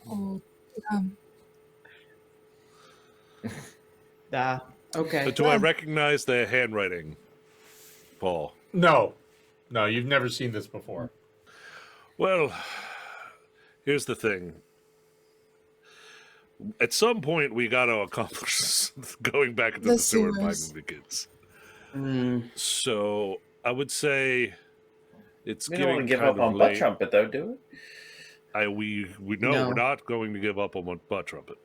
or Da. Okay. Do I recognize the handwriting, Paul? No, you've never seen this before. Well, here's the thing. At some point, we got to accomplish going back into the sewer and sewers. finding the kids. Mm. So I would say it's We don't want to getting give up kind of on Butt late. Trumpet, though, do We know No. we're not going to give up on Butt Trumpet.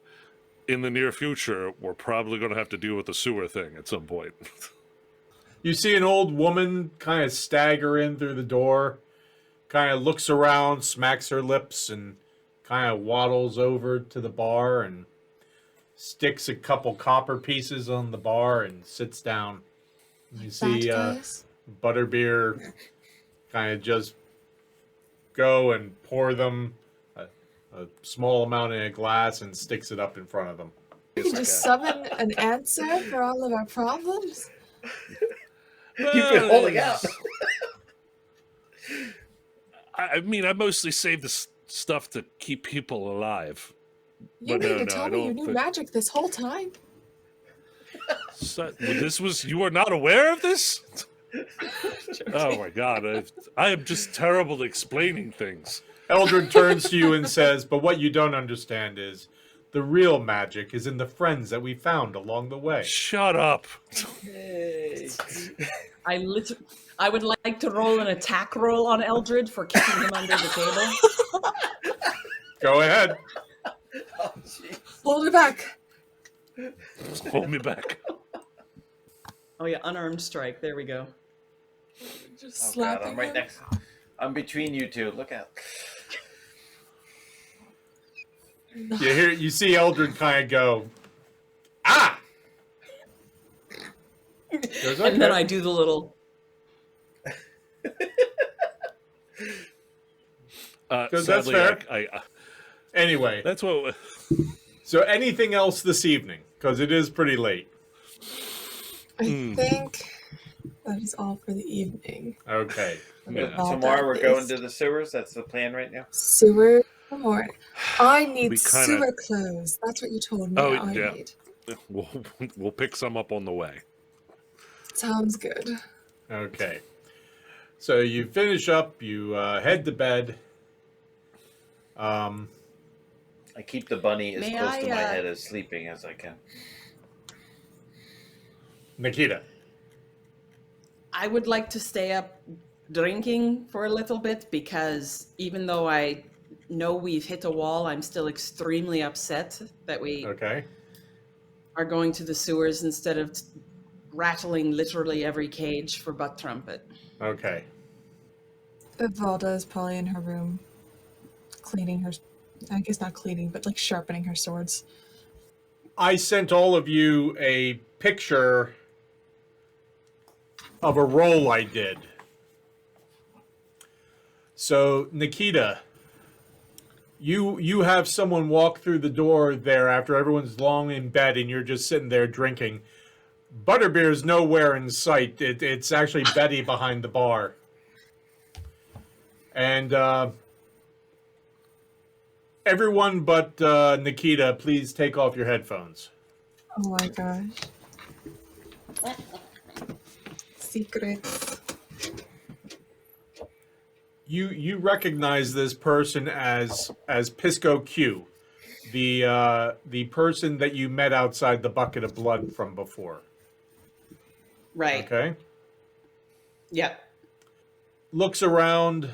In the near future, we're probably going to have to deal with the sewer thing at some point. You see an old woman kind of stagger in through the door, kind of looks around, smacks her lips, and kind of waddles over to the bar and sticks a couple copper pieces on the bar and sits down. You see guys? Butterbeer kind of just go and pour them a small amount in a glass and sticks it up in front of them. You can just summon an answer for all of our problems. You've been holding out. I mean, I mostly save this stuff to keep people alive. You But mean no, to no, tell I me you don't knew put- magic this whole time? So, you are not aware of this? Oh my god, I am just terrible at explaining things. Eldred turns to you and says, "But what you don't understand is the real magic is in the friends that we found along the way." Shut up. I would like to roll an attack roll on Eldred for kicking him under the table. Go ahead. Oh, jeez. Hold it back. Hold me back. Oh yeah, unarmed strike. There we go. Just Oh, God, slapping I'm right him. next. I'm between you two. Look out. You see Eldred kind of go, "Ah!" Goes, And then "Okay." I do the little. That's Sadly, fair. I Anyway, that's what. so anything else this evening? Because it is pretty late. I think that is all for the evening. Okay. Yeah. All Tomorrow that we're going is to the sewers. That's the plan right now. sewer morning. I need We kinda- sewer clothes. That's what you told me Oh, I yeah. need. We'll pick some up on the way. Sounds good. Okay. So you finish up. You head to bed. I keep the bunny as May close to my I, head as sleeping as I can. Nikita. I would like to stay up drinking for a little bit because even though I know we've hit a wall, I'm still extremely upset that we Okay. are going to the sewers instead of rattling literally every cage for Butt Trumpet. Okay. Valda is probably in her room, cleaning her. I guess not cleaning, but like sharpening her swords. I sent all of you a picture of a roll I did. So, Nikita, you have someone walk through the door there after everyone's long in bed and you're just sitting there drinking. Butterbeer's nowhere in sight. It's actually Betty behind the bar. And everyone but Nikita, please take off your headphones. Oh my gosh. Secrets. You recognize this person as Pisco Q, the person that you met outside the bucket of blood from before. Right. Okay. Yep. Looks around,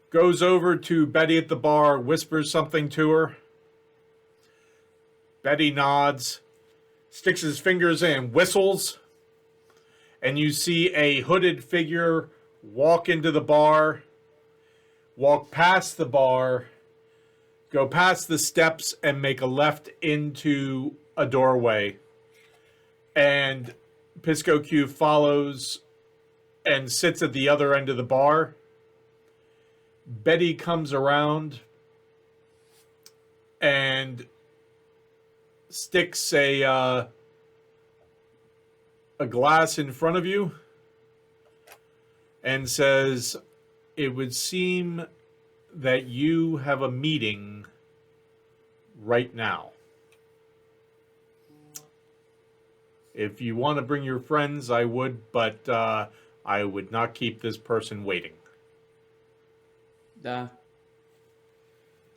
goes over to Betty at the bar, whispers something to her. Betty nods, sticks his fingers in, whistles, and you see a hooded figure walk into the bar, walk past the bar, go past the steps, and make a left into a doorway. And Pisco Q follows and sits at the other end of the bar. Betty comes around and sticks a glass in front of you and says, "It would seem that you have a meeting right now. If you want to bring your friends, I would, but I would not keep this person waiting."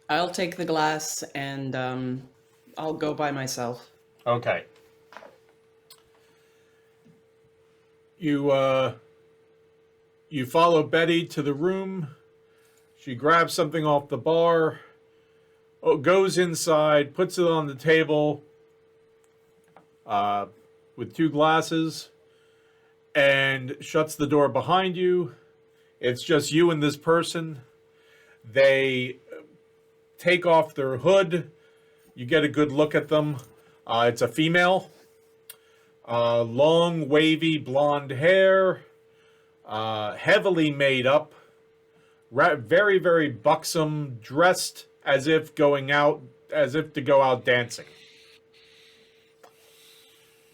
I'll take the glass and I'll go by myself. Okay. You follow Betty to the room. She grabs something off the bar, goes inside, puts it on the table with two glasses, and shuts the door behind you. It's just you and this person. They take off their hood. You get a good look at them. It's a female. Long, wavy, blonde hair. Heavily made up. Very, very buxom. Dressed as if to go out dancing.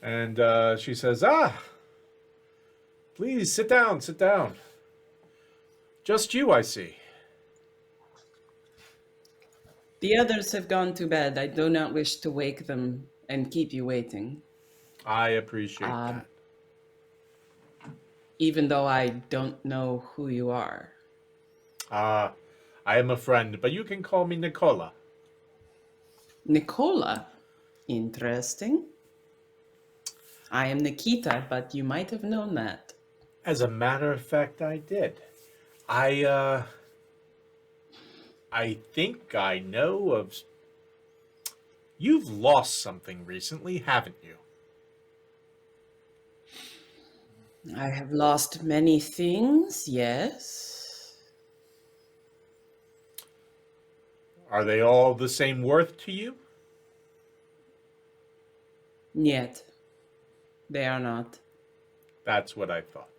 And she says, please, sit down, sit down. Just you, I see. The others have gone to bed. I do not wish to wake them and keep you waiting. I appreciate that. Even though I don't know who you are. I am a friend, but you can call me Nicola. Nicola? Interesting. I am Nikita, but you might have known that. As a matter of fact, I did. I think I know of... You've lost something recently, haven't you? I have lost many things, yes. Are they all the same worth to you? Yet. They are not. That's what I thought.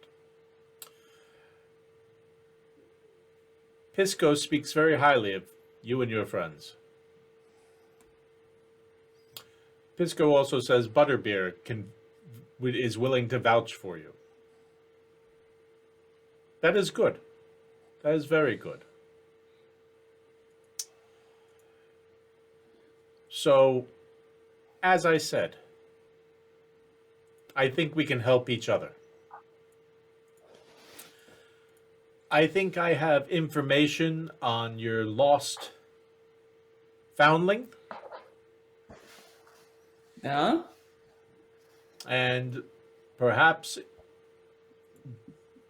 Pisco speaks very highly of you and your friends. Pisco also says Butterbeer is willing to vouch for you. That is good. That is very good. So, as I said, I think we can help each other. I think I have information on your lost foundling. Yeah? And perhaps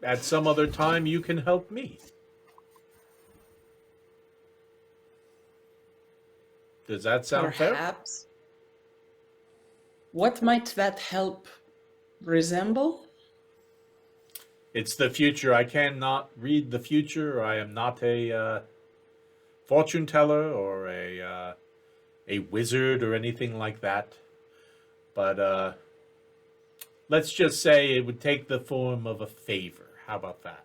at some other time you can help me. Does that sound fair? Perhaps. What might that help resemble? It's the future. I cannot read the future. I am not a fortune teller or a wizard or anything like that. But let's just say it would take the form of a favor. How about that?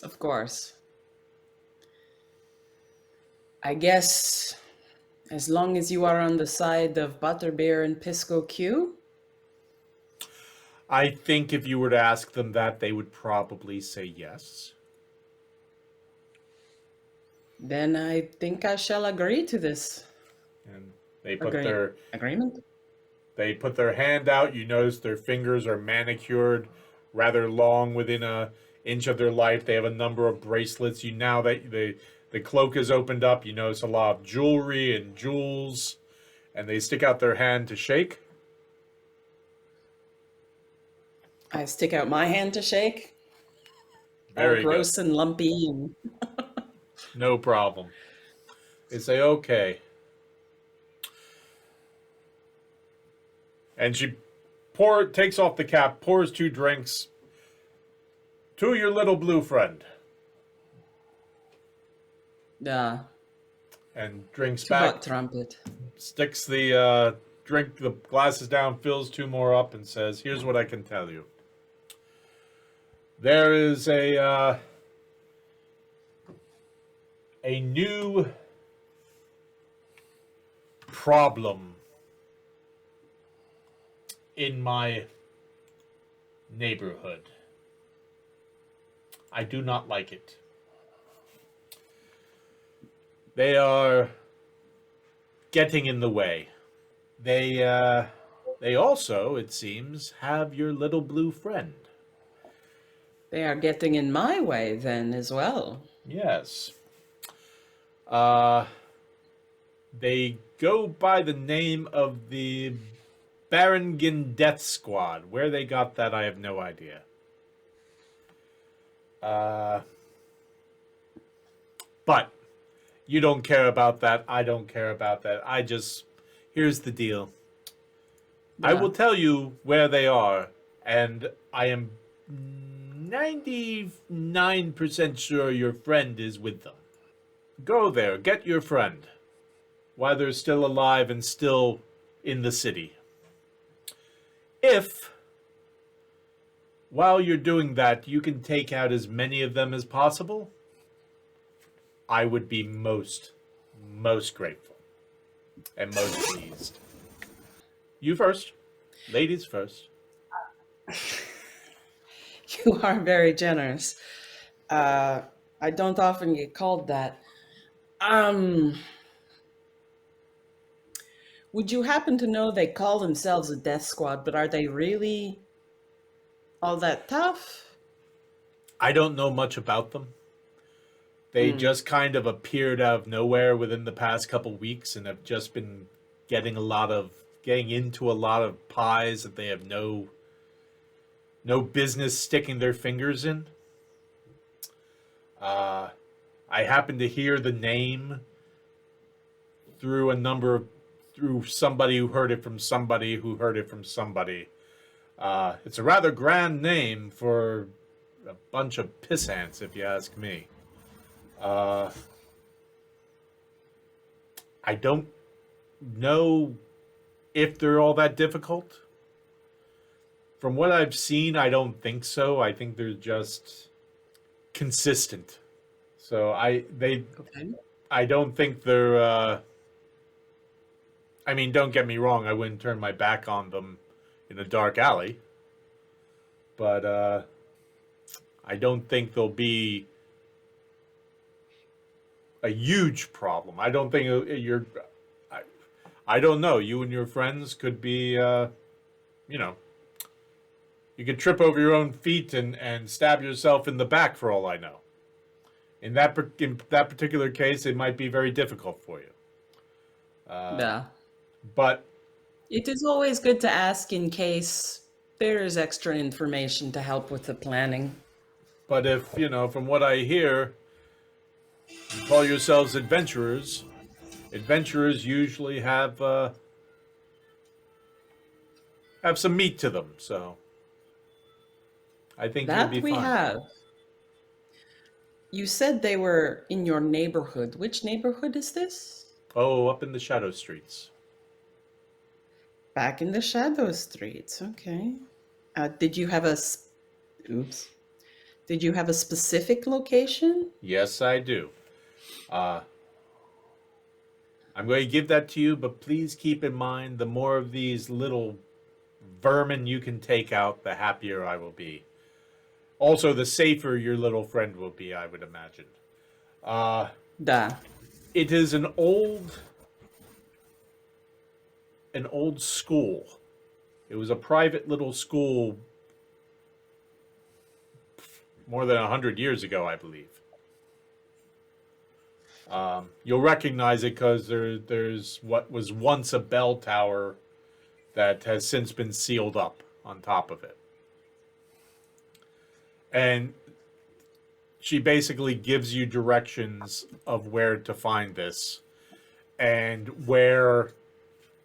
Of course. I guess as long as you are on the side of Butterbeer and Pisco Q, I think if you were to ask them that, they would probably say yes. then I think I shall agree to this And they put their agreement. They put their hand out. You notice their fingers are manicured, rather long, within an inch of their life. They have a number of bracelets. You now that the cloak is opened up, you notice a lot of jewelry and jewels, and they stick out their hand to shake. I stick out my hand to shake. Very all gross and lumpy and No problem. They say, okay. And she takes off the cap, pours 2 drinks to your little blue friend, and drinks to back, Butt Trumpet. sticks the glasses down, fills 2 more up, and says, here's what I can tell you. There is a new problem in my neighborhood. I do not like it. They are getting in the way. They also, it seems, have your little blue friend. They are getting in my way then as well. Yes. They go by the name of the Barringen Death Squad. Where they got that, I have no idea. But you don't care about that. I don't care about that. Here's the deal. I will tell you where they are, and I am 99% sure your friend is with them. Go there, get your friend, while they're still alive and still in the city. If, while you're doing that, you can take out as many of them as possible, I would be most grateful and most pleased. You first. Ladies first. You are very generous. I don't often get called that. Would you happen to know they call themselves a death squad, but are they really all that tough? I don't know much about them. They just kind of appeared out of nowhere within the past couple weeks and have just been getting into a lot of pies that they have no business sticking their fingers in. I happened to hear the name through somebody who heard it from somebody who heard it from somebody. It's a rather grand name for a bunch of pissants, if you ask me. I don't know if they're all that difficult. From what I've seen, I don't think so. I think they're just consistent. So I don't think they're I mean, don't get me wrong, I wouldn't turn my back on them in a dark alley. But I don't think they'll be a huge problem. I don't think I don't know. You and your friends could be, you could trip over your own feet and stab yourself in the back for all I know. In that particular case, it might be very difficult for you. Yeah. But It is always good to ask in case there is extra information to help with the planning. But if, from what I hear, you call yourselves adventurers, adventurers usually have some meat to them, so I think you'll be That we fine. have. You said they were in your neighborhood. Which neighborhood is this? Oh, up in the Shadow Streets. Back in the Shadow Streets. Okay. Did you have a oops? Did you have a specific location? Yes, I do. I'm going to give that to you, but please keep in mind the more of these little vermin you can take out, the happier I will be. Also, the safer your little friend will be, I would imagine. Da. It is an old school. It was a private little school more than 100 years ago, I believe. You'll recognize it because there's what was once a bell tower that has since been sealed up on top of it. And she basically gives you directions of where to find this, and where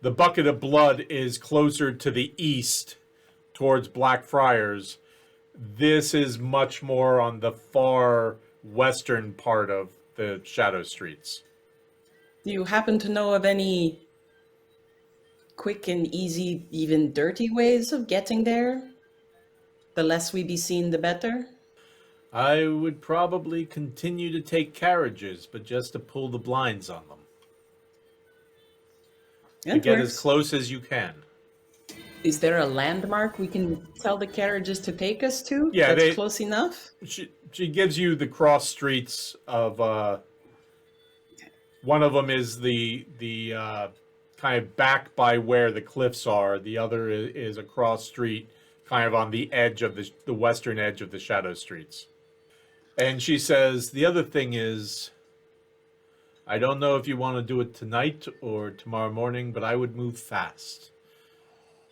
the bucket of blood is closer to the east towards Blackfriars. This is much more on the far western part of the Shadow Streets. Do you happen to know of any quick and easy, even dirty ways of getting there? The less we be seen, the better. I would probably continue to take carriages, but just to pull the blinds on them. To It get works. as close as you can. Is there a landmark we can tell the carriages to take us to? Yeah, that's close enough. She gives you the cross streets of. One of them is the kind of back by where the cliffs are. The other is a cross street, kind of on the edge of the western edge of the Shadow Streets. And she says, the other thing is, I don't know if you want to do it tonight or tomorrow morning, but I would move fast.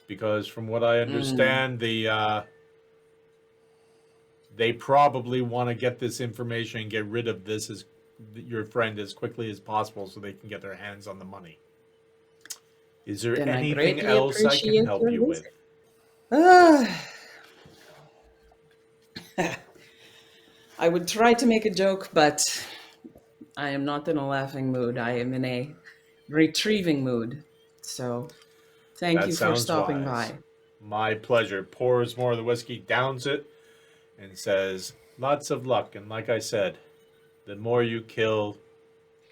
Because from what I understand, they probably want to get this information and get rid of your friend as quickly as possible so they can get their hands on the money. Is there Then I anything greatly else I can appreciate help your you with? I would try to make a joke, but I am not in a laughing mood. I am in a retrieving mood. So, thank That you for sounds stopping wise. by. My pleasure. Pours more of the whiskey, downs it, and says, lots of luck. And like I said, the more you kill,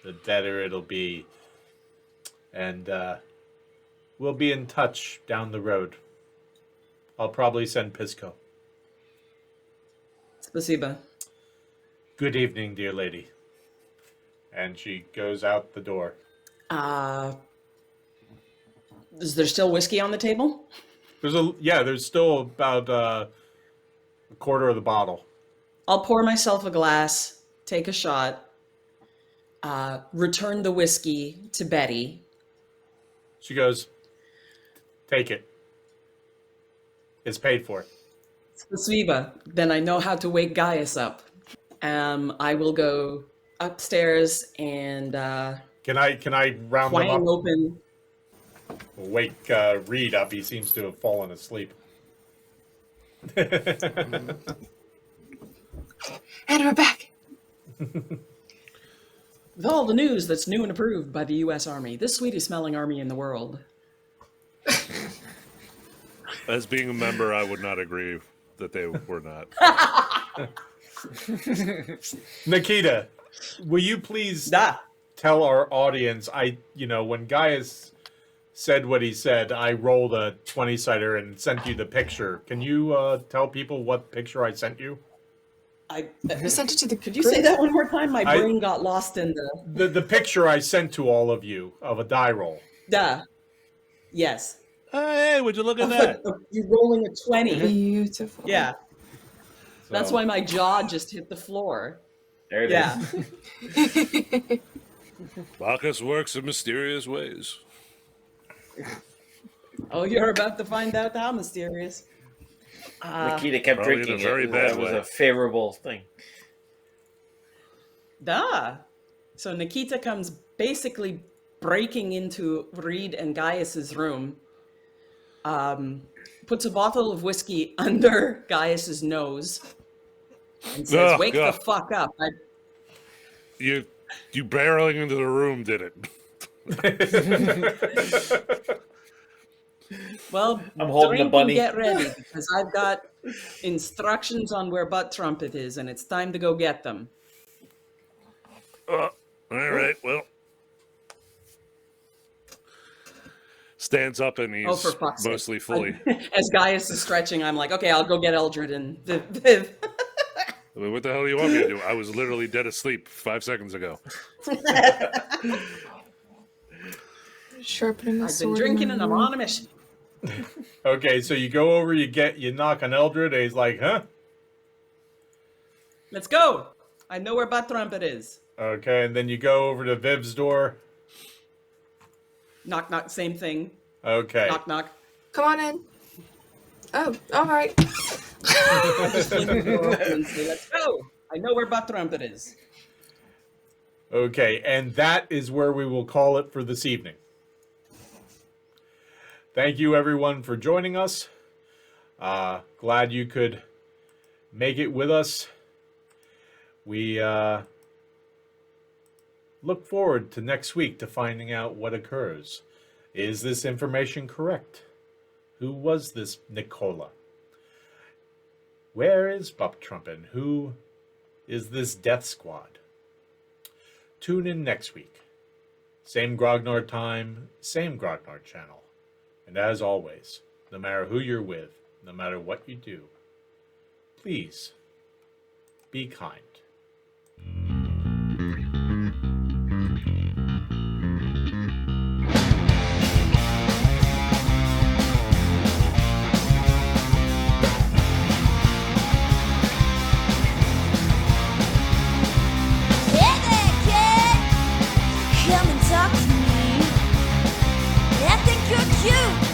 the better it'll be. And we'll be in touch down the road. I'll probably send Pisco. Spasiba. Good evening, dear lady. And she goes out the door. Is there still whiskey on the table? There's still about a quarter of the bottle. I'll pour myself a glass, take a shot, return the whiskey to Betty. She goes, take it. It's paid for. Spasiba. Then I know how to wake Gaius up. I will go upstairs and Can I round them twang up? open. Wake Reed up. He seems to have fallen asleep. And we're back. With all the news that's new and approved by the U.S. Army, the sweetest smelling army in the world. As being a member, I would not agree that they were not. Nikita, will you please Da. tell our audience, when Gaius said what he said, I rolled a 20-sider and sent you the picture. Can you tell people what picture I sent you? You sent it to the. Could you say that one more time? My brain got lost in The picture I sent to all of you of a die roll. Da. Yes. Hey, would you look at that? You're rolling a 20. Beautiful. Yeah. So, That's why my jaw just hit the floor. There it is. Yeah. Bacchus works in mysterious ways. Oh, you're about to find out how mysterious. Nikita kept Probably in a drinking very it. bad That was way. a favorable thing. Duh. So Nikita comes basically breaking into Reed and Gaius's room, puts a bottle of whiskey under Gaius's nose, and says, Oh, "Wake the God. fuck up." You barreling into the room did it. Well, I'm holding the drink bunny. and get ready because I've got instructions on where Butt Trumpet is, and it's time to go get them. All right, well. Stands up and he's Oh, for fuck's mostly sake. fully. As Gaius is stretching, I'm like, okay, I'll go get Eldred and Viv. I mean, what the hell do you want me to do? I was literally dead asleep 5 seconds ago. Sharpening a I've sword. been drinking in and my I'm room. on a mission. Okay, so you go over, you knock on Eldred, and he's like, huh? Let's go. I know where Butt Trumpet is. Okay, and then you go over to Viv's door. Knock, knock, same thing. Okay. Knock, knock. Come on in. Oh, all right. I just fling the door open and say, let's go. I know where Butt Trumpet is. Okay, and that is where we will call it for this evening. Thank you, everyone, for joining us. Glad you could make it with us. We look forward to next week to finding out what occurs. Is this information correct? Who was this Nicola? Where is Butt Trumpet? Who is this Death Squad? Tune in next week. Same Grognard time, same Grognard channel. And as always, no matter who you're with, no matter what you do, please be kind. Hey there, kid! Come and talk to me. I think you're cute.